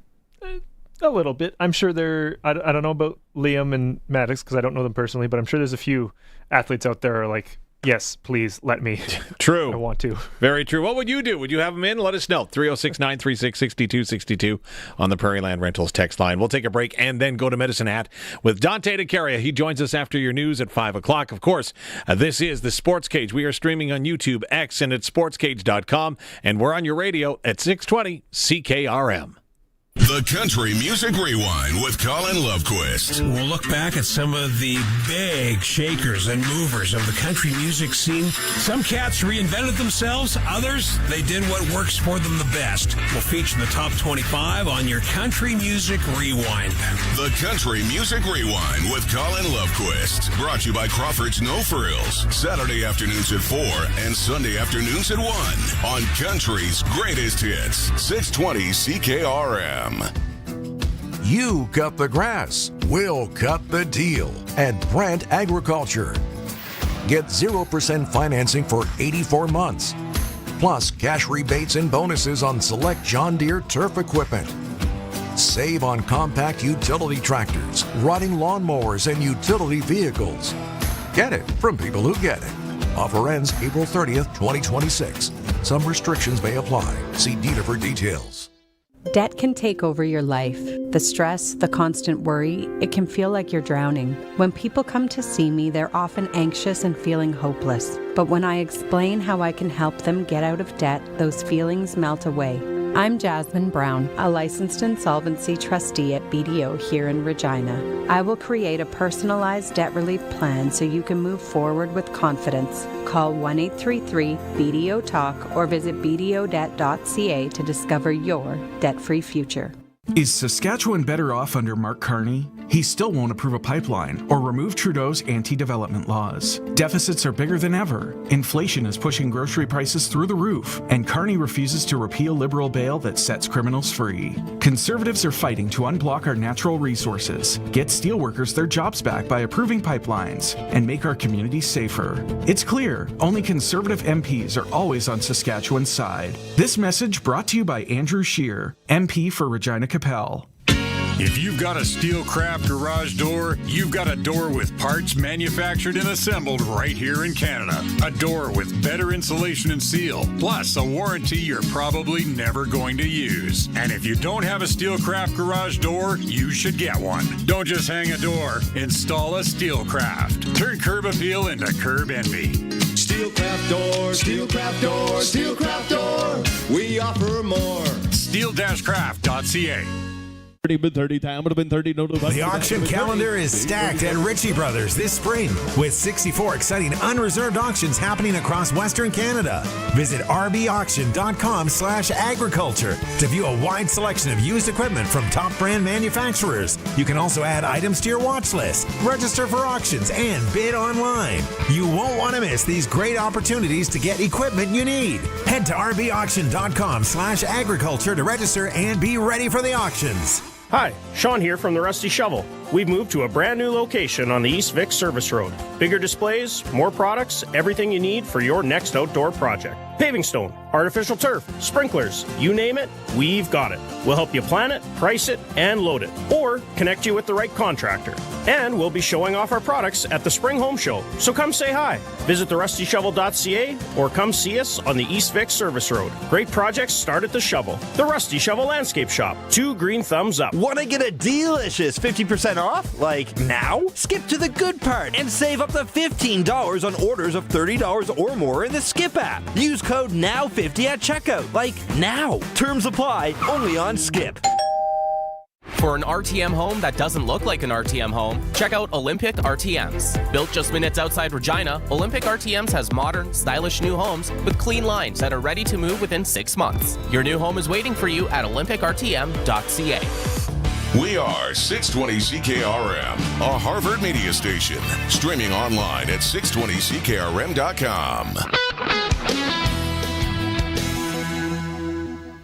A little bit. I'm sure I don't know about Liam and Maddox because I don't know them personally, but I'm sure there's a few athletes out there are like Yes, please let me.
True.
I want to.
Very true. What would you do? Would you have them in? Let us know. 306-936-6262 on the Prairie Land Rentals text line. We'll take a break and then go to Medicine Hat with Dante to Caria. He joins us after your news at 5 o'clock. Of course, this is the Sports Cage. We are streaming on YouTube, X, and at sportscage.com. And we're on your radio at 620 CKRM.
The Country Music Rewind with Colin Lovequist.
We'll look back at some of the big shakers and movers of the country music scene. Some cats reinvented themselves. Others, they did what works for them the best. We'll feature the top 25 on your Country Music Rewind.
The Country Music Rewind with Colin Lovequist. Brought to you by Crawford's No Frills. Saturday afternoons at 4 and Sunday afternoons at 1 on Country's Greatest Hits. 620 CKRM.
You cut the grass, we'll cut the deal at Brant Agriculture. Get 0% financing for 84 months, plus cash rebates and bonuses on select John Deere turf equipment. Save on compact utility tractors, riding lawnmowers, and utility vehicles. Get it from people who get it. Offer ends April 30th, 2026. Some restrictions may apply. See dealer for details.
Debt can take over your life. The stress, the constant worry, it can feel like you're drowning. When people come to see me, they're often anxious and feeling hopeless. But when I explain how I can help them get out of debt, those feelings melt away. I'm Jasmine Brown, a licensed insolvency trustee at BDO here in Regina. I will create a personalized debt relief plan so you can move forward with confidence. Call 1-833-BDO-TALK or visit bdodebt.ca to discover your debt-free future.
Is Saskatchewan better off under Mark Carney? He still won't approve a pipeline or remove Trudeau's anti-development laws. Deficits are bigger than ever. Inflation is pushing grocery prices through the roof, and Carney refuses to repeal Liberal bail that sets criminals free. Conservatives are fighting to unblock our natural resources, get steelworkers their jobs back by approving pipelines, and make our communities safer. It's clear, only Conservative MPs are always on Saskatchewan's side. This message brought to you by Andrew Scheer, MP for Regina Capel.
If you've got a Steelcraft garage door, you've got a door with parts manufactured and assembled right here in Canada. A door with better insulation and seal, plus a warranty you're probably never going to use. And if you don't have a Steelcraft garage door, you should get one. Don't just hang a door, install a Steelcraft. Turn curb appeal into curb envy.
Steelcraft door, Steelcraft door, Steelcraft door. We offer more.
Steel-craft.ca.
The auction calendar is stacked at Ritchie Brothers this spring with 64 exciting unreserved auctions happening across Western Canada. Visit rbauction.com/agriculture to view a wide selection of used equipment from top brand manufacturers. You can also add items to your watch list, register for auctions, and bid online. You won't want to miss these great opportunities to get equipment you need. Head to rbauction.com/agriculture to register and be ready for the auctions.
Hi, Sean here from the Rusty Shovel. We've moved to a brand new location on the East Vic Service Road. Bigger displays, more products, everything you need for your next outdoor project. Paving stone, artificial turf, sprinklers, you name it, we've got it. We'll help you plan it, price it, and load it, or connect you with the right contractor. And we'll be showing off our products at the Spring Home Show, so come say hi. Visit therustyshovel.ca or come see us on the East Vic Service Road. Great projects start at the Shovel. The Rusty Shovel Landscape Shop. 2 green thumbs up.
Want to get a delicious 50% off? Like now? Skip to the good part and save up to $15 on orders of $30 or more in the Skip app. Use code NOW50 at checkout. Like now. Terms apply only on Skip.
For an RTM home that doesn't look like an RTM home, check out Olympic RTMs. Built just minutes outside Regina, Olympic RTMs has modern, stylish new homes with clean lines that are ready to move within 6 months. Your new home is waiting for you at olympicrtm.ca.
We are 620 CKRM, a Harvard media station. Streaming online at 620CKRM.com.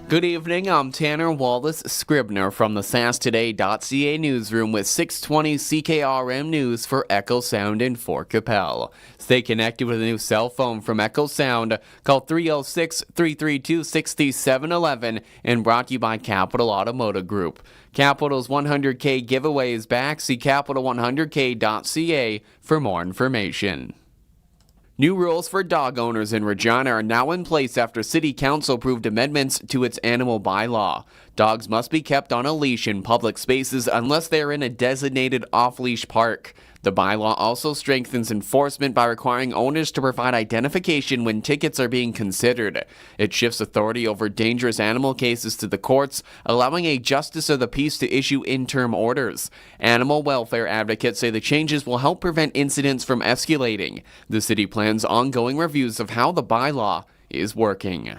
Good evening, I'm Tanner Wallace Scribner from the SaskToday.ca newsroom with 620 CKRM News for Echo Sound in Fort Capel. Stay connected with a new cell phone from Echo Sound. Call 306-332-6711 and brought to you by Capital Automotive Group. Capital's 100K giveaway is back. See capital100k.ca for more information. New rules for dog owners in Regina are now in place after City Council approved amendments to its animal bylaw. Dogs must be kept on a leash in public spaces unless they are in a designated off-leash park. The bylaw also strengthens enforcement by requiring owners to provide identification when tickets are being considered. It shifts authority over dangerous animal cases to the courts, allowing a justice of the peace to issue interim orders. Animal welfare advocates say the changes will help prevent incidents from escalating. The city plans ongoing reviews of how the bylaw is working.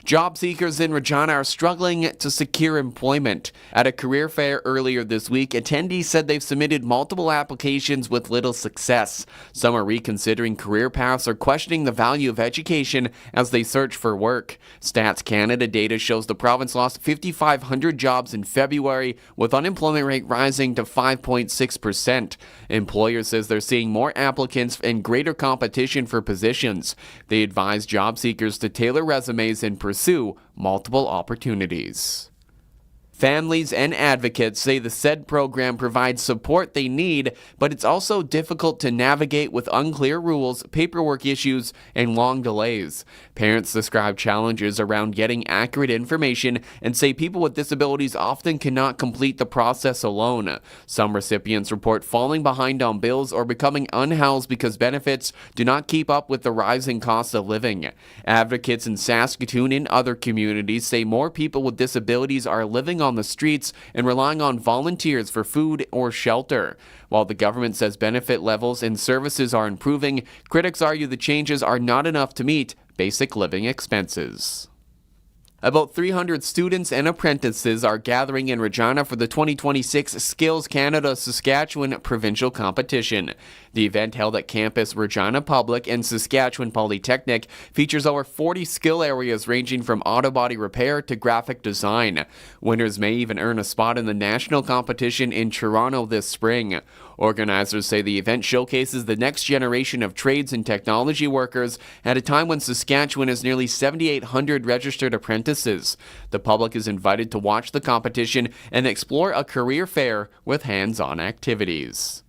Job seekers in Regina are struggling to secure employment. At a career fair earlier this week, attendees said they've submitted multiple applications with little success. Some are reconsidering career paths or questioning the value of education as they search for work. Stats Canada data shows the province lost 5,500 jobs in February, with unemployment rate rising to 5.6%. Employers says they're seeing more applicants and greater competition for positions. They advise job seekers to tailor resumes and pursue multiple opportunities. Families and advocates say the said program provides support they need, but it's also difficult to navigate with unclear rules, paperwork issues, and long delays. Parents describe challenges around getting accurate information and say people with disabilities often cannot complete the process alone. Some recipients report falling behind on bills or becoming unhoused because benefits do not keep up with the rising cost of living. Advocates in Saskatoon and other communities say more people with disabilities are living on the streets and relying on volunteers for food or shelter. While the government says benefit levels and services are improving, critics argue the changes are not enough to meet basic living expenses. About 300 students and apprentices are gathering in Regina for the 2026 Skills Canada Saskatchewan Provincial Competition. The event, held at campus Regina Public and Saskatchewan Polytechnic, features over 40 skill areas ranging from auto body repair to graphic design. Winners may even earn a spot in the national competition in Toronto this spring. Organizers say the event showcases the next generation of trades and technology workers at a time when Saskatchewan has nearly 7,800 registered apprentices. The public is invited to watch the competition and explore a career fair with hands-on activities.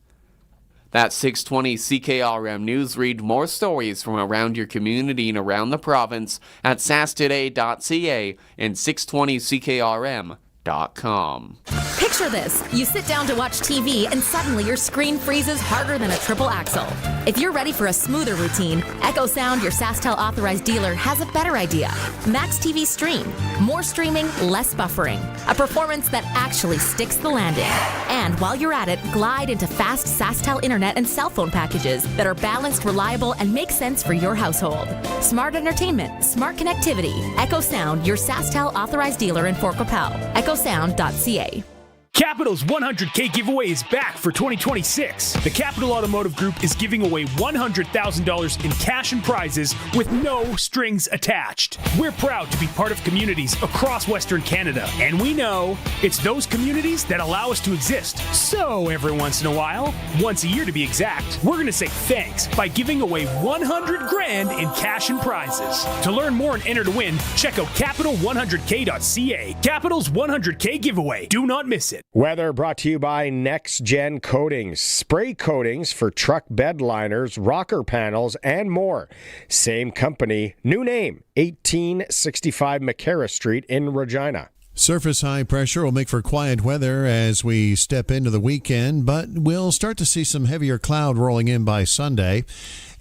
That's 620 CKRM News. Read more stories from around your community and around the province at sastoday.ca and 620CKRM.com.
Picture this. You sit down to watch TV and suddenly your screen freezes harder than a triple axle. If you're ready for a smoother routine, Echo Sound, your SaskTel authorized dealer, has a better idea. Max TV Stream. More streaming, less buffering. A performance that actually sticks the landing. And while you're at it, glide into fast SaskTel internet and cell phone packages that are balanced, reliable, and make sense for your household. Smart entertainment, smart connectivity. Echo Sound, your SaskTel authorized dealer in Fort Qu'Appelle. EchoSound.ca.
Capital's 100K giveaway is back for 2026. The Capital Automotive Group is giving away $100,000 in cash and prizes with no strings attached. We're proud to be part of communities across Western Canada, and we know it's those communities that allow us to exist. So every once in a while, once a year to be exact, we're going to say thanks by giving away $100,000 in cash and prizes. To learn more and enter to win, check out capital100k.ca. Capital's 100K giveaway. Do not miss it.
Weather brought to you by Next Gen Coatings. Spray coatings for truck bed liners, rocker panels, and more. Same company, new name, 1865 McCarra Street in Regina.
Surface high pressure will make for quiet weather as we step into the weekend, but we'll start to see some heavier cloud rolling in by Sunday.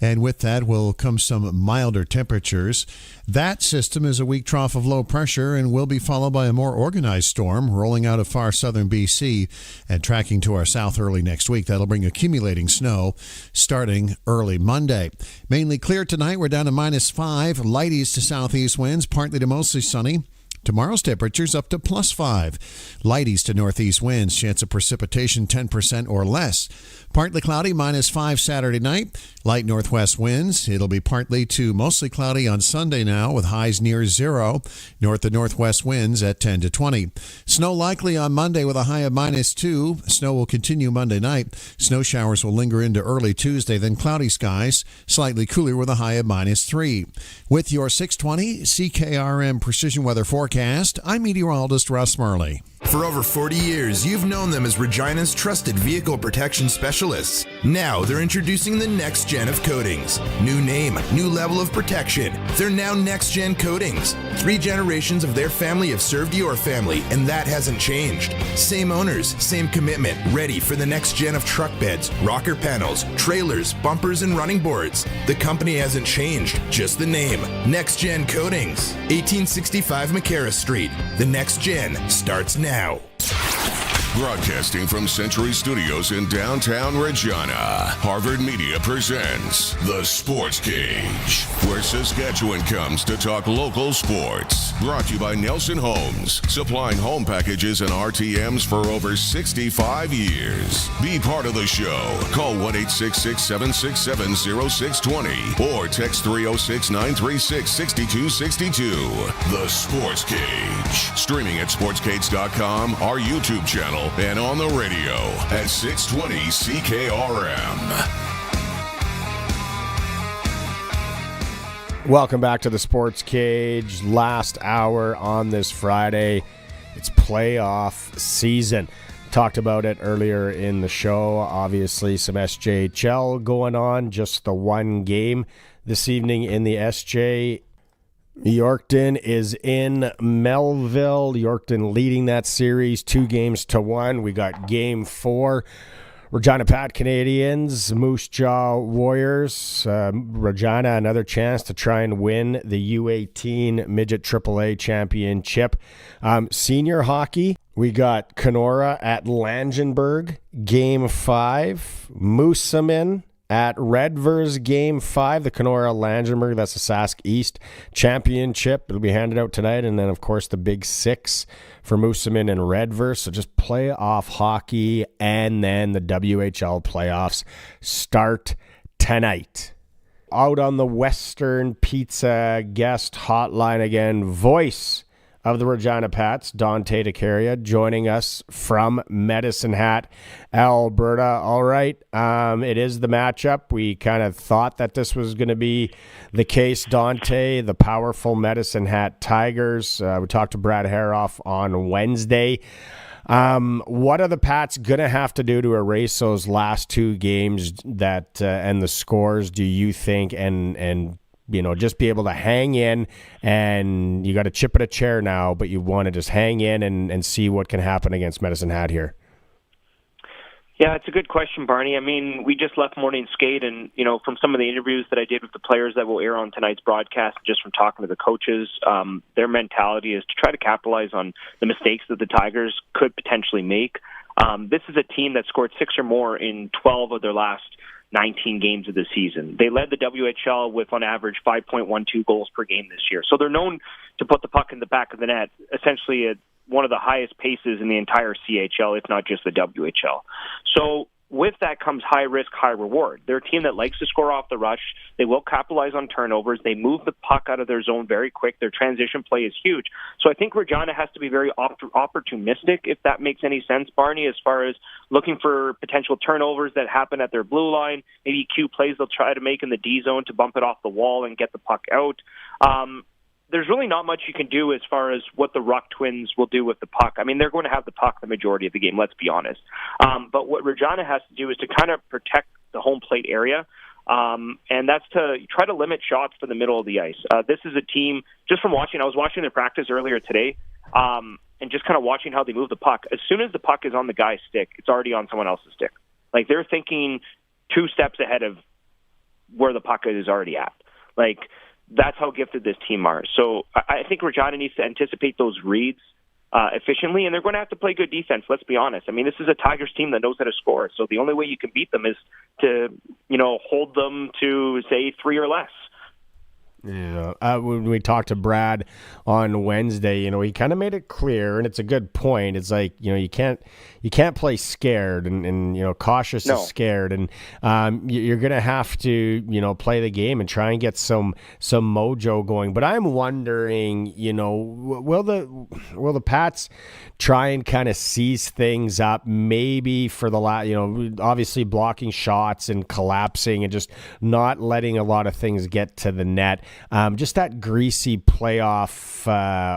And with that will come some milder temperatures. That system is a weak trough of low pressure and will be followed by a more organized storm rolling out of far southern BC and tracking to our south early next week. That'll bring accumulating snow starting early Monday. Mainly clear tonight. We're down to -5. Light east to southeast winds, partly to mostly sunny. Tomorrow's temperatures up to +5. Light east to northeast winds, chance of precipitation 10% or less. Partly cloudy, -5 Saturday night. Light northwest winds. It'll be partly to mostly cloudy on Sunday now with highs near 0. North to northwest winds at 10 to 20. Snow likely on Monday with a high of -2. Snow will continue Monday night. Snow showers will linger into early Tuesday, then cloudy skies, slightly cooler with a high of -3. With your 620 CKRM Precision Weather Forecast, I'm meteorologist Russ Murley.
For over 40 years, you've known them as Regina's trusted vehicle protection specialists. Now they're introducing the next gen of coatings. New name, new level of protection. They're now Next Gen Coatings. 3 generations of their family have served your family, and that hasn't changed. Same owners, same commitment, ready for the next gen of truck beds, rocker panels, trailers, bumpers, and running boards. The company hasn't changed, just the name. Next Gen Coatings. 1865 McCarra Street. The next gen starts now.
Broadcasting from Century Studios in downtown Regina, Harvard Media presents The Sports Cage, where Saskatchewan comes to talk local sports. Brought to you by Nelson Homes, supplying home packages and RTMs for over 65 years. Be part of the show. Call 1-866-767-0620 or text 306-936-6262. The Sports Cage. Streaming at sportscage.com, our YouTube channel, and on the radio at 620 CKRM.
Welcome back to the Sports Cage. Last hour on this Friday. It's playoff season. Talked about it earlier in the show. Obviously, some SJHL going on. Just the one game this evening in the SJ. Yorkton is in Melville. Yorkton leading that series 2-1. We got game 4. Regina Pats Canadians, Moose Jaw Warriors. Regina, another chance to try and win the U18 Midget AAA Championship. Senior hockey, we got Kenora at Langenberg, game 5. Moosomin at Redvers, game 5, the Kenora Langenberg, that's the Sask East Championship. It'll be handed out tonight. And then, of course, the Big 6 for Moosomin and Redvers. So just playoff hockey. And then the WHL playoffs start tonight. Out on the Western Pizza guest hotline again, voice of the Regina Pats, Dante to Caria, joining us from Medicine Hat, Alberta. All right, it is the matchup. We kind of thought that this was going to be the case. Dante, the powerful Medicine Hat Tigers. We talked to Brad Haroff on Wednesday. What are the Pats going to have to do to erase those last 2 games that and the scores, do you think, and just be able to hang in? And you got a chip at a chair now, but you want to just hang in and see what can happen against Medicine Hat here.
Yeah, it's a good question, Barney. I mean, we just left morning skate, and, from some of the interviews that I did with the players that will air on tonight's broadcast, just from talking to the coaches, their mentality is to try to capitalize on the mistakes that the Tigers could potentially make. This is a team that scored 6 or more in 12 of their last 19 games of the season. They led the WHL with, on average, 5.12 goals per game this year. So they're known to put the puck in the back of the net, essentially at one of the highest paces in the entire CHL, if not just the WHL. So with that comes high risk, high reward. They're a team that likes to score off the rush. They will capitalize on turnovers. They move the puck out of their zone very quick. Their transition play is huge. So I think Regina has to be very opportunistic, if that makes any sense, Barney, as far as looking for potential turnovers that happen at their blue line, maybe cue plays they'll try to make in the D zone to bump it off the wall and get the puck out. There's really not much you can do as far as what the Ruck Twins will do with the puck. I mean, they're going to have the puck the majority of the game, let's be honest. But what Regina has to do is to kind of protect the home plate area, and that's to try to limit shots for the middle of the ice. This is a team, just from watching, I was watching their practice earlier today, and just kind of watching how they move the puck. As soon as the puck is on the guy's stick, it's already on someone else's stick. Like, they're thinking 2 steps ahead of where the puck is already at. Like, that's how gifted this team are. So I think Regina needs to anticipate those reads efficiently, and they're going to have to play good defense, let's be honest. I mean, this is a Tigers team that knows how to score, so the only way you can beat them is to, hold them to, say, 3 or less.
Yeah. When we talked to Brad on Wednesday, he kind of made it clear, and it's a good point. It's like, you can't play scared and cautious is scared, and you're going to have to, play the game and try and get some mojo going. But I'm wondering, will the Pats try and kind of seize things up, maybe for the obviously blocking shots and collapsing and just not letting a lot of things get to the net. just that greasy playoff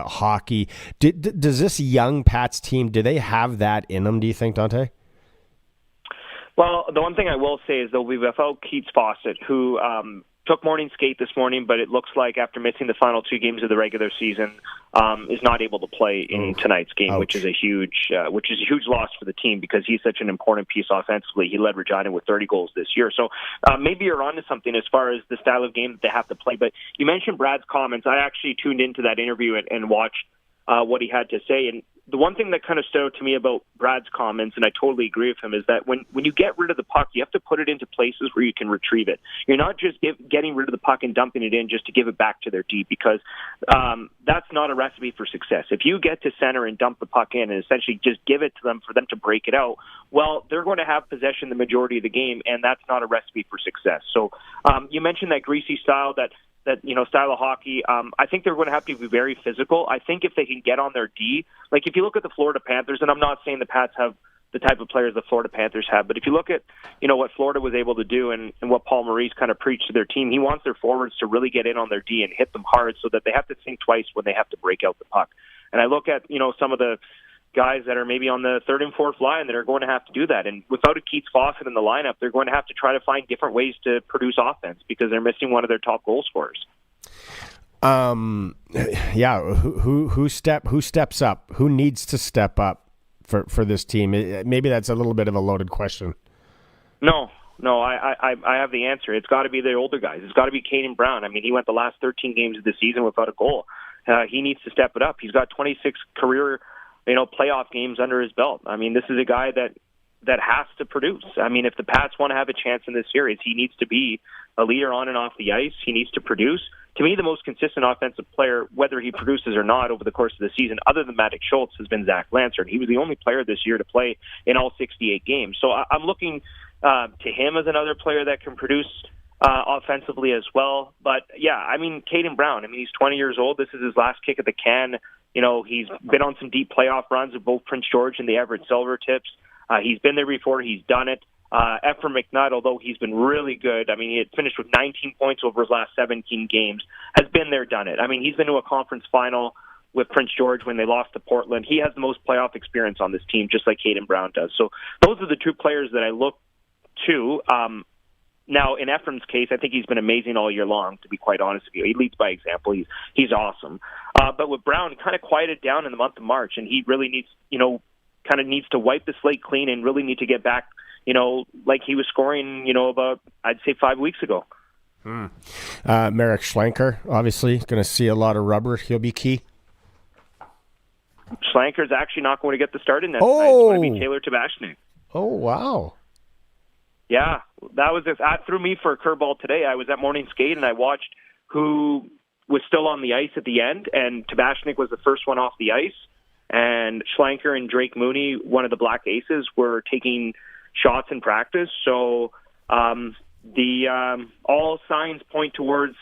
hockey. Does this young Pats team, do they have that in them, do you think, Dante?
Well, the one thing I will say is they'll be without Keats Fawcett, who took morning skate this morning, but it looks like after missing the final 2 games of the regular season, is not able to play in tonight's game, which is a huge loss for the team because he's such an important piece offensively. He led Regina with 30 goals this year. So maybe you're onto something as far as the style of game that they have to play. But you mentioned Brad's comments. I actually tuned into that interview and watched what he had to say. And the one thing that kind of stood out to me about Brad's comments, and I totally agree with him, is that when you get rid of the puck, you have to put it into places where you can retrieve it. You're not just getting rid of the puck and dumping it in just to give it back to their D, because that's not a recipe for success. If you get to center and dump the puck in and essentially just give it to them for them to break it out, well, they're going to have possession the majority of the game, and that's not a recipe for success. So you mentioned that greasy style, that style of hockey. I think they're going to have to be very physical. I think if they can get on their D, like if you look at the Florida Panthers, and I'm not saying the Pats have the type of players the Florida Panthers have, but if you look at, what Florida was able to do and what Paul Maurice kind of preached to their team, he wants their forwards to really get in on their D and hit them hard so that they have to think twice when they have to break out the puck. And I look at, some of the guys that are maybe on the third and fourth line that are going to have to do that. And without a Keats Fawcett in the lineup, they're going to have to try to find different ways to produce offense because they're missing one of their top goal scorers.
Yeah. Who steps up? Who needs to step up for this team? Maybe that's a little bit of a loaded question.
No, I have the answer. It's got to be the older guys. It's got to be Caden Brown. I mean, he went the last 13 games of the season without a goal. He needs to step it up. He's got 26 career playoff games under his belt. I mean, this is a guy that has to produce. I mean, if the Pats want to have a chance in this series, he needs to be a leader on and off the ice. He needs to produce. To me, the most consistent offensive player, whether he produces or not over the course of the season, other than Maddox Schultz, has been Zach Lancer. And he was the only player this year to play in all 68 games. So I'm looking to him as another player that can produce offensively as well. But, yeah, I mean, Caden Brown, he's 20 years old. This is his last kick at the can. He's been on some deep playoff runs with both Prince George and the Everett Silvertips. He's been there before. He's done it. Ephraim McNutt, although he's been really good, he had finished with 19 points over his last 17 games, has been there, done it. He's been to a conference final with Prince George when they lost to Portland. He has the most playoff experience on this team, just like Caden Brown does. So those are the two players that I look to. Now, in Ephraim's case, I think he's been amazing all year long, to be quite honest with you. He leads by example. He's awesome. But with Brown, kind of quieted down in the month of March, and he really needs, needs to wipe the slate clean and really need to get back, like he was scoring, about, I'd say 5 weeks ago.
Marek Schlenker, obviously, going to see a lot of rubber. He'll be key.
Schlenker's actually not going to get the start in that tonight. It's going to be Taylor Tabashnik.
Oh, wow.
Yeah, that threw me for a curveball today. I was at morning skate and I watched who was still on the ice at the end, and Tabashnik was the first one off the ice. And Schlenker and Drake Mooney, one of the Black Aces, were taking shots in practice. So the all signs point towards,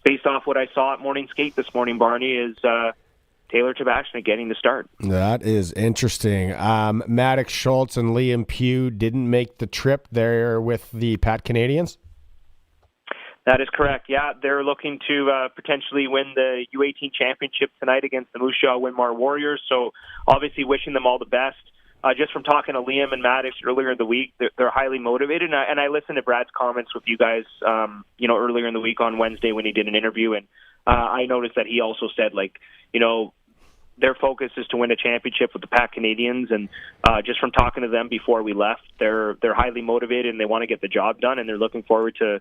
based off what I saw at morning skate this morning, Barney, is Taylor Tabashnik getting the start.
That is interesting. Maddox Schultz and Liam Pugh didn't make the trip there with the Pat Canadians?
That is correct. Yeah, they're looking to potentially win the U18 championship tonight against the Moose Jaw Winmar Warriors. So obviously wishing them all the best. Just from talking to Liam and Maddox earlier in the week, they're highly motivated. And I listened to Brad's comments with you guys, earlier in the week on Wednesday when he did an interview. And I noticed that he also said, their focus is to win a championship with the Pat Canadians. And just from talking to them before we left, they're highly motivated and they want to get the job done. And they're looking forward to,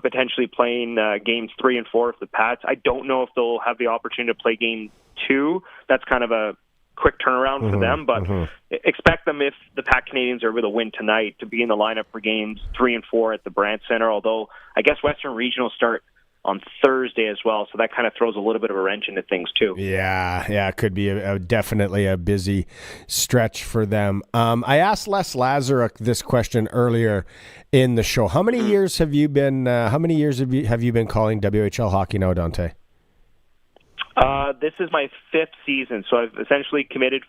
potentially playing games 3 and 4 with the Pats. I don't know if they'll have the opportunity to play game 2. That's kind of a quick turnaround for them, but expect them, if the Pat Canadians are able to win tonight, to be in the lineup for games 3 and 4 at the Brandt Center, although I guess Western Regional start on Thursday as well, so that kind of throws a little bit of a wrench into things too.
Yeah, it could be definitely a busy stretch for them. I asked Les Lazaruk this question earlier in the show. How many years have you been? Have you been calling WHL hockey now, Dante?
This is my 5th season, so I've essentially completed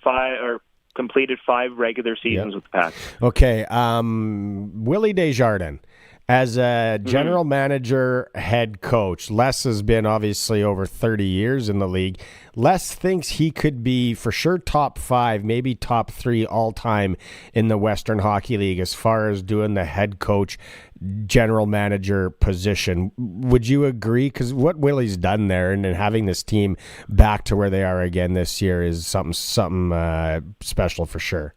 5 regular seasons with the Pats.
Okay, Willie Desjardins. As a general manager, head coach, Les has been obviously over 30 years in the league. Les thinks he could be for sure top 5, maybe top 3 all time in the Western Hockey League as far as doing the head coach, general manager position. Would you agree? Because what Willie's done there and having this team back to where they are again this year is something special for sure.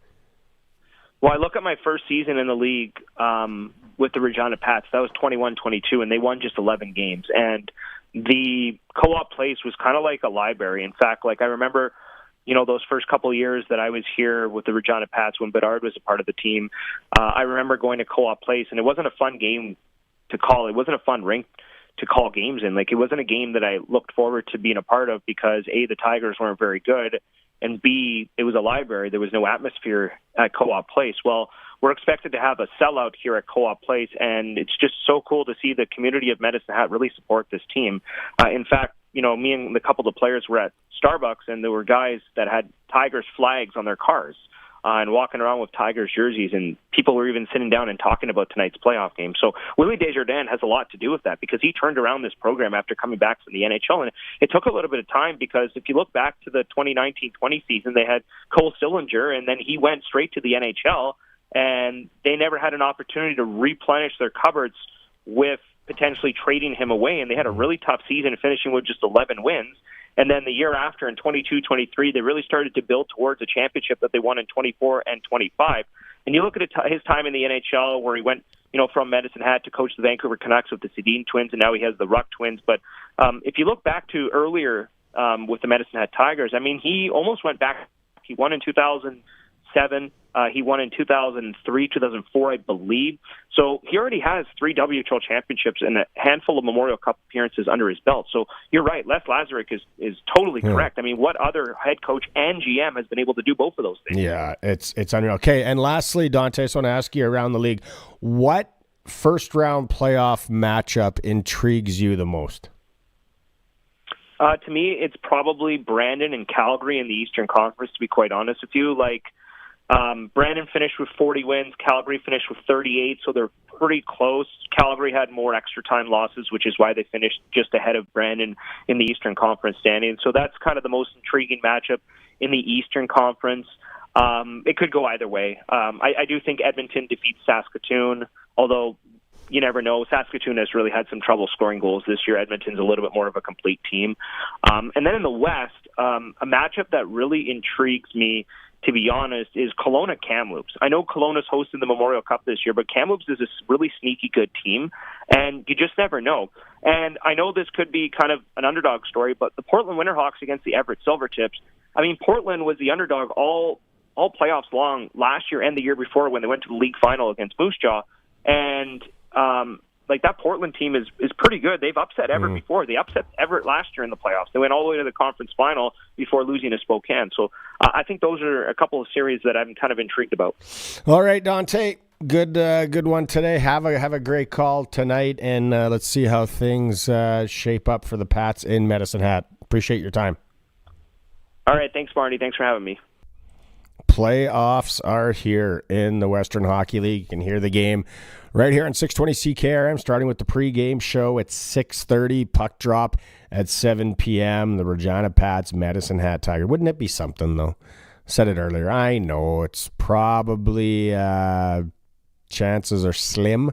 Well, I look at my first season in the league with the Regina Pats. That was 21-22, and they won just 11 games. And the co-op place was kind of like a library. In fact, like I remember, those first couple of years that I was here with the Regina Pats when Bedard was a part of the team, I remember going to co-op place, and it wasn't a fun game to call. It wasn't a fun rink to call games in. Like, it wasn't a game that I looked forward to being a part of because, A, the Tigers weren't very good, and B, it was a library. There was no atmosphere at Co-op Place. Well, we're expected to have a sellout here at Co-op Place, and it's just so cool to see the community of Medicine Hat really support this team. In fact, me and a couple of the players were at Starbucks, and there were guys that had Tigers flags on their cars and walking around with Tigers jerseys, and people were even sitting down and talking about tonight's playoff game. So Willie Desjardins has a lot to do with that because he turned around this program after coming back from the NHL, and it took a little bit of time because if you look back to the 2019-20 season, they had Cole Sillinger, and then he went straight to the NHL, and they never had an opportunity to replenish their cupboards with potentially trading him away, and they had a really tough season finishing with just 11 wins. And then the year after, in 22-23, they really started to build towards a championship that they won in 24 and 25. And you look at his time in the NHL where he went, from Medicine Hat to coach the Vancouver Canucks with the Sedin twins, and now he has the Ruck twins. But if you look back to earlier with the Medicine Hat Tigers, I mean, he almost went back. He won in 2007. He won in 2003, 2004, I believe. So he already has 3 WHL championships and a handful of Memorial Cup appearances under his belt. So you're right. Les Lazaruk is totally correct. I mean, what other head coach and GM has been able to do both of those things?
Yeah, it's unreal. Okay, and lastly, Dante, I just want to ask you around the league, what first-round playoff matchup intrigues you the most?
To me, it's probably Brandon and Calgary in the Eastern Conference, to be quite honest with you. Brandon finished with 40 wins. Calgary finished with 38, so they're pretty close. Calgary had more extra time losses, which is why they finished just ahead of Brandon in the Eastern Conference standing. So that's kind of the most intriguing matchup in the Eastern Conference. It could go either way. I do think Edmonton defeats Saskatoon, although you never know. Saskatoon has really had some trouble scoring goals this year. Edmonton's a little bit more of a complete team. And then in the West, a matchup that really intrigues me, to be honest, is Kelowna Kamloops. I know Kelowna's hosting the Memorial Cup this year, but Kamloops is a really sneaky good team, and you just never know. And I know this could be kind of an underdog story, but the Portland Winterhawks against the Everett Silvertips, I mean, Portland was the underdog all playoffs long last year and the year before when they went to the league final against Moose Jaw, and that Portland team is pretty good. They've upset Everett before. They upset Everett last year in the playoffs. They went all the way to the conference final before losing to Spokane. So I think those are a couple of series that I'm kind of intrigued about.
All right, Dante. Good one today. Have a great call tonight, and let's see how things shape up for the Pats in Medicine Hat. Appreciate your time.
All right. Thanks, Marty. Thanks for having me.
Playoffs are here in the Western Hockey League. You can hear the game right here on 620 CKRM, starting with the pregame show at 6:30, puck drop at 7 p.m. The Regina Pats, Medicine Hat Tiger. Wouldn't it be something, though? Said it earlier. I know it's probably chances are slim,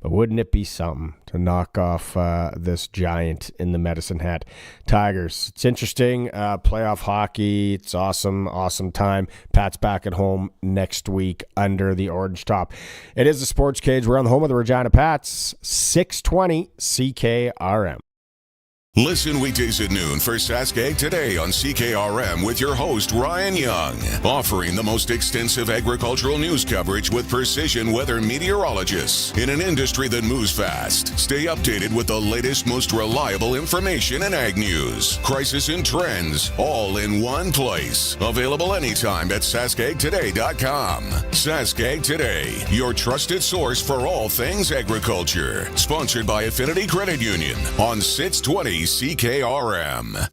but wouldn't it be something to knock off this giant in the Medicine Hat Tigers? It's interesting. Playoff hockey. It's awesome time. Pat's back at home next week under the orange top. It is the Sports Cage. We're on the home of the Regina Pats, 620 CKRM.
Listen weekdays at noon for Sask Today on CKRM with your host, Ryan Young, offering the most extensive agricultural news coverage with precision weather meteorologists in an industry that moves fast. Stay updated with the latest, most reliable information in ag news, crisis and trends, all in one place. Available anytime at saskagtoday.com. Sask Today, your trusted source for all things agriculture. Sponsored by Affinity Credit Union on 620 CKRM.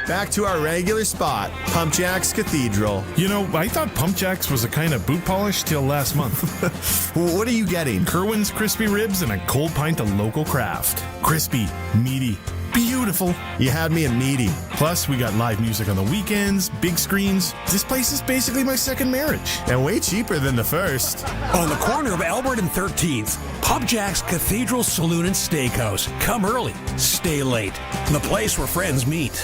back to our regular spot, Pump Jacks Cathedral.
You know, I thought Pump Jacks was a kind of boot polish till last month.
What are you getting?
Kerwin's crispy ribs and a cold pint of local craft. Crispy, meaty, beautiful.
You had me a meaty.
Plus, we got live music on the weekends, big screens. This place is basically my second marriage.
And way cheaper than the first.
On the corner of Albert and 13th, Pub Jack's Cathedral Saloon and Steakhouse. Come early, stay late. The place where friends meet.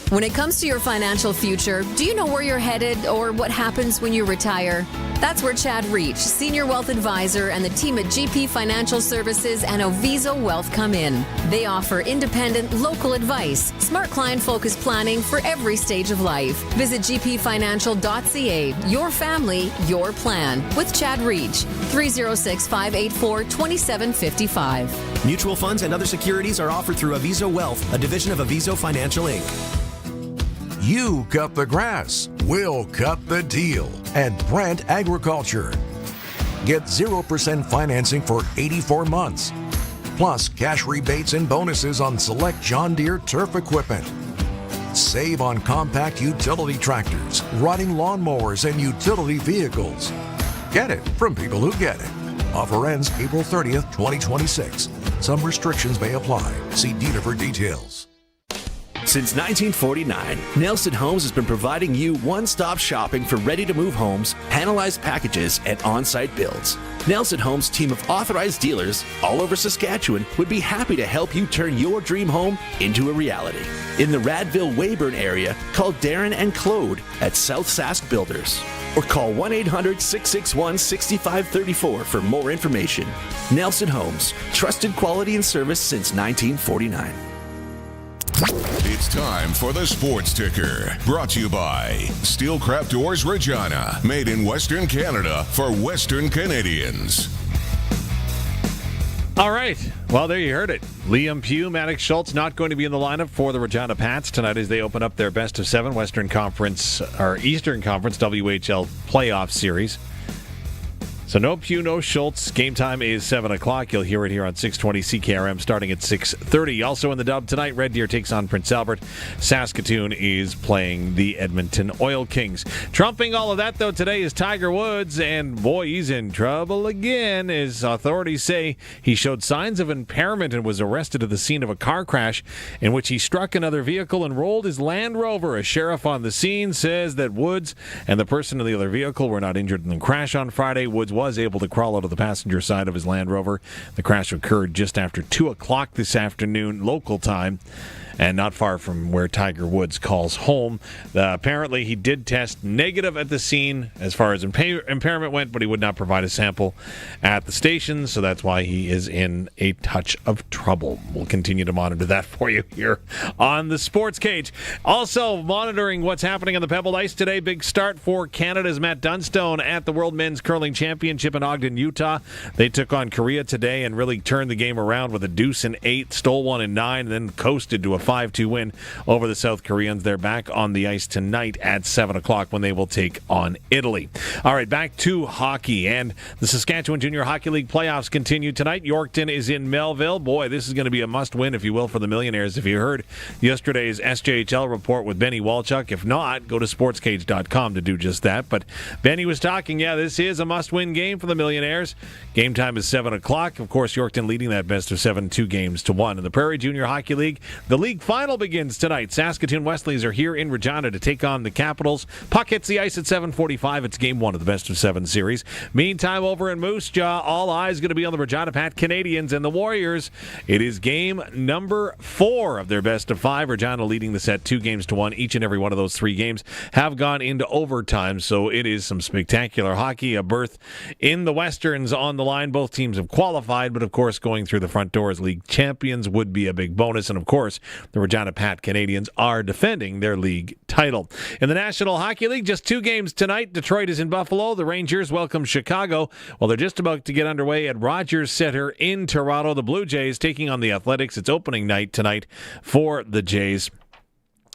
When it comes to your financial future, do you know where you're headed or what happens when you retire? That's where Chad Reach, Senior Wealth Advisor, and the team at GP Financial Services and Oviso Wealth come in. They offer independent, local advice, smart client-focused planning for every stage of life. Visit gpfinancial.ca. Your family, your plan. With Chad Reach, 306-584-2755.
Mutual funds and other securities are offered through Oviso Wealth, a division of Oviso Financial Inc.
You cut the grass, we'll cut the deal at Brant Agriculture. Get 0% financing for 84 months, plus cash rebates and bonuses on select John Deere turf equipment. Save on compact utility tractors, riding lawnmowers, and utility vehicles. Get it from people who get it. Offer ends April 30th, 2026. Some restrictions may apply. See dealer for details.
Since 1949, Nelson Homes has been providing you one-stop shopping for ready-to-move homes, panelized packages, and on-site builds. Nelson Homes' team of authorized dealers all over Saskatchewan would be happy to help you turn your dream home into a reality. In the Radville-Weyburn area, call Darren and Claude at South Sask Builders. Or call 1-800-661-6534 for more information. Nelson Homes, trusted quality and service since 1949.
It's time for the Sports Ticker, brought to you by Steelcraft Doors Regina, made in Western Canada for Western Canadians.
All right. Well, there you heard it. Liam Pugh, Maddox Schultz not going to be in the lineup for the Regina Pats tonight as they open up their best of 7 Eastern Conference WHL playoff series. So no Pugh, no Schultz. Game time is 7 o'clock. You'll hear it here on 620 CKRM starting at 6:30. Also in the dub tonight, Red Deer takes on Prince Albert. Saskatoon is playing the Edmonton Oil Kings. Trumping all of that, though, today is Tiger Woods. And boy, he's in trouble again, as authorities say he showed signs of impairment and was arrested at the scene of a car crash in which he struck another vehicle and rolled his Land Rover. A sheriff on the scene says that Woods and the person in the other vehicle were not injured in the crash on Friday. Woods was able to crawl out of the passenger side of his Land Rover. The crash occurred just after 2 o'clock this afternoon, local time, and not far from where Tiger Woods calls home. Apparently, he did test negative at the scene as far as impairment went, but he would not provide a sample at the station, so that's why he is in a touch of trouble. We'll continue to monitor that for you here on the Sports Cage. Also, monitoring what's happening on the Pebbled Ice today. Big start for Canada's Matt Dunstone at the World Men's Curling Championship in Ogden, Utah. They took on Caria today and really turned the game around with a deuce in 8, stole one in 9, and then coasted to a 5-2 win over the South Koreans. They're back on the ice tonight at 7 o'clock when they will take on Italy. All right, back to hockey. And the Saskatchewan Junior Hockey League playoffs continue tonight. Yorkton is in Melville. Boy, this is going to be a must-win, if you will, for the Millionaires. If you heard yesterday's SJHL report with Benny Walchuk, if not, go to sportscage.com to do just that. But Benny was talking, this is a must-win game for the Millionaires. Game time is 7 o'clock. Of course, Yorkton leading that best of 7, 2-1. In the Prairie Junior Hockey League, the league final begins tonight. Saskatoon Wesleys are here in Regina to take on the Capitals. Puck hits the ice at 7:45. It's game 1 of the best of 7 series. Meantime, over in Moose Jaw, all eyes going to be on the Regina Pat Canadians and the Warriors. It is game number 4 of their best of 5. Regina leading the set 2-1. Each and every one of those 3 games have gone into overtime, so it is some spectacular hockey. A berth in the Westerns on the line. Both teams have qualified, but of course, going through the front door as league champions would be a big bonus. And of course, the Regina Pat Canadians are defending their league title. In the National Hockey League, just 2 games tonight. Detroit is in Buffalo. The Rangers welcome Chicago. Well, they're just about to get underway at Rogers Center in Toronto. The Blue Jays taking on the Athletics. It's opening night tonight for the Jays.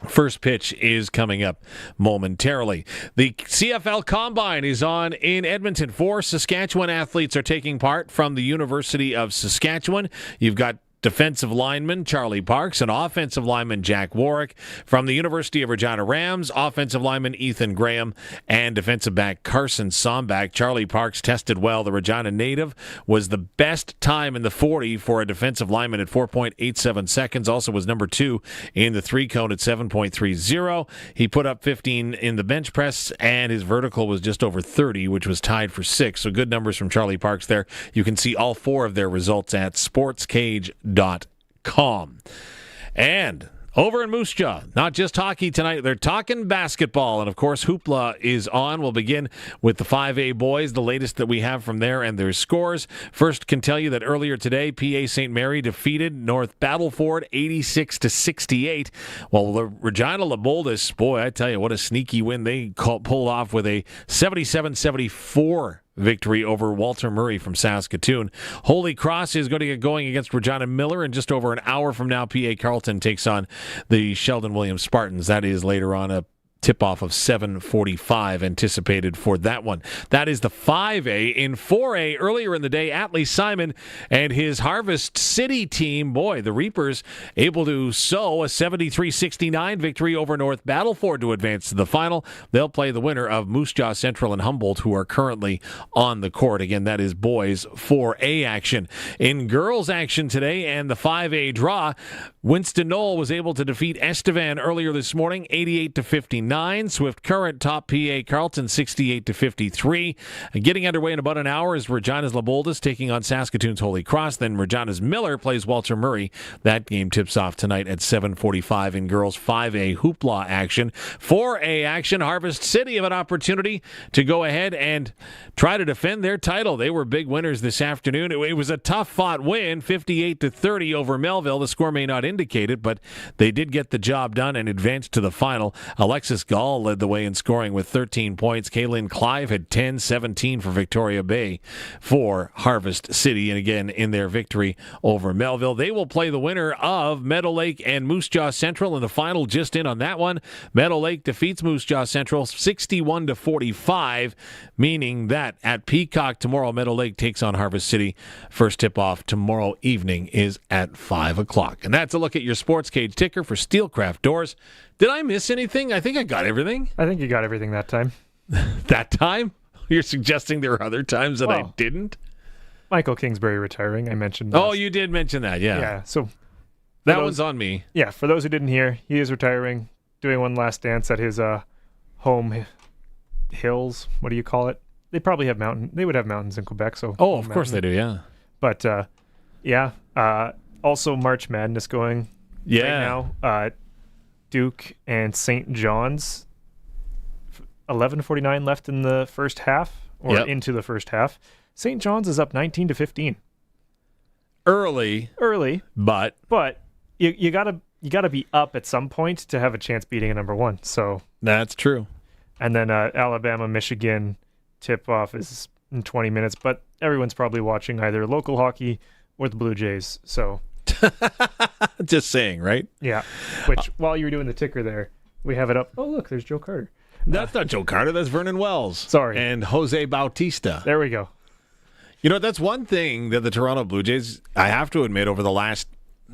First pitch is coming up momentarily. The CFL Combine is on in Edmonton. 4 Saskatchewan athletes are taking part from the University of Saskatchewan. You've got defensive lineman Charlie Parks, and offensive lineman Jack Warwick. From the University of Regina Rams, offensive lineman Ethan Graham and defensive back Carson Sombach. Charlie Parks tested well. The Regina native was the best time in the 40 for a defensive lineman at 4.87 seconds. Also was number 2 in the 3-cone at 7.30. He put up 15 in the bench press, and his vertical was just over 30, which was tied for 6th. So good numbers from Charlie Parks there. You can see all 4 of their results at Sportscage.com. And over in Moose Jaw, not just hockey tonight, they're talking basketball. And of course, Hoopla is on. We'll begin with the 5A boys, the latest that we have from there and their scores. First, can tell you that earlier today, PA St. Mary defeated North Battleford 86-68. Well, the Regina Laboldis, boy, I tell you, what a sneaky win they pulled off with a 77-74 victory over Walter Murray from Saskatoon. Holy Cross is going to get going against Regina Miller in just over an hour from now. PA Carleton takes on the Sheldon Williams Spartans. That is later on, a tip-off of 7:45 anticipated for that one. That is the 5A. In 4A, earlier in the day, Atlee Simon and his Harvest City team, boy, the Reapers, able to sew a 73-69 victory over North Battleford to advance to the final. They'll play the winner of Moose Jaw Central and Humboldt, who are currently on the court. Again, that is boys 4A action. In girls action today and the 5A draw, Winston Knoll was able to defeat Estevan earlier this morning, 88-59. Swift Current top PA Carleton 68-53. Getting underway in about an hour is Regina's Laboldis taking on Saskatoon's Holy Cross. Then Regina's Miller plays Walter Murray. That game tips off tonight at 7:45 in girls 5A hoopla action. 4A action, Harvest City have an opportunity to go ahead and try to defend their title. They were big winners this afternoon. It was a tough-fought win, 58-30 over Melville. The score may not indicate it, but they did get the job done and advanced to the final. Alexis Gall led the way in scoring with 13 points. Kaylin Clive had 10-17 for Victoria Bay for Harvest City, and again in their victory over Melville. They will play the winner of Meadow Lake and Moose Jaw Central in the final. Just in on that one, Meadow Lake defeats Moose Jaw Central 61-45, meaning that at Peacock tomorrow, Meadow Lake takes on Harvest City. First tip-off tomorrow evening is at 5 o'clock. And that's a look at your Sports Cage ticker for Steelcraft Doors. Did I miss anything? I think I got everything.
I think you got everything that time.
That time? You're suggesting there were other times that I didn't?
Michael Kingsbury retiring, I mentioned.
Oh, you did mention that, yeah.
Yeah, so
that one's on me.
Yeah, for those who didn't hear, he is retiring, doing one last dance at his home hills. What do you call it? They probably have they would have mountains in Quebec, so.
Oh, of course they do, yeah.
But, also March Madness going right now. Duke and St. John's, 11:49 left in the first half, or into the first half. St. John's is up 19-15.
Early, but
you gotta be up at some point to have a chance beating a number one. So
that's true.
And then Alabama Michigan tip off is in 20 minutes, but everyone's probably watching either local hockey or the Blue Jays. So.
Just saying, right?
Yeah. Which, while you were doing the ticker there, we have it up. Oh, look, there's Joe Carter.
That's not Joe Carter. That's Vernon Wells.
Sorry.
And Jose Bautista.
There we go.
You know, that's one thing that the Toronto Blue Jays, I have to admit, over the last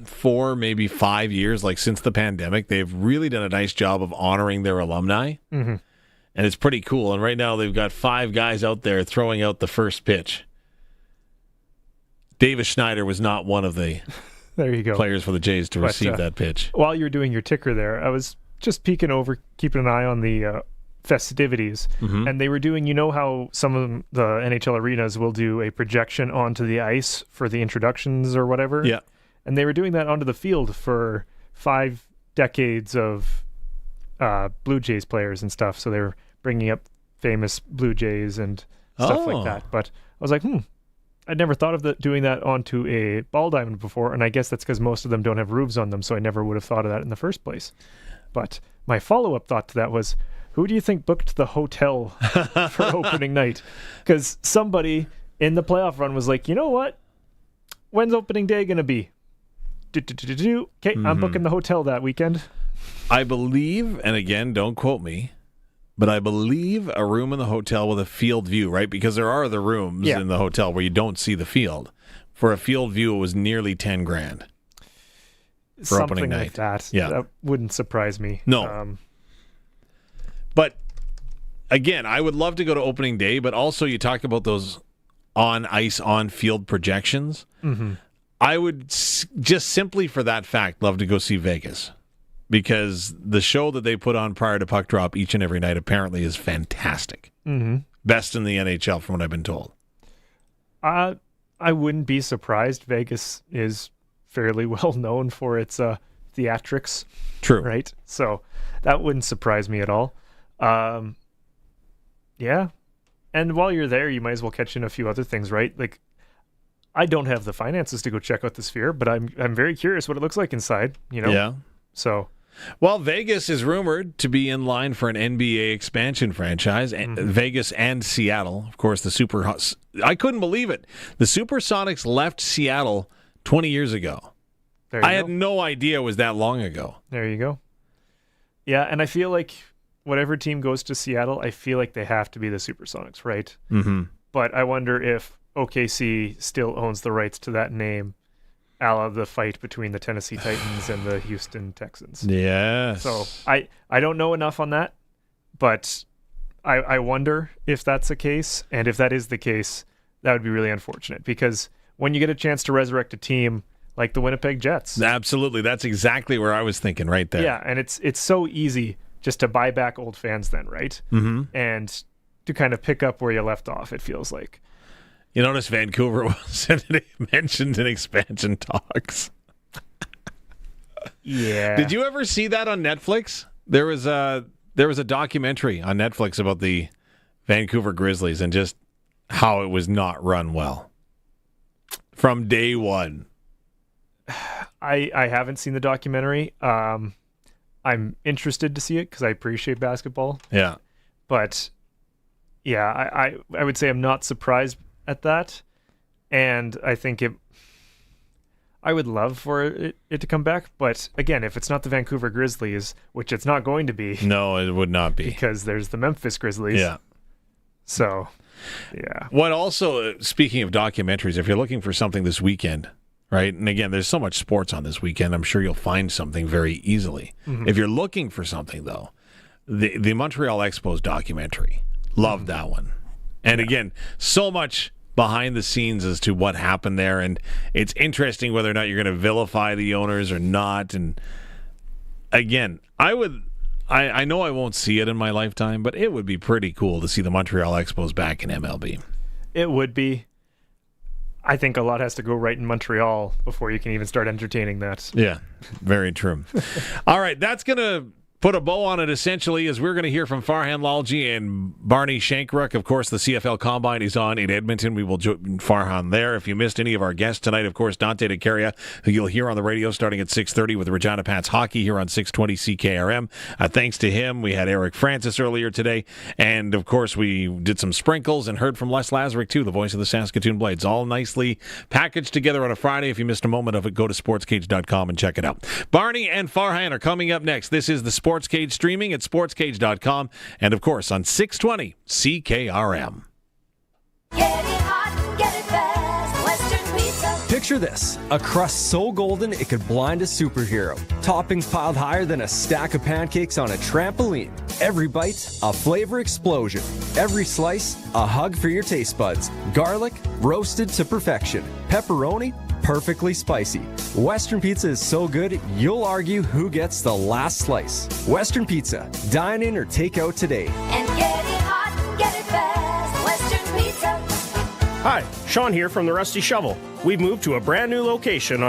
4, maybe 5 years, like since the pandemic, they've really done a nice job of honoring their alumni.
Mm-hmm.
And it's pretty cool. And right now they've got 5 guys out there throwing out the first pitch. Davis Schneider was not one of the...
There you go.
Players for the Jays to receive that pitch.
While you're doing your ticker there, I was just peeking over, keeping an eye on the festivities, and they were doing, you know how some of the NHL arenas will do a projection onto the ice for the introductions or whatever?
Yeah.
And they were doing that onto the field for 5 decades of Blue Jays players and stuff, so they were bringing up famous Blue Jays and stuff like that. But I was like, I'd never thought of doing that onto a ball diamond before, and I guess that's because most of them don't have roofs on them, so I never would have thought of that in the first place. But my follow-up thought to that was, who do you think booked the hotel for opening night? Because somebody in the playoff run was like, you know what? When's opening day going to be? Okay, I'm booking the hotel that weekend.
I believe, and again, don't quote me, but I believe a room in the hotel with a field view, right? Because there are other rooms in the hotel where you don't see the field. For a field view, it was nearly $10,000. for opening
Something
night.
like that.
Yeah.
That wouldn't surprise me.
No. But again, I would love to go to opening day, but also you talk about those on-ice, on-field projections.
Mm-hmm.
I would just simply for that fact love to go see Vegas, because the show that they put on prior to puck drop each and every night apparently is fantastic.
Mm-hmm.
Best in the NHL from what I've been told.
I wouldn't be surprised. Vegas is fairly well known for its theatrics.
True.
Right? So that wouldn't surprise me at all. Yeah. And while you're there, you might as well catch in a few other things, right? Like, I don't have the finances to go check out the Sphere, but I'm very curious what it looks like inside, you know?
Yeah.
So,
well, Vegas is rumored to be in line for an NBA expansion franchise. Vegas and Seattle, of course. I couldn't believe it. The Supersonics left Seattle 20 years ago. I had no idea it was that long ago.
There you go. Yeah, and I feel like whatever team goes to Seattle, I feel like they have to be the Supersonics, right?
Mm-hmm.
But I wonder if OKC still owns the rights to that name, a la the fight between the Tennessee Titans and the Houston Texans.
Yes.
So I don't know enough on that, but I wonder if that's the case. And if that is the case, that would be really unfortunate, because when you get a chance to resurrect a team like the Winnipeg Jets.
Absolutely. That's exactly where I was thinking right there.
Yeah, and it's so easy just to buy back old fans then, right?
Mm-hmm.
And to kind of pick up where you left off, it feels like.
You notice Vancouver was mentioned in expansion talks.
Yeah.
Did you ever see that on Netflix? There was a documentary on Netflix about the Vancouver Grizzlies and just how it was not run well from day one.
I haven't seen the documentary. I'm interested to see it because I appreciate basketball.
Yeah.
But yeah, I would say I'm not surprised at that. And I think I would love for it to come back. But again, if it's not the Vancouver Grizzlies, which it's not going to be.
No, it would not be.
Because there's the Memphis Grizzlies.
Yeah.
So, yeah.
What also, speaking of documentaries, if you're looking for something this weekend, right? And again, there's so much sports on this weekend, I'm sure you'll find something very easily.
Mm-hmm.
If you're looking for something, though, the Montreal Expos documentary, loved that one. And again, so much behind the scenes as to what happened there, and it's interesting whether or not you're going to vilify the owners or not. And again, I know I won't see it in my lifetime, but it would be pretty cool to see the Montreal Expos back in MLB.
It would be. I think a lot has to go right in Montreal before you can even start entertaining that.
Yeah, very true. All right, that's going to put a bow on it, essentially, as we're going to hear from Farhan, Lalji, and Barney Shankruk. Of course, the CFL Combine is on in Edmonton. We will join Farhan there. If you missed any of our guests tonight, of course, Dante Caria, who you'll hear on the radio starting at 6:30 with Regina Pats Hockey here on 620 CKRM. Thanks to him, we had Eric Francis earlier today. And, of course, we did some sprinkles and heard from Les Lazaruk, too, the voice of the Saskatoon Blades. All nicely packaged together on a Friday. If you missed a moment of it, go to sportscage.com and check it out. Barney and Farhan are coming up next. This is the Sportscage, streaming at sportscage.com and, of course, on 620 CKRM.
Picture this, a crust so golden it could blind a superhero. Toppings piled higher than a stack of pancakes on a trampoline. Every bite, a flavor explosion. Every slice, a hug for your taste buds. Garlic, roasted to perfection. Pepperoni, perfectly spicy. Western Pizza is so good, you'll argue who gets the last slice. Western Pizza. Dine in or take out today.
And get it hot and get it fast. Western Pizza.
Hi, Sean here from the Rusty Shovel. We've moved to a brand new location on